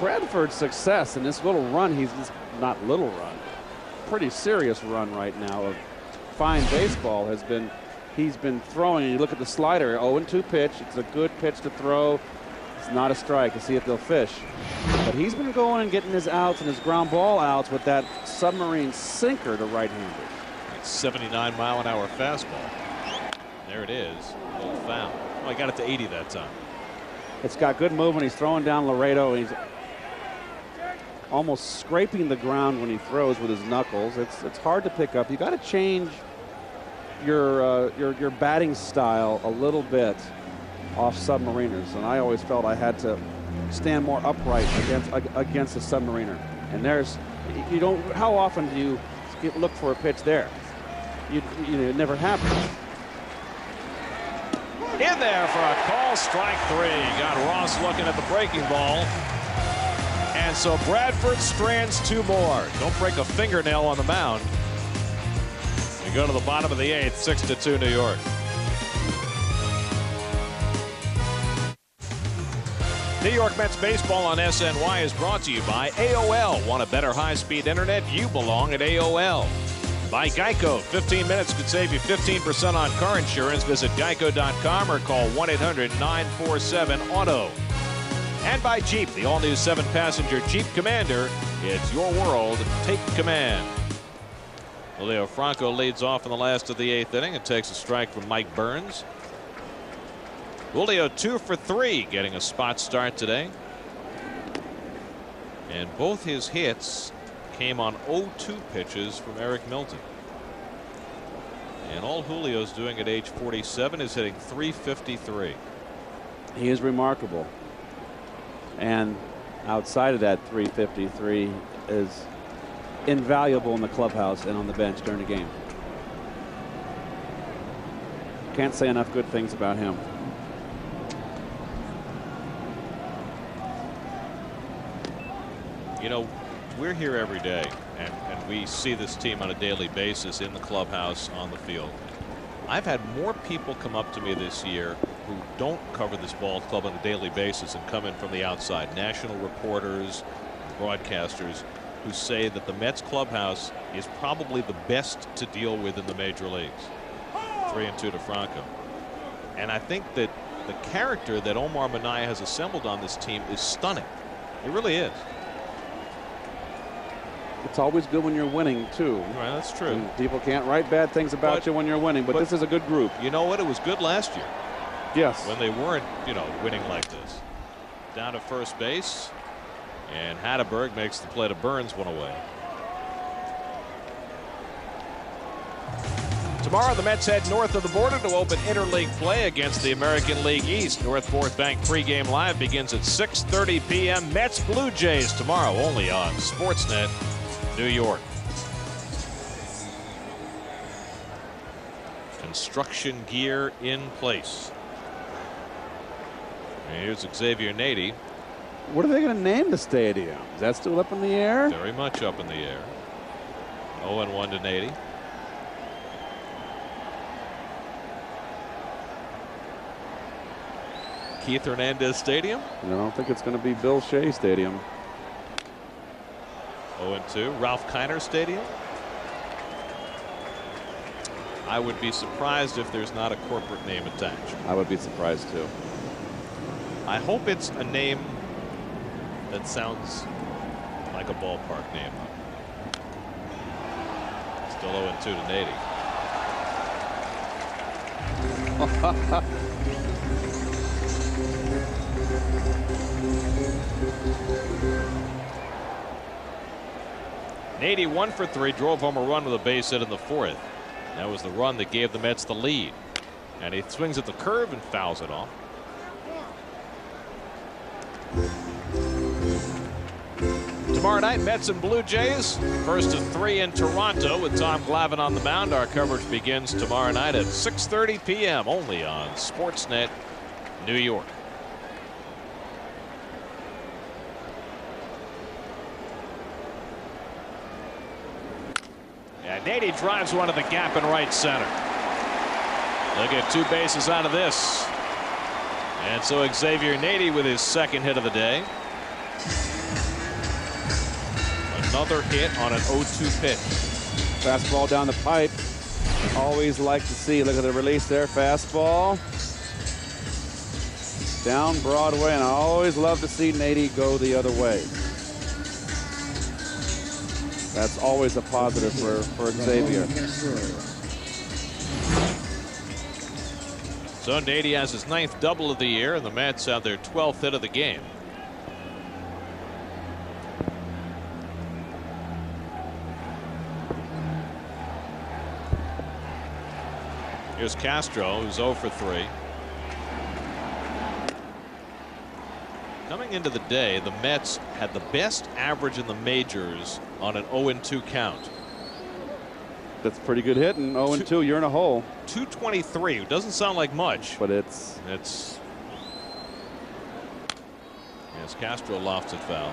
Bradford's success in this little run, he's just not little run, pretty serious run right now of fine baseball has been, he's been throwing. You look at the slider, 0-2 pitch. It's a good pitch to throw. It's not a strike to see if they'll fish. But he's been going and getting his outs and his ground ball outs with that submarine sinker to right-handers. That's 79 mile-an-hour fastball. There it is, a little foul. Oh, I got it to 80 that time. It's got good movement. He's throwing down Laredo. He's almost scraping the ground when he throws with his knuckles. It's hard to pick up. You got to change your batting style a little bit off submariners, and I always felt I had to stand more upright against a submariner. And there's, you don't, how often do you look for a pitch there? You know, it never happens. In there for a call, strike 3. Got Ross looking at the breaking ball. And so Bradford strands 2 more. Don't break a fingernail on the mound. We go to the bottom of the 8th, 6-2 New York. New York Mets baseball on SNY is brought to you by AOL. Want a better high-speed internet? You belong at AOL. By Geico, 15 minutes could save you 15% on car insurance. Visit geico.com or call 1-800-947-AUTO. And by Jeep, the all-new 7-passenger Jeep Commander. It's your world. Take command. Julio Franco leads off in the last of the 8th inning and takes a strike from Mike Burns. Julio 2 for 3, getting a spot start today. And both his hits came on 0-2 pitches from Eric Milton. And all Julio's doing at age 47 is hitting .353. He is remarkable. And outside of that .353 is invaluable in the clubhouse and on the bench during the game. Can't say enough good things about him. You know, we're here every day, and we see this team on a daily basis in the clubhouse, on the field. I've had more people come up to me this year who don't cover this ball club on a daily basis and come in from the outside. National reporters, broadcasters, who say that the Mets clubhouse is probably the best to deal with in the major leagues. 3-2 to Franco. And I think that the character that Omar Minaya has assembled on this team is stunning. It really is. It's always good when you're winning, too. Right, that's true. And people can't write bad things about you when you're winning, but this is a good group. You know what? It was good last year. Yes. When they weren't, you know, winning like this. Down to first base, and Hatteberg makes the play to Burns, one away. Tomorrow, the Mets head north of the border to open interleague play against the American League East. North Fourth Bank pregame live begins at 6:30 p.m. Mets Blue Jays tomorrow, only on Sportsnet New York. Construction gear in place. And here's Xavier Nady. What are they going to name the stadium? Is that still up in the air? Very much up in the air. 0-1 to Nady. Keith Hernandez Stadium. I don't think it's going to be Bill Shea Stadium. 0-2. Ralph Kiner Stadium. I would be surprised if there's not a corporate name attached. I would be surprised too. I hope it's a name that sounds like a ballpark name. Still 0-2 to Nady. Nady 1 for 3, drove home a run with a base hit in the 4th. That was the run that gave the Mets the lead. And he swings at the curve and fouls it off. Tomorrow night, Mets and Blue Jays. First of 3 in Toronto with Tom Glavine on the mound. Our coverage begins tomorrow night at 6:30 p.m. only on Sportsnet New York. And Nady drives one to the gap in right center. They'll get 2 bases out of this. And so Xavier Nady with his 2nd hit of the day. Another hit on an 0-2 pitch. Fastball down the pipe. Always like to see. Look at the release there. Fastball. Down Broadway, and I always love to see Nady go the other way. That's always a positive for Xavier. So Nady has his 9th double of the year, and the Mets have their 12th hit of the game. Here's Castro, who's 0 for 3. Coming into the day, the Mets had the best average in the majors on an 0-2 count. That's pretty good hitting. 0-2, you're in a hole. 223. It doesn't sound like much, but it's. Yes, Castro lofts it foul.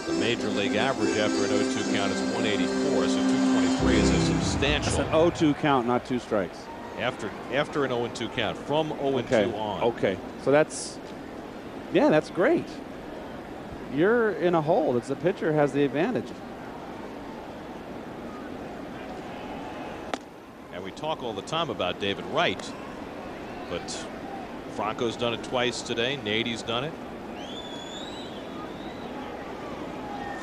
The major league average after an 0-2 count is 184, so 223 is a substantial. That's an 0-2 count, not 2 strikes. After an 0-2 count, from 0-2 on. Okay, so that's great. You're in a hole. It's the pitcher has the advantage. And we talk all the time about David Wright, but Franco's done it twice today. Nady's done it.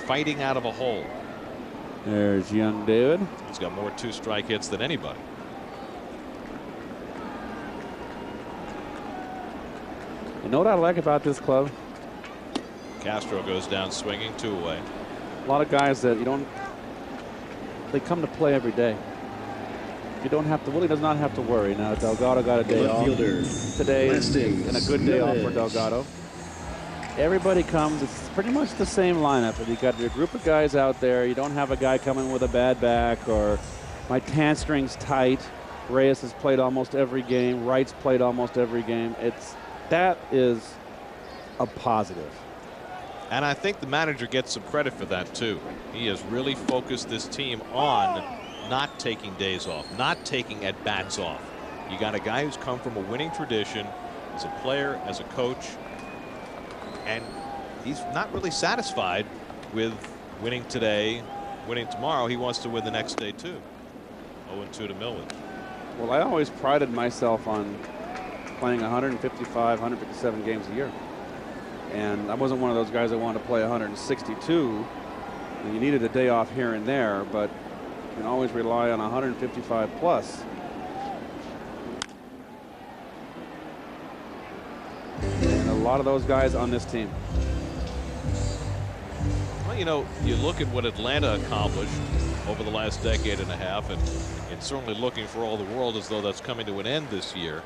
Fighting out of a hole. There's young David. He's got more 2-strike hits than anybody. You know what I like about this club? Castro goes down swinging, 2 away. A lot of guys that they come to play every day. You don't have to. Willie does not have to worry. Now Delgado got a day off today, and a good day off for Delgado. Everybody comes. It's pretty much the same lineup. You got your group of guys out there. You don't have a guy coming with a bad back or my hamstring's tight. Reyes has played almost every game. Wright's played almost every game. That is a positive. And I think the manager gets some credit for that too. He has really focused this team on not taking days off, not taking at-bats off. You got a guy who's come from a winning tradition as a player, as a coach, and he's not really satisfied with winning today, winning tomorrow. He wants to win the next day too. 0-2 to Millwood. Well, I always prided myself on playing 155, 157 games a year. And I wasn't one of those guys that wanted to play 162. And you needed a day off here and there, but you can always rely on 155 plus. And a lot of those guys on this team. Well, you know, you look at what Atlanta accomplished over the last decade and a half, and it's certainly looking for all the world as though that's coming to an end this year.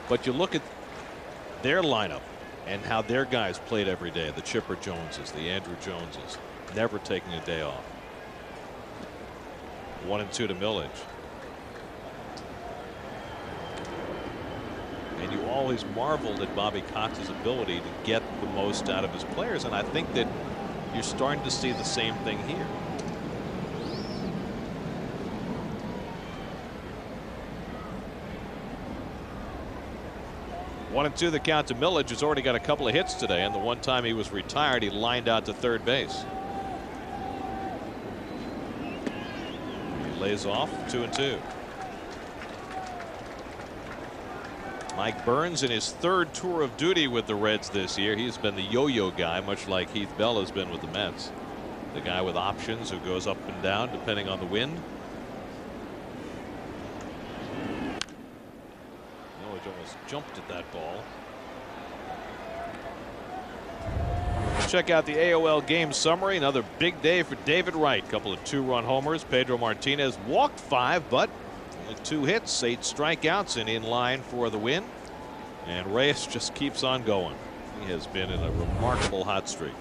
But you look at their lineup and how their guys played every day. The Chipper Joneses, the Andrew Joneses, never taking a day off. 1-2 to Millage. And you always marveled at Bobby Cox's ability to get the most out of his players, and I think that you're starting to see the same thing here. 1-2 the count to Millage, who's already got a couple of hits today, and the one time he was retired, he lined out to third base. lays off 2-2. Mike Burns in his third tour of duty with the Reds this year. He's been the yo-yo guy, much like Heath Bell has been with the Mets. The guy with options who goes up and down depending on the wind. Oh, he almost jumped at that ball. Check out the AOL game summary. Another big day for David Wright. Couple of 2-run homers. Pedro Martinez walked 5, but only 2 hits, 8 strikeouts, and in line for the win. And Reyes just keeps on going. He has been in a remarkable hot streak.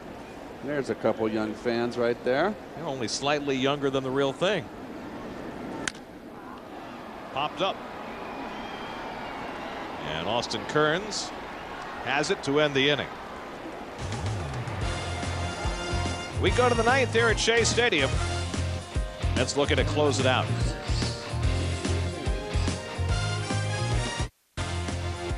There's a couple young fans right there. They're only slightly younger than the real thing. Popped up. And Austin Kearns has it to end the inning. We go to the 9th here at Shea Stadium. Let's look to close it out.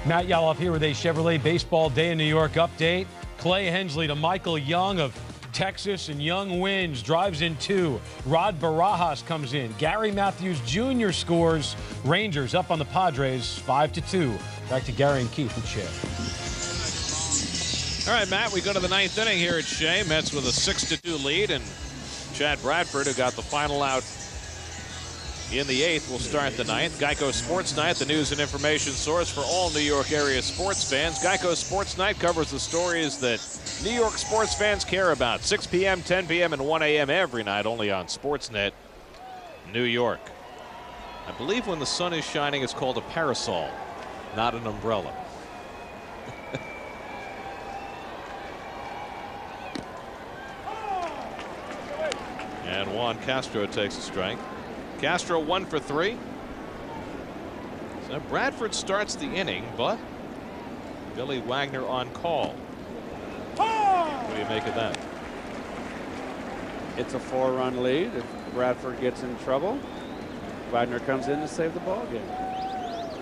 Matt Yaloff here with a Chevrolet Baseball Day in New York update. Clay Hensley to Michael Young of Texas, and Young wins, drives in 2. Rod Barajas comes in. Gary Matthews Jr. scores. Rangers up on the Padres 5-2. Back to Gary and Keith at Shea. All right, Matt, we go to the 9th inning here at Shea. Mets with a 6-2 lead, and Chad Bradford, who got the final out in the 8th, will start the 9th. Geico Sports Night, the news and information source for all New York area sports fans. Geico Sports Night covers the stories that New York sports fans care about. 6 p.m., 10 p.m., and 1 a.m. every night, only on Sportsnet New York. I believe when the sun is shining, it's called a parasol, not an umbrella. And Juan Castro takes a strike. Castro 1 for 3. So Bradford starts the inning, but Billy Wagner on call. What do you make of that? It's a 4-run lead. If Bradford gets in trouble, Wagner comes in to save the ball game.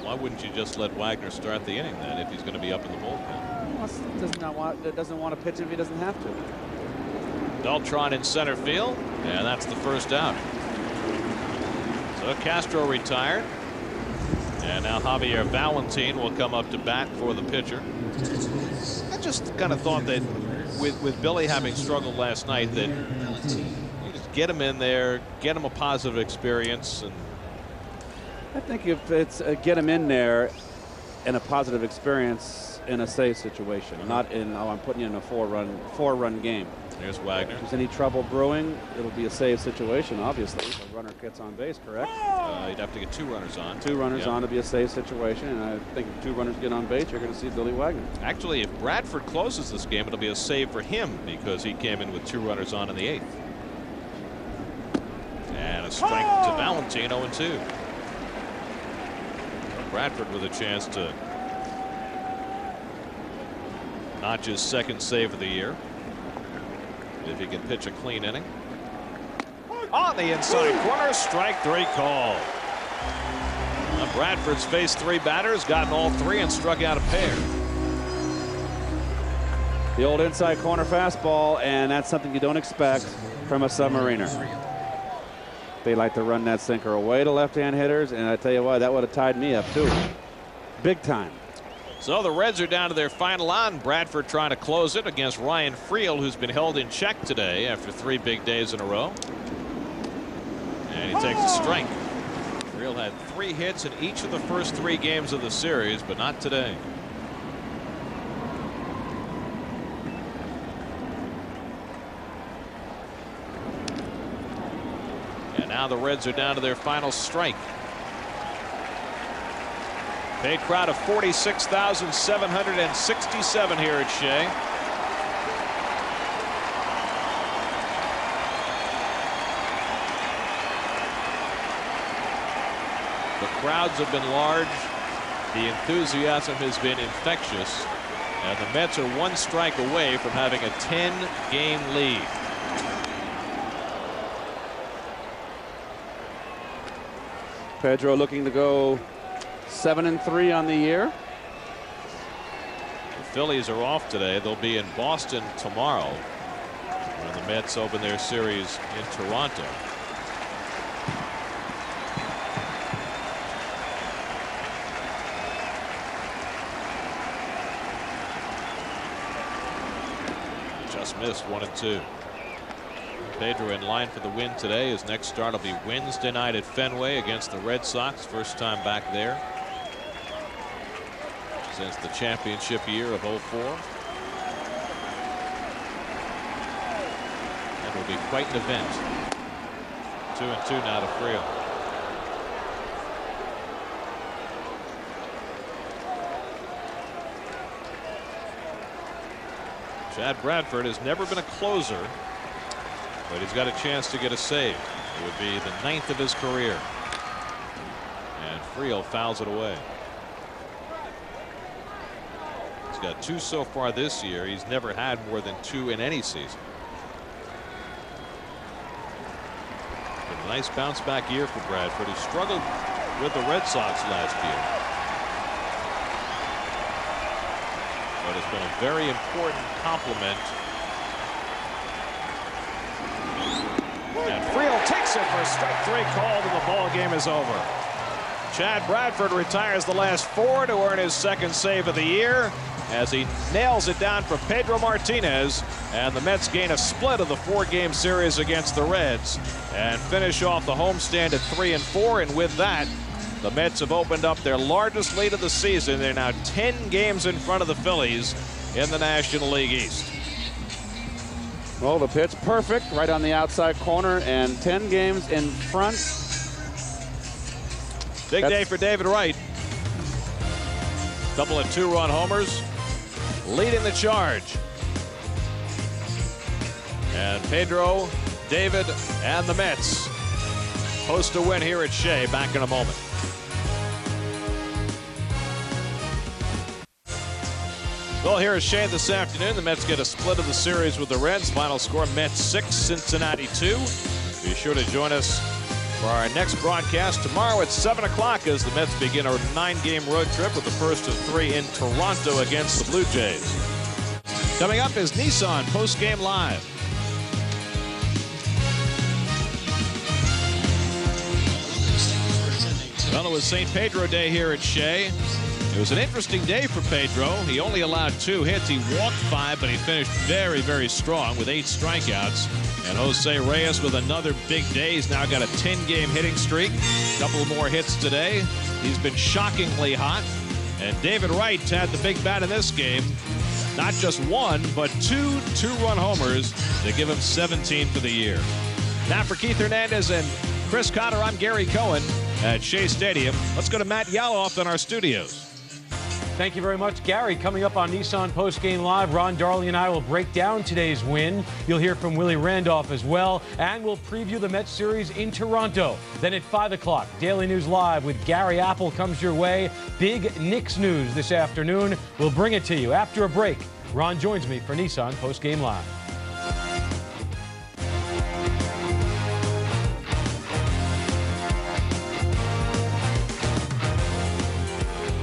Why wouldn't you just let Wagner start the inning then if he's going to be up in the bullpen? Doesn't want to pitch if he doesn't have to. Beltran in center field, and that's the first out. So Castro retired, and now Javier Valentin will come up to bat for the pitcher. I just kind of thought that with Billy having struggled last night, that you just get him in there, get him a positive experience. And I think if it's get him in there and a positive experience in a save situation, not in, oh, I'm putting you in a four-run game. There's Wagner. If there's any trouble brewing, it'll be a save situation, obviously. If a runner gets on base, correct? You'd have to get 2 runners on. 2 runners on to be a save situation, and I think if 2 runners get on base, you're going to see Billy Wagner. Actually, if Bradford closes this game, it'll be a save for him because he came in with 2 runners on in the 8th. And a strike to Valentin, 0-2. Bradford with a chance to notch his 2nd save of the year. If he can pitch a clean inning. On the inside corner, strike 3 call. Now Bradford's faced 3 batters, gotten all 3, and struck out a pair. The old inside corner fastball, and that's something you don't expect from a submariner. They like to run that sinker away to left-hand hitters, and I tell you what, that would have tied me up too. Big time. So the Reds are down to their final on. Bradford trying to close it against Ryan Friel, who's been held in check today after 3 big days in a row. And he takes a strike. Friel had 3 hits in each of the first 3 games of the series, but not today. And now the Reds are down to their final strike. Paid crowd of 46,767 here at Shea. The crowds have been large. The enthusiasm has been infectious. And the Mets are 1 strike away from having a 10-game lead. Pedro looking to go 7-3 on the year. The Phillies are off today. They'll be in Boston tomorrow when the Mets open their series in Toronto. Just missed 1-2. Pedro in line for the win today. His next start will be Wednesday night at Fenway against the Red Sox. First time back there since the championship year of 04. That will be quite an event. 2-2 now to Friel. Chad Bradford has never been a closer, but he's got a chance to get a save. It would be the 9th of his career. And Friel fouls it away. He's got 2 so far this year. He's never had more than 2 in any season. But a nice bounce back year for Bradford. He struggled with the Red Sox last year, but it's been a very important compliment. And Friel takes it for strike 3 called, and the ball game is over. Chad Bradford retires the last 4 to earn his 2nd save of the year as he nails it down for Pedro Martinez, and the Mets gain a split of the 4-game series against the Reds and finish off the homestand at 3-4. And with that, the Mets have opened up their largest lead of the season. They're now 10 games in front of the Phillies in the National League East. Well, the pitch perfect right on the outside corner, and 10 games in front. Big day for David Wright. Couple of 2-run homers, leading the charge. And Pedro, David, and the Mets post a win here at Shea. Back in a moment. Well, here at Shea this afternoon, the Mets get a split of the series with the Reds. Final score, Mets 6, Cincinnati 2. Be sure to join us for our next broadcast tomorrow at 7 o'clock as the Mets begin a 9-game road trip with the first of 3 in Toronto against the Blue Jays. Coming up is Nissan Postgame Live. Well, it was St. Pedro Day here at Shea. It was an interesting day for Pedro. He only allowed 2 hits. He walked 5, but he finished very, very strong with 8 strikeouts. And Jose Reyes with another big day. He's now got a 10-game hitting streak. A couple more hits today. He's been shockingly hot. And David Wright had the big bat in this game. Not just 1, but 2 2-run homers to give him 17 for the year. Now for Keith Hernandez and Chris Cotter, I'm Gary Cohen at Shea Stadium. Let's go to Matt Yaloff in our studios. Thank you very much, Gary. Coming up on Nissan Postgame Live, Ron Darling and I will break down today's win. You'll hear from Willie Randolph as well, and we'll preview the Mets series in Toronto. Then at 5 o'clock, Daily News Live with Gary Apple comes your way. Big Knicks news this afternoon. We'll bring it to you after a break. Ron joins me for Nissan Postgame Live.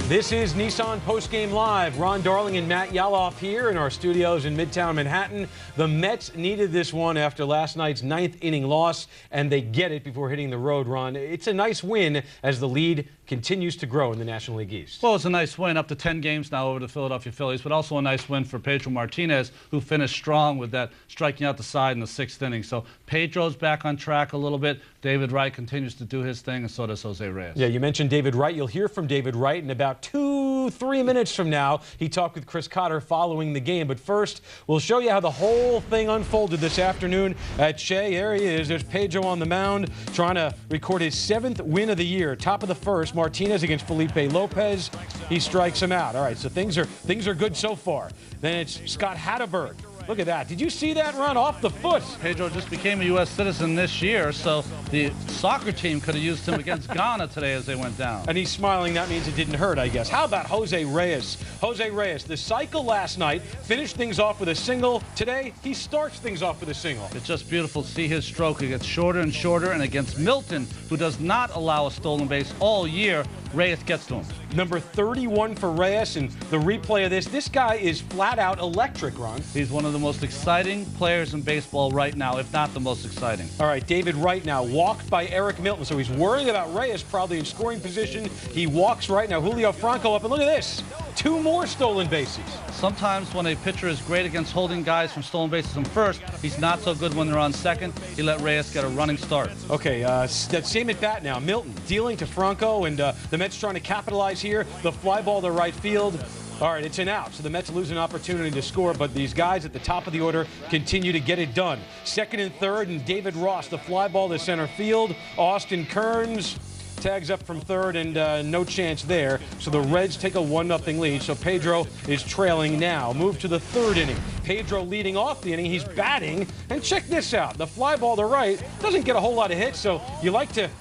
This is Nissan Postgame Live. Ron Darling and Matt Yaloff here in our studios in Midtown Manhattan. The Mets needed this one after last night's 9th inning loss, and they get it before hitting the road, Ron. It's a nice win as the lead continues to grow in the National League East. Well, it's a nice win, up to 10 games now over the Philadelphia Phillies, but also a nice win for Pedro Martinez, who finished strong with that striking out the side in the 6th inning. So Pedro's back on track a little bit. David Wright continues to do his thing, and so does Jose Reyes. Yeah, you mentioned David Wright. You'll hear from David Wright in about 2-3 minutes from now. He talked with Chris Cotter following the game. But first, we'll show you how the whole thing unfolded this afternoon at Shea. There he is. There's Pedro on the mound trying to record his 7th win of the year. Top of the 1st, Martinez against Felipe Lopez. He strikes him out. All right, so things are good so far. Then it's Scott Hatteberg. Look at that. Did you see that run off the foot? Pedro just became a U.S. citizen this year, so the soccer team could have used him against Ghana today as they went down. And he's smiling. That means it didn't hurt, I guess. How about Jose Reyes? Jose Reyes, the cycle last night, finished things off with a single. Today, he starts things off with a single. It's just beautiful to see his stroke. It gets shorter and shorter, and against Milton, who does not allow a stolen base all year, Reyes gets to him. Number 31 for Reyes, and the replay of this guy is flat out electric, Ron. He's one of the most exciting players in baseball right now, if not the most exciting. All right, David Wright now walked by Eric Milton, so he's worrying about Reyes probably in scoring position. He walks right now. Julio Franco up, and look at this. 2 more stolen bases. Sometimes when a pitcher is great against holding guys from stolen bases from first, he's not so good when they're on second. He let Reyes get a running start. Okay, that same at bat now. Milton dealing to Franco, and the Mets trying to capitalize here. The fly ball to right field. All right, it's an out, so the Mets lose an opportunity to score, but these guys at the top of the order continue to get it done. Second and third, and David Ross, the fly ball to center field. Austin Kearns tags up from third, and no chance there. So the Reds take a 1-0 lead. So Pedro is trailing now. Move to the third inning. Pedro leading off the inning. He's batting, and check this out. The fly ball to right doesn't get a whole lot of hits, so you like to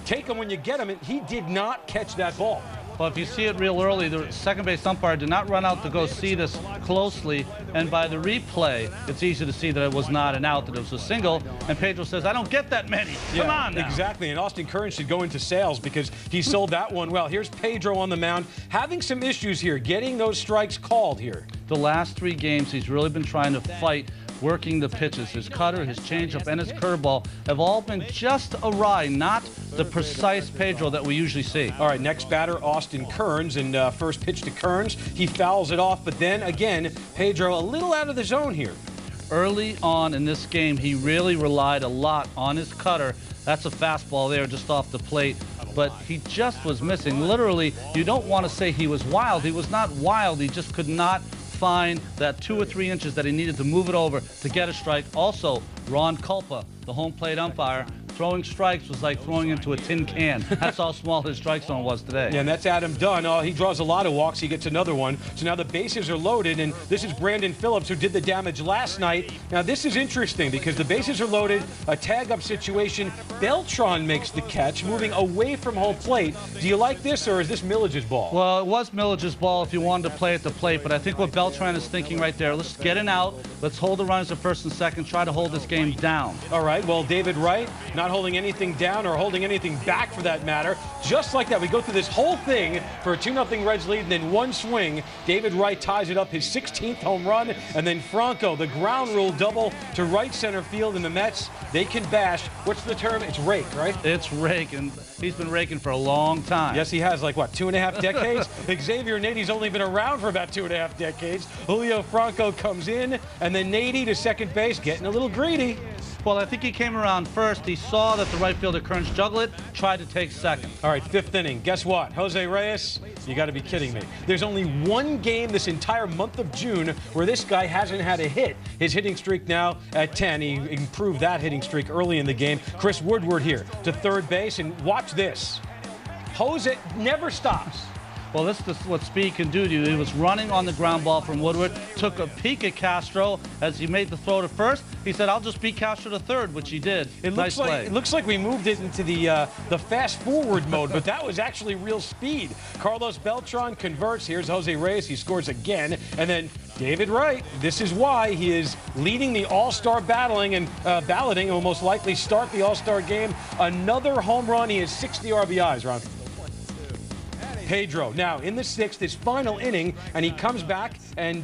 take him when you get him, and he did not catch that ball. Well, if you see it real early, the second base umpire did not run out to go see this closely, and by the replay, it's easy to see that it was not an out, that it was a single, and Pedro says, I don't get that many. Come on now. Exactly, and Austin Kearns should go into sales because he sold that one well. Here's Pedro on the mound, having some issues here, getting those strikes called here. The last 3 games, he's really been trying to fight working the pitches. His cutter, his changeup, and his curveball have all been just awry, not the precise Pedro that we usually see. All right, next batter, Austin Kearns, and first pitch to Kearns. He fouls it off, but then again, Pedro a little out of the zone here. Early on in this game, he really relied a lot on his cutter. That's a fastball there just off the plate, but he just was missing. Literally, you don't want to say he was wild. He was not wild. He just could not find that 2 or 3 inches that he needed to move it over to get a strike. Also, Ron Culpa, the home plate umpire, throwing strikes was like throwing into a tin can. That's how small his strike zone was today. Yeah, and that's Adam Dunn. Oh, he draws a lot of walks. He gets another one. So now the bases are loaded, and this is Brandon Phillips who did the damage last night. Now this is interesting because the bases are loaded, a tag-up situation. Beltran makes the catch, moving away from home plate. Do you like this, or is this Millage's ball? Well, it was Millage's ball if you wanted to play at the plate, but I think what Beltran is thinking right there, let's get an out, let's hold the runners at first and second, try to hold this game down. All right, well, David Wright, not holding anything down or holding anything back for that matter. Just like that, we go through this whole thing for a 2-0 Reds lead, and then one swing. David Wright ties it up, his 16th home run, and then Franco, the ground rule double to right center field, and the Mets, they can bash. What's the term? It's rake, right? It's rake, and he's been raking for a long time. Yes, he has, like, what, 2.5 decades? Xavier Nady's only been around for about 2.5 decades. Julio Franco comes in, and then Nady to second base, getting a little greedy. Well, I think he came around first. He saw that the right fielder Kearns juggle it, tried to take second. All right, 5th inning. Guess what? Jose Reyes, you got to be kidding me. There's only one game this entire month of June where this guy hasn't had a hit. His hitting streak now at 10. He improved that hitting streak early in the game. Chris Woodward here to third base, and watch this. Jose never stops. Well, this is what speed can do to you. He was running on the ground ball from Woodward, took a peek at Castro as he made the throw to first. He said, I'll just beat Castro to third, which he did. It looks like we moved it into the fast forward mode, but that was actually real speed. Carlos Beltran converts. Here's Jose Reyes. He scores again. And then David Wright. This is why he is leading the All-Star balloting and will most likely start the All-Star game. Another home run. He has 60 RBIs, Ron. Pedro now in the 6th, his final inning, and he comes back and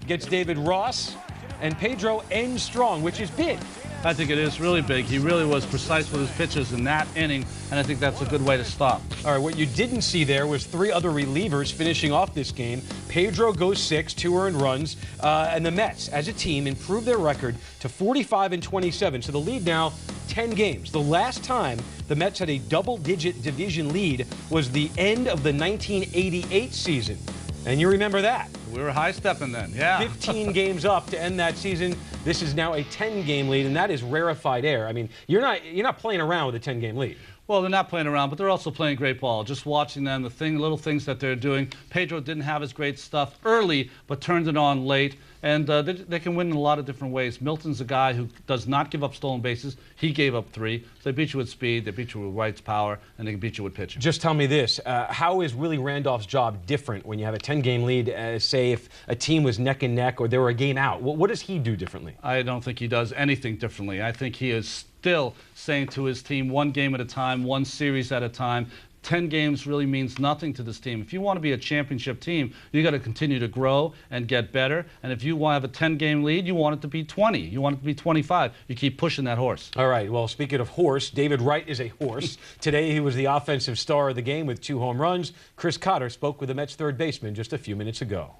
gets David Ross, and Pedro ends strong, which is big. I think it is really big. He really was precise with his pitches in that inning, and I think that's a good way to stop. All right, what you didn't see there was 3 other relievers finishing off this game. Pedro goes 6, 2 earned runs, and the Mets, as a team, improved their record to 45-27. So the lead now 10 games. The last time the Mets had a double-digit division lead was the end of the 1988 season. And you remember that. We were high-stepping then, yeah. 15 games up to end that season. This is now a 10-game lead, and that is rarefied air. I mean, you're not playing around with a 10-game lead. Well, they're not playing around, but they're also playing great ball. Just watching them, little things that they're doing. Pedro didn't have his great stuff early, but turned it on late. And they can win in a lot of different ways. Milton's a guy who does not give up stolen bases. He gave up 3. So they beat you with speed, they beat you with Wright's power, and they can beat you with pitching. Just tell me this. How is Willie Randolph's job different when you have a 10-game lead, say if a team was neck and neck or they were a game out? What does he do differently? I don't think he does anything differently. I think he is still saying to his team, one game at a time, one series at a time. 10 games really means nothing to this team. If you want to be a championship team, you got to continue to grow and get better. And if you want to have a 10-game lead, you want it to be 20. You want it to be 25. You keep pushing that horse. All right, well, speaking of horse, David Wright is a horse. Today he was the offensive star of the game with 2 home runs. Chris Cotter spoke with the Mets third baseman just a few minutes ago.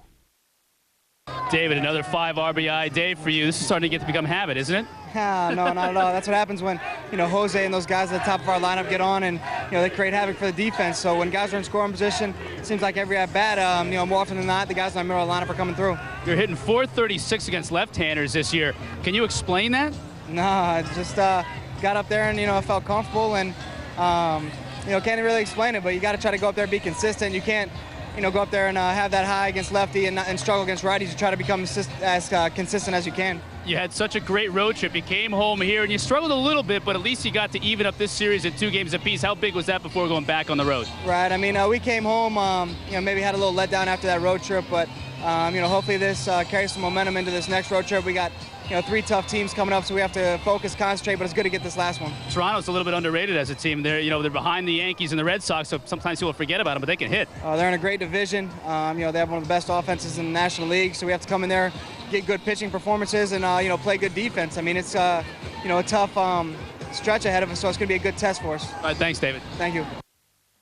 David, another 5 RBI day for you. This is starting to become habit, isn't it? No, not at all. That's what happens when, Jose and those guys at the top of our lineup get on and, they create havoc for the defense. So when guys are in scoring position, it seems like every at-bat, more often than not, the guys in the middle of the lineup are coming through. You're hitting .436 against left-handers this year. Can you explain that? No, I just got up there and, I felt comfortable and, can't really explain it, but you got to try to go up there and be consistent. You can't, go up there and have that high against lefty and struggle against righties. You try to become as consistent as you can. You had such a great road trip. You came home here and you struggled a little bit, but at least you got to even up this series at 2 games apiece. How big was that before going back on the road? Right. I mean, we came home, maybe had a little letdown after that road trip, but, hopefully this carries some momentum into this next road trip. We got 3 tough teams coming up, so we have to focus, concentrate, but it's good to get this last one. Toronto's a little bit underrated as a team. They're behind the Yankees and the Red Sox, so sometimes people forget about them, but they can hit. They're in a great division. They have one of the best offenses in the National League, so we have to come in there, get good pitching performances, and play good defense. I mean, it's a tough stretch ahead of us, so it's going to be a good test for us. All right, thanks, David. Thank you.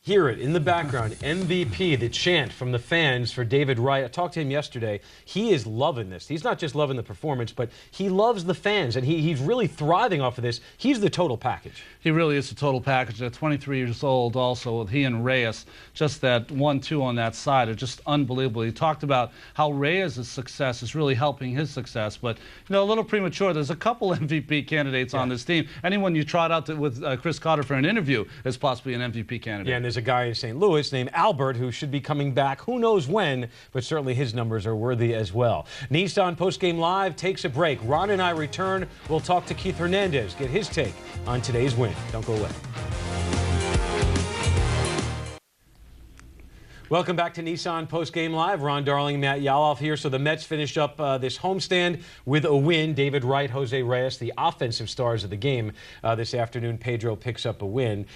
Hear it in the background, MVP, the chant from the fans for David Wright. I talked to him yesterday. He is loving this. He's not just loving the performance, but he loves the fans, and he's really thriving off of this. He's the total package. He really is the total package. At 23 years old also, with he and Reyes, just that 1-2 on that side are just unbelievable. He talked about how Reyes' success is really helping his success, but a little premature. There's a couple MVP candidates on this team. Anyone you trot out with Chris Cotter for an interview is possibly an MVP candidate. Yeah, and there's a guy in St. Louis named Albert who should be coming back who knows when, but certainly his numbers are worthy as well. Nissan Postgame Live takes a break. Ron and I return. We'll talk to Keith Hernandez, get his take on today's win. Don't go away. Welcome back to Nissan Postgame Live. Ron Darling, Matt Yaloff here. So the Mets finished up this homestand with a win. David Wright, Jose Reyes, the offensive stars of the game this afternoon. Pedro picks up a win.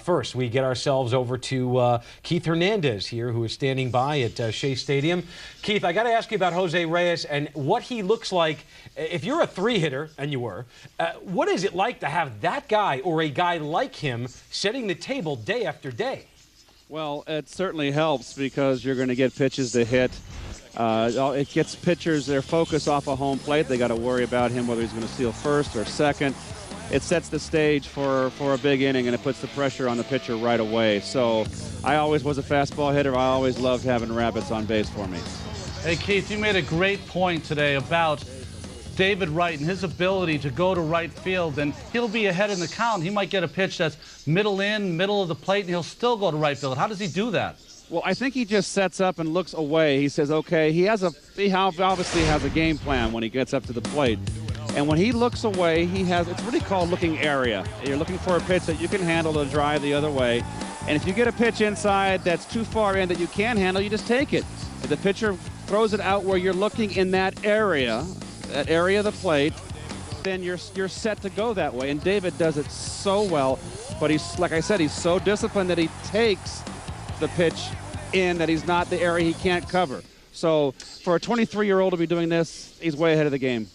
First, we get ourselves over to Keith Hernandez here, who is standing by at Shea Stadium. Keith, I got to ask you about Jose Reyes and what he looks like. If you're a 3-hitter, and you were, what is it like to have that guy or a guy like him setting the table day after day? Well, it certainly helps because you're going to get pitches to hit. It gets pitchers their focus off a home plate. They got to worry about him whether he's going to steal first or second. It sets the stage for a big inning, and it puts the pressure on the pitcher right away. So I always was a fastball hitter. I always loved having rabbits on base for me. Hey, Keith, you made a great point today about David Wright and his ability to go to right field, and he'll be ahead in the count. He might get a pitch that's middle of the plate, and he'll still go to right field. How does he do that? Well, I think he just sets up and looks away. He says, okay, he obviously has a game plan when he gets up to the plate. And when he looks away, it's really called looking area. You're looking for a pitch that you can handle to drive the other way. And if you get a pitch inside that's too far in that you can't handle, you just take it. If the pitcher throws it out where you're looking in that area of the plate, then you're set to go that way. And David does it so well, but he's, like I said, he's so disciplined that he takes the pitch in that he's not the area he can't cover. So for a 23-year-old to be doing this, he's way ahead of the game.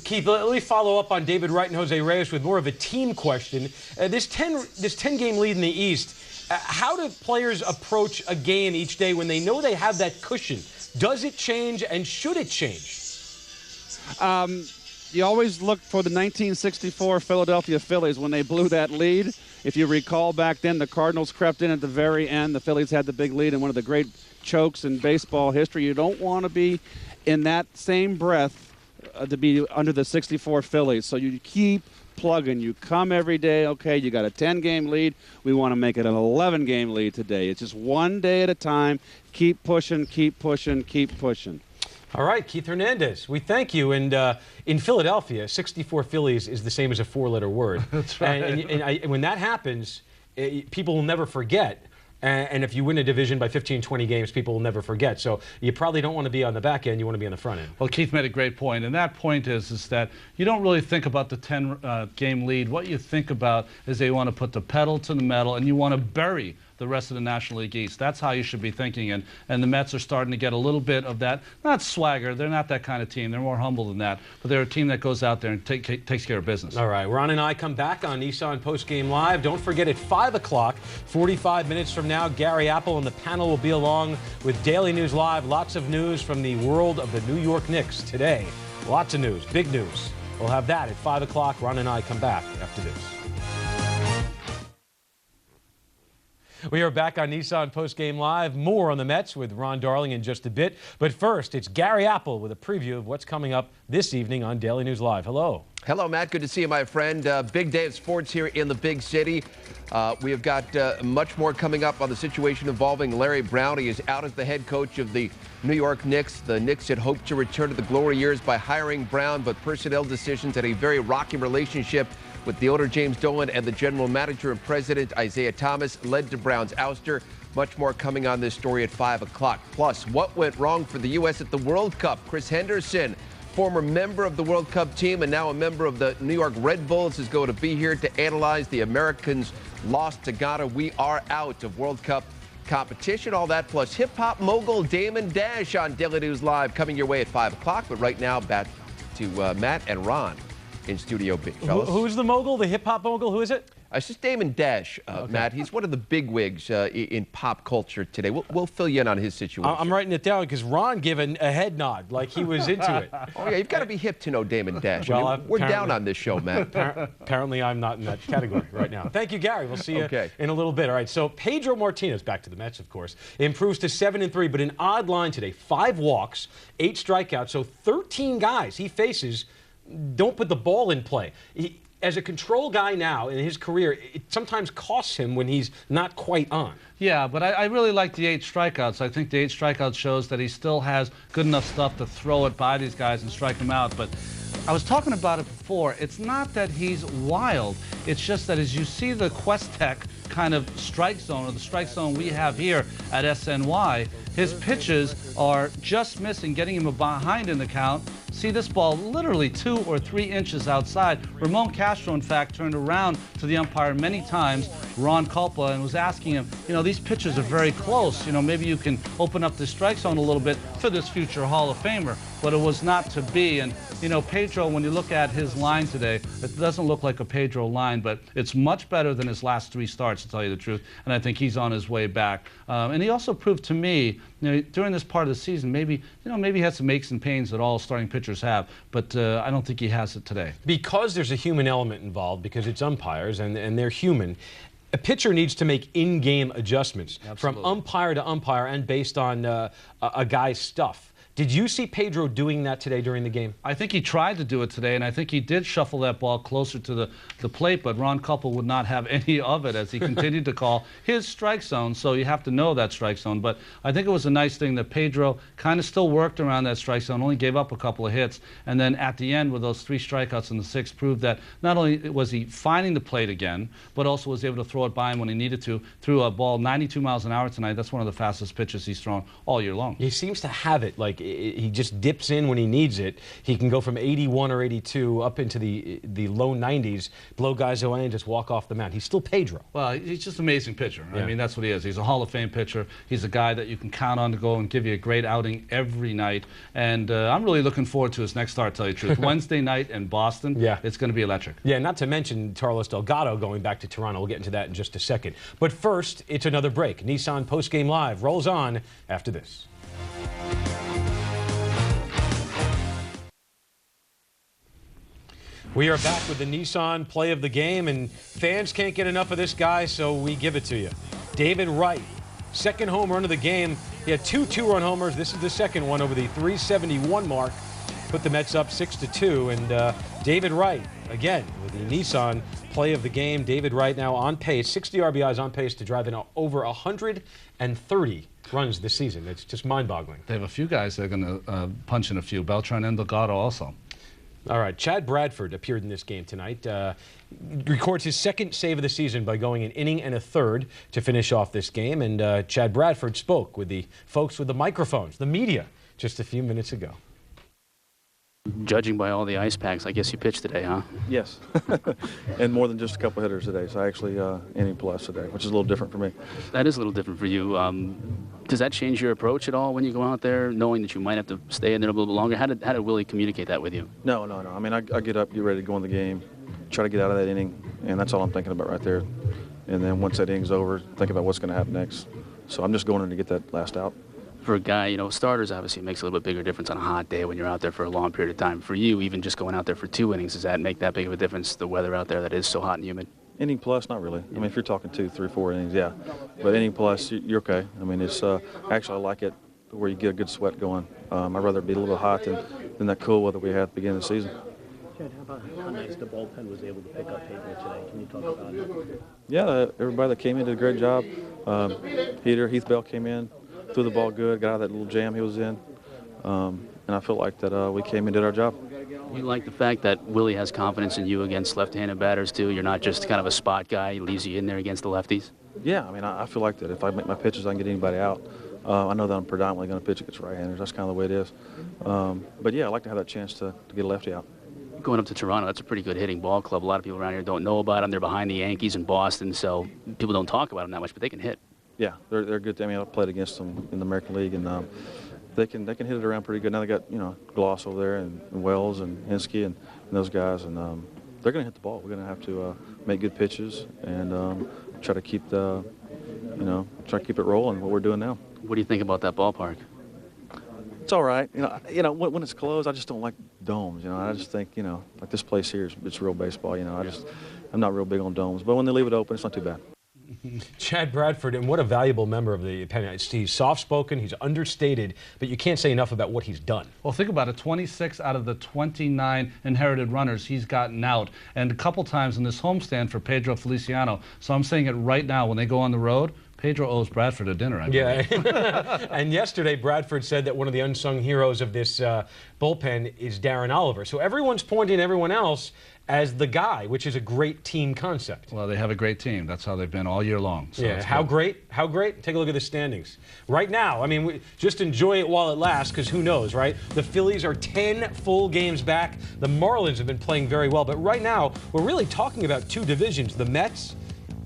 Keith, let me follow up on David Wright and Jose Reyes with more of a team question. This 10-game lead in the East, how do players approach a game each day when they know they have that cushion? Does it change, and should it change? You always look for the 1964 Philadelphia Phillies when they blew that lead. If you recall back then, the Cardinals crept in at the very end. The Phillies had the big lead in one of the great chokes in baseball history. You don't want to be in that same breath to be under the 64 Phillies. So you keep plugging. You come every day. Okay, you got a 10-game lead. We want to make it an 11-game lead today. It's just one day at a time. Keep pushing, keep pushing, keep pushing. All right, Keith Hernandez, we thank you. And in Philadelphia, 64 Phillies is the same as a 4-letter word. That's right. And when that happens, people will never forget. And if you win a division by 15, 20 games, people will never forget. So you probably don't want to be on the back end. You want to be on the front end. Well, Keith made a great point. And that point is that you don't really think about the 10-game lead. What you think about is they want to put the pedal to the metal, and you want to bury the the rest of the National League East. That's how you should be thinking. And the Mets are starting to get a little bit of that, not swagger. They're not that kind of team. They're more humble than that. But they're a team that goes out there and takes care of business. All right, Ron and I come back on Nissan Postgame Live. Don't forget at 5 o'clock, 45 minutes from now, Gary Apple and the panel will be along with Daily News Live. Lots of news from the world of the New York Knicks today. Lots of news, big news. We'll have that at 5 o'clock. Ron and I come back after this. We are back on Nissan Postgame Live. More on the Mets with Ron Darling in just a bit. But first, it's Gary Apple with a preview of what's coming up this evening on Daily News Live. Hello. Hello, Matt. Good to see you, my friend. Big day of sports here in the big city. We have got much more coming up on the situation involving Larry Brown. He is out as the head coach of the New York Knicks. The Knicks had hoped to return to the glory years by hiring Brown, but personnel decisions had a very rocky relationship with the owner James Dolan and the general manager and president Isaiah Thomas led to Brown's ouster. Much more coming on this story at 5 o'clock. Plus, what went wrong for the U.S. at the World Cup? Chris Henderson, former member of the World Cup team and now a member of the New York Red Bulls, is going to be here to analyze the Americans' loss to Ghana. We are out of World Cup competition. All that plus hip-hop mogul Damon Dash on Daily News Live coming your way at 5 o'clock. But right now, back to Matt and Ron in Studio B. Who's the mogul, the hip-hop mogul? Who is it? It's just Damon Dash, Okay. Matt. He's one of the bigwigs in pop culture today. We'll fill you in on his situation. I'm writing it down because Ron gave a head nod like he was into it. Oh, yeah, you've got to be hip to know Damon Dash. Well, I mean, we're down on this show, Matt. Apparently, I'm not in that category right now. Thank you, Gary. We'll see you in a little bit. All right, so Pedro Martinez, back to the Mets, of course, improves to 7-3, but an odd line today. 5 walks, 8 strikeouts, so 13 guys he faces don't put the ball in play. As a control guy now in his career, it sometimes costs him when he's not quite on. Yeah, but I really like the 8 strikeouts. I think the 8 strikeouts shows that he still has good enough stuff to throw it by these guys and strike them out. But I was talking about it before. It's not that he's wild. It's just that as you see the Quest Tech kind of strike zone, or the strike zone we have here at SNY, his pitches are just missing, getting him behind in the count. See this ball literally 2 or 3 inches outside. Ramon Castro, in fact, turned around to the umpire many times, Ron Culpa, and was asking him, you know, these pitches are very close. You know, maybe you can open up the strike zone a little bit for this future Hall of Famer. But it was not to be. And, you know, Pedro, when you look at his line today, it doesn't look like a Pedro line, but it's much better than his last 3 starts, to tell you the truth. And I think he's on his way back. And he also proved to me, you know, during this part of the season, maybe he had some aches and pains that all starting pitchers have, but I don't think he has it today. Because there's a human element involved, because it's umpires and they're human, a pitcher needs to make in-game adjustments. Absolutely. From umpire to umpire and based on a guy's stuff. Did you see Pedro doing that today during the game? I think he tried to do it today, and I think he did shuffle that ball closer to the plate, but Ron Culpa would not have any of it as he continued to call his strike zone, so you have to know that strike zone. But I think it was a nice thing that Pedro kind of still worked around that strike zone, only gave up a couple of hits, and then at the end with those 3 strikeouts in the 6th proved that not only was he finding the plate again, but also was able to throw it by him when he needed to. Threw a ball 92 miles an hour tonight. That's one of the fastest pitches he's thrown all year long. He seems to have it, like he just dips in when he needs it. He can go from 81 or 82 up into the low 90s, blow guys away and just walk off the mound. He's still Pedro. Well, he's just an amazing pitcher. Yeah. I mean, that's what he is. He's a Hall of Fame pitcher. He's a guy that you can count on to go and give you a great outing every night. And I'm really looking forward to his next start, to tell you the truth. Wednesday night in Boston. Yeah. It's going to be electric. Yeah, not to mention Carlos Delgado going back to Toronto. We'll get into that in just a second. But first, it's another break. Nissan Postgame Live rolls on after this. We are back with the Nissan play of the game, and fans can't get enough of this guy, so we give it to you. David Wright, 2nd home run of the game. He had 2 two-run homers. This is the 2nd one over the 371 mark. Put the Mets up 6-2, and David Wright, again, with the Nissan play of the game. David Wright now on pace, 60 RBIs on pace to drive in over 130 runs this season. It's just mind-boggling. They have a few guys that are going to punch in a few. Beltran and Delgado also. All right, Chad Bradford appeared in this game tonight. Records his 2nd save of the season by going an inning and a 3rd to finish off this game. And Chad Bradford spoke with the folks with the microphones, the media, just a few minutes ago. Judging by all the ice packs, I guess you pitched today, huh? Yes, and more than just a couple hitters today. So I actually inning plus today, which is a little different for me. That is a little different for you. Does that change your approach at all when you go out there, knowing that you might have to stay in there a little bit longer? How did Willie communicate that with you? No. I mean, I get up, get ready to go in the game, try to get out of that inning, and that's all I'm thinking about right there. And then once that inning's over, think about what's going to happen next. So I'm just going in to get that last out. For a guy, starters obviously makes a little bit bigger difference on a hot day when you're out there for a long period of time. For you, even just going out there for 2 innings, does that make that big of a difference, the weather out there that is so hot and humid? Inning plus, not really. I mean, if you're talking 2, 3, 4 innings, yeah. But inning plus, you're okay. I mean, it's actually I like it where you get a good sweat going. I'd rather it be a little hot than that cool weather we had at the beginning of the season. Chad, how about how nice the bullpen was able to pick up Pedro today? Can you talk about it? Yeah, everybody that came in did a great job. Heath Bell came in, threw the ball good, got out of that little jam he was in. And I feel like that we came and did our job. You like the fact that Willie has confidence in you against left-handed batters, too? You're not just kind of a spot guy. He leaves you in there against the lefties? Yeah, I mean, I feel like that. If I make my pitches, I can get anybody out. I know that I'm predominantly going to pitch against right-handers. That's kind of the way it is. But, yeah, I like to have that chance to get a lefty out. Going up to Toronto, that's a pretty good hitting ball club. A lot of people around here don't know about them. They're behind the Yankees and Boston, so people don't talk about them that much, but they can hit. Yeah, they're good. I mean, I played against them in the American League, and they can hit it around pretty good. Now they got Gloss over there and Wells and Hensky and those guys, and they're going to hit the ball. We're going to have to make good pitches and try to keep it rolling. What we're doing now. What do you think about that ballpark? It's all right. When it's closed, I just don't like domes. I just think like this place here, it's real baseball. I'm not real big on domes, but when they leave it open, it's not too bad. Chad Bradford, and what a valuable member of the panel. He's soft-spoken, he's understated, but you can't say enough about what he's done. Well, think about it. 26 out of the 29 inherited runners he's gotten out, and a couple times in this homestand for Pedro Feliciano. So I'm saying it right now, when they go on the road, Pedro owes Bradford a dinner, I believe. Yeah. And yesterday, Bradford said that one of the unsung heroes of this bullpen is Darren Oliver. So everyone's pointing to everyone else as the guy, which is a great team concept. Well, they have a great team. That's how they've been all year long. So yeah, how great? How great? Take a look at the standings. Right now, I mean, just enjoy it while it lasts, because who knows, right? The Phillies are 10 full games back. The Marlins have been playing very well. But right now, we're really talking about 2 divisions, the Mets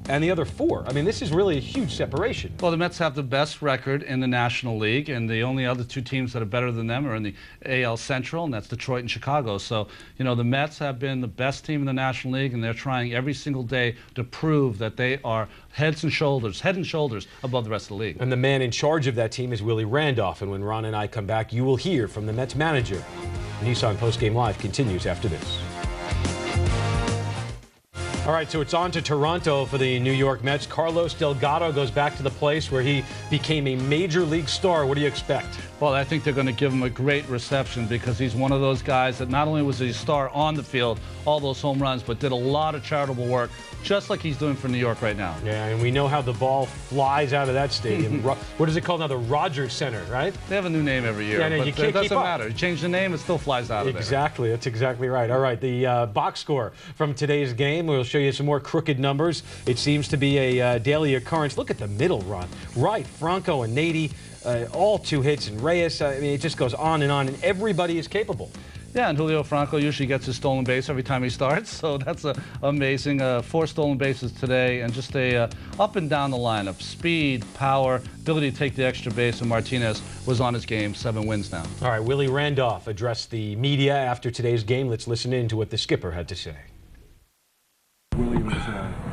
and the other 4. I mean, this is really a huge separation. Well, the Mets have the best record in the National League, and the only other 2 teams that are better than them are in the AL Central, and that's Detroit and Chicago. So, the Mets have been the best team in the National League, and they're trying every single day to prove that they are head and shoulders above the rest of the league. And the man in charge of that team is Willie Randolph, and when Ron and I come back, you will hear from the Mets manager. Nissan Postgame Live continues after this. All right, so it's on to Toronto for the New York Mets. Carlos Delgado goes back to the place where he became a major league star. What do you expect? Well, I think they're going to give him a great reception, because he's one of those guys that not only was he a star on the field, all those home runs, but did a lot of charitable work, just like he's doing for New York right now. Yeah, and we know how the ball flies out of that stadium. What is it called now? The Rogers Center, right? They have a new name every year, yeah, but you can't it doesn't keep up. matter. You change the name, it still flies out of there. Exactly, that's exactly right. All right, the box score from today's game. We'll show you some more crooked numbers. It seems to be a daily occurrence. Look at the middle run. Wright, Franco, and Nady. All 2 hits, and Reyes. I mean, it just goes on, and everybody is capable. Yeah, and Julio Franco usually gets his stolen base every time he starts, so that's amazing. 4 stolen bases today, and just a up and down the lineup. Speed, power, ability to take the extra base, and Martinez was on his game. 7 wins now. All right, Willie Randolph addressed the media after today's game. Let's listen in to what the skipper had to say. Willie was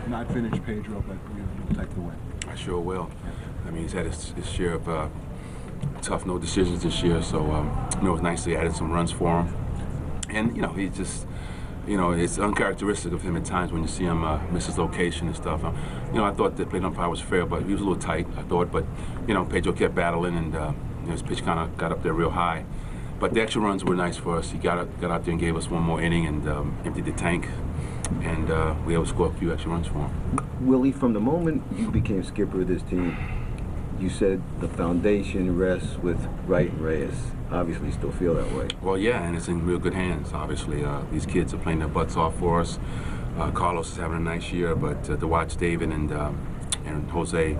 not finished Pedro, but you'll take the win. I sure will. I mean, he's had his share of tough no decisions this year, so it was nice they added some runs for him. And he just, it's uncharacteristic of him at times when you see him miss his location and stuff. I thought the plate umpire was fair, but he was a little tight, I thought. But Pedro kept battling, and his pitch kind of got up there real high. But the extra runs were nice for us. He got out there and gave us one more inning and emptied the tank, and we were able to score a few extra runs for him. Willie, from the moment you became skipper of this team, you said the foundation rests with Wright and Reyes. Obviously, you still feel that way. Well, yeah, and it's in real good hands, obviously. These kids are playing their butts off for us. Carlos is having a nice year, but to watch David and and Jose, you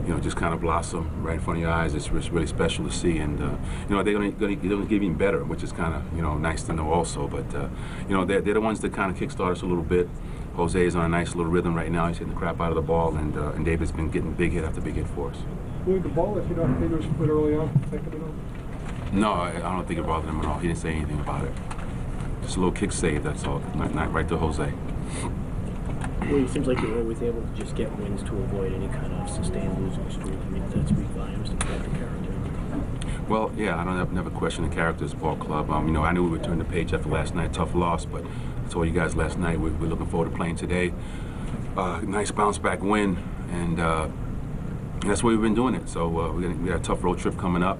know, just kind of blossom right in front of your eyes. It's really special to see, and you know, they're going to get even better, which is kind of, you know, nice to know also. But you know, they're the ones that kind of kickstart us a little bit. Jose is on a nice little rhythm right now. He's hitting the crap out of the ball, and David's been getting big hit after big hit for us. Will the ball that you don't think was put early on affected at all? No, I don't think it bothered him at all. He didn't say anything about it. Just a little kick save, that's all. Not right to Jose. Well, it seems like you're always able to just get wins to avoid any kind of sustained losing streak. I mean, that's weak volumes to protect the character. Well, yeah, I don't never question the character of this ball club. You know, I knew we would turn the page after last night. Tough loss, but I told you guys last night we're looking forward to playing today. Nice bounce back win, and that's why we've been doing it. So we got a tough road trip coming up.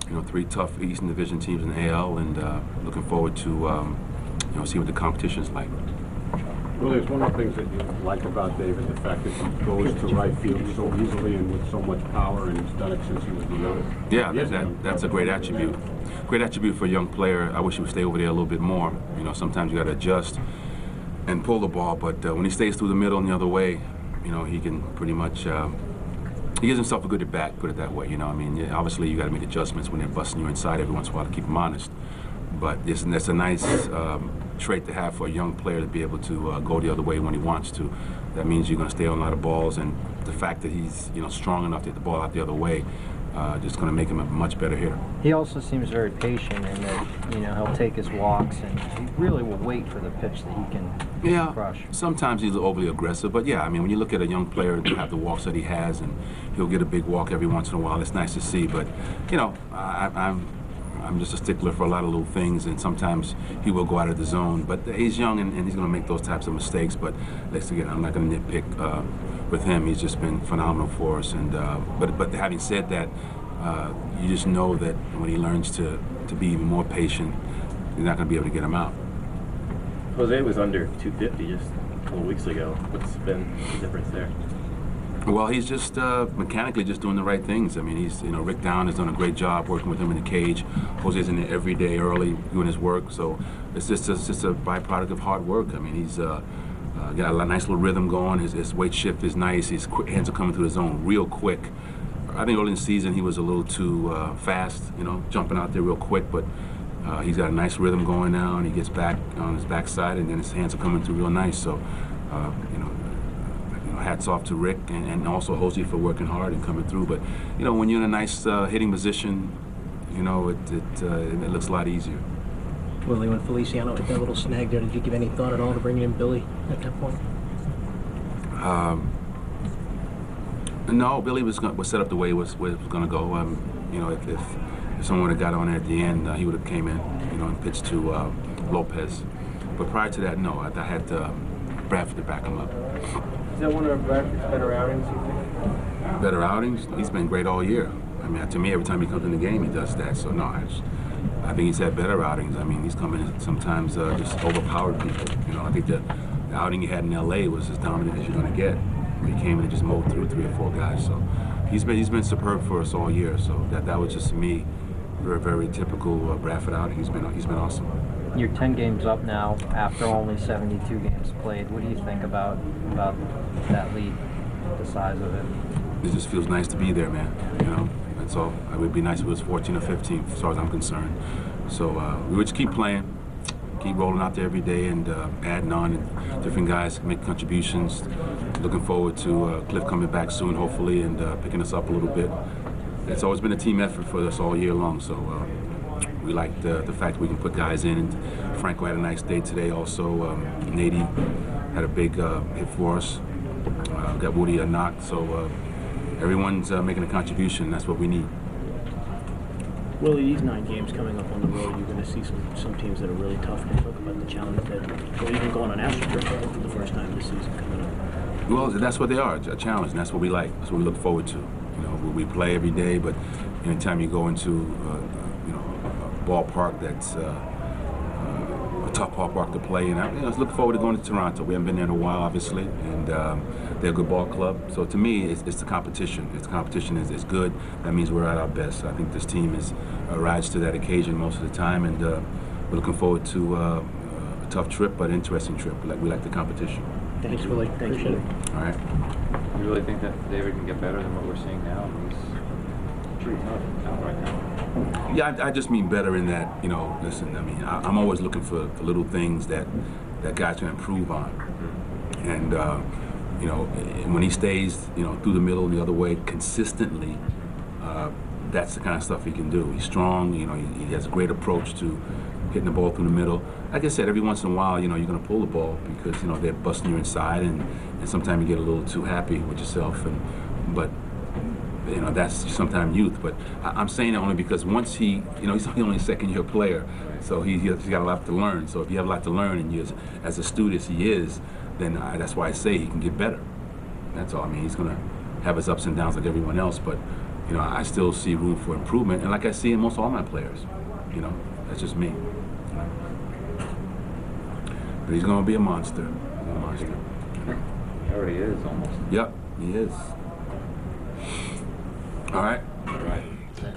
You know, 3 tough Eastern Division teams in the AL, and looking forward to you know, see what the competition is like. Well, there's one of the things that you like about David, the fact that he goes to right field so easily and with so much power, and he's done it since he was young. Yeah, that's a great attribute. Great attribute for a young player. I wish he would stay over there a little bit more. You know, sometimes you got to adjust and pull the ball, but when he stays through the middle and the other way, you know, he can pretty much, he gives himself a good at bat, put it that way. You know, I mean, yeah, obviously you got to make adjustments when they're busting you inside every once in a while to keep him honest. But that's a nice trait to have for a young player, to be able to go the other way when he wants to. That means you're going to stay on a lot of balls, and the fact that he's, you know, strong enough to hit the ball out the other way, just going to make him a much better hitter. He also seems very patient in that, you know, he'll take his walks and he really will wait for the pitch that he can crush. Sometimes he's overly aggressive, but yeah, I mean, when you look at a young player to have the walks that he has, and he'll get a big walk every once in a while, it's nice to see. But you know, I'm just a stickler for a lot of little things, and sometimes he will go out of the zone. But he's young, and he's going to make those types of mistakes. But let's again, I'm not going to nitpick with him. He's just been phenomenal for us. And but having said that, you just know that when he learns to be even more patient, you're not going to be able to get him out. Jose was under 250 just a couple of weeks ago. What's been the difference there? Well, he's just mechanically just doing the right things. I mean, he's, you know, Rick Down has done a great job working with him in the cage. Jose's in there every day early doing his work. So it's just a byproduct of hard work. I mean, he's got a nice little rhythm going. His weight shift is nice. His hands are coming through the zone real quick. I think early in the season he was a little too fast, you know, jumping out there real quick. But he's got a nice rhythm going now, and he gets back on his backside, and then his hands are coming through real nice. So, you know, hats off to Rick and also Jose for working hard and coming through. But you know, when you're in a nice hitting position, you know, it looks a lot easier. Willie, when Feliciano hit that little snag there, did you give any thought at all to bringing in Billy at that point? No, Billy was set up the way it was going to go. You know, if someone had got on at the end, he would have came in, you know, and pitched to Lopez. But prior to that, no, I had Bradford to back him up. Is that one of Bradford's better outings, you think? Better outings? He's been great all year. I mean, to me, every time he comes in the game, he does that. So, no, I think he's had better outings. I mean, he's come in sometimes just overpowered people. You know, I think the outing he had in L.A. was as dominant as you're going to get. He came in and just mowed through 3 or 4 guys. So he's been superb for us all year. So that was just, to me, very, very typical Bradford outing. He's been awesome. You're 10 games up now after only 72 games played. What do you think about that lead, the size of it? It just feels nice to be there, man. You know, that's all. It would be nice if it was 14 or 15, as far as I'm concerned. So we would just keep playing, keep rolling out there every day, and adding on, and different guys make contributions. Looking forward to Cliff coming back soon, hopefully, and picking us up a little bit. It's always been a team effort for us all year long. So. We like the fact that we can put guys in. And Franco had a nice day today also. Nady had a big hit for us. Got Woody a knock. So everyone's making a contribution. That's what we need. Willie, these 9 games coming up on the road, you're going to see some teams that are really tough. Can you talk about the challenge that, or even going on Astro trip for the first time this season coming up? Well, that's what they are, a challenge, and that's what we like. That's what we look forward to. You know, we play every day, but anytime you go into ballpark that's a tough ballpark to play in. I look forward to going to Toronto. We haven't been there in a while, obviously, and they're a good ball club. So to me, it's the competition. If the competition is good, that means we're at our best. I think this team rises to that occasion most of the time, and we're looking forward to a tough trip, but interesting trip. We like the competition. Thanks, Willie. Thanks, Willie. All right. You really think that David can get better than what we're seeing now? He's pretty tough out right now. Yeah, I just mean better in that, you know, listen, I mean, I'm always looking for little things that guys can improve on. And, you know, when he stays, you know, through the middle the other way consistently, that's the kind of stuff he can do. He's strong, you know, he has a great approach to hitting the ball through the middle. Like I said, every once in a while, you know, you're going to pull the ball because, you know, they're busting you inside, and sometimes you get a little too happy with yourself. But, you know, that's sometimes youth. But I'm saying that only because once he, you know, he's only a second-year player, so he's got a lot to learn. So if you have a lot to learn, and you're as astute as he is, then that's why I say he can get better. That's all. I mean, he's going to have his ups and downs like everyone else, but, you know, I still see room for improvement, and like I see in most all my players, you know, that's just me. But he's going to be a monster. A monster. He already is, almost. Yep, he is. All right.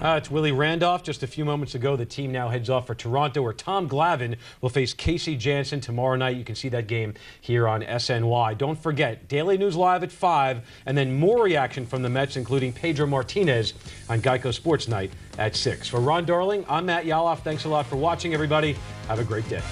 It's Willie Randolph. Just a few moments ago, the team now heads off for Toronto, where Tom Glavine will face Casey Janssen tomorrow night. You can see that game here on SNY. Don't forget, Daily News Live at 5, and then more reaction from the Mets, including Pedro Martinez on Geico Sports Night at 6. For Ron Darling, I'm Matt Yaloff. Thanks a lot for watching, everybody. Have a great day.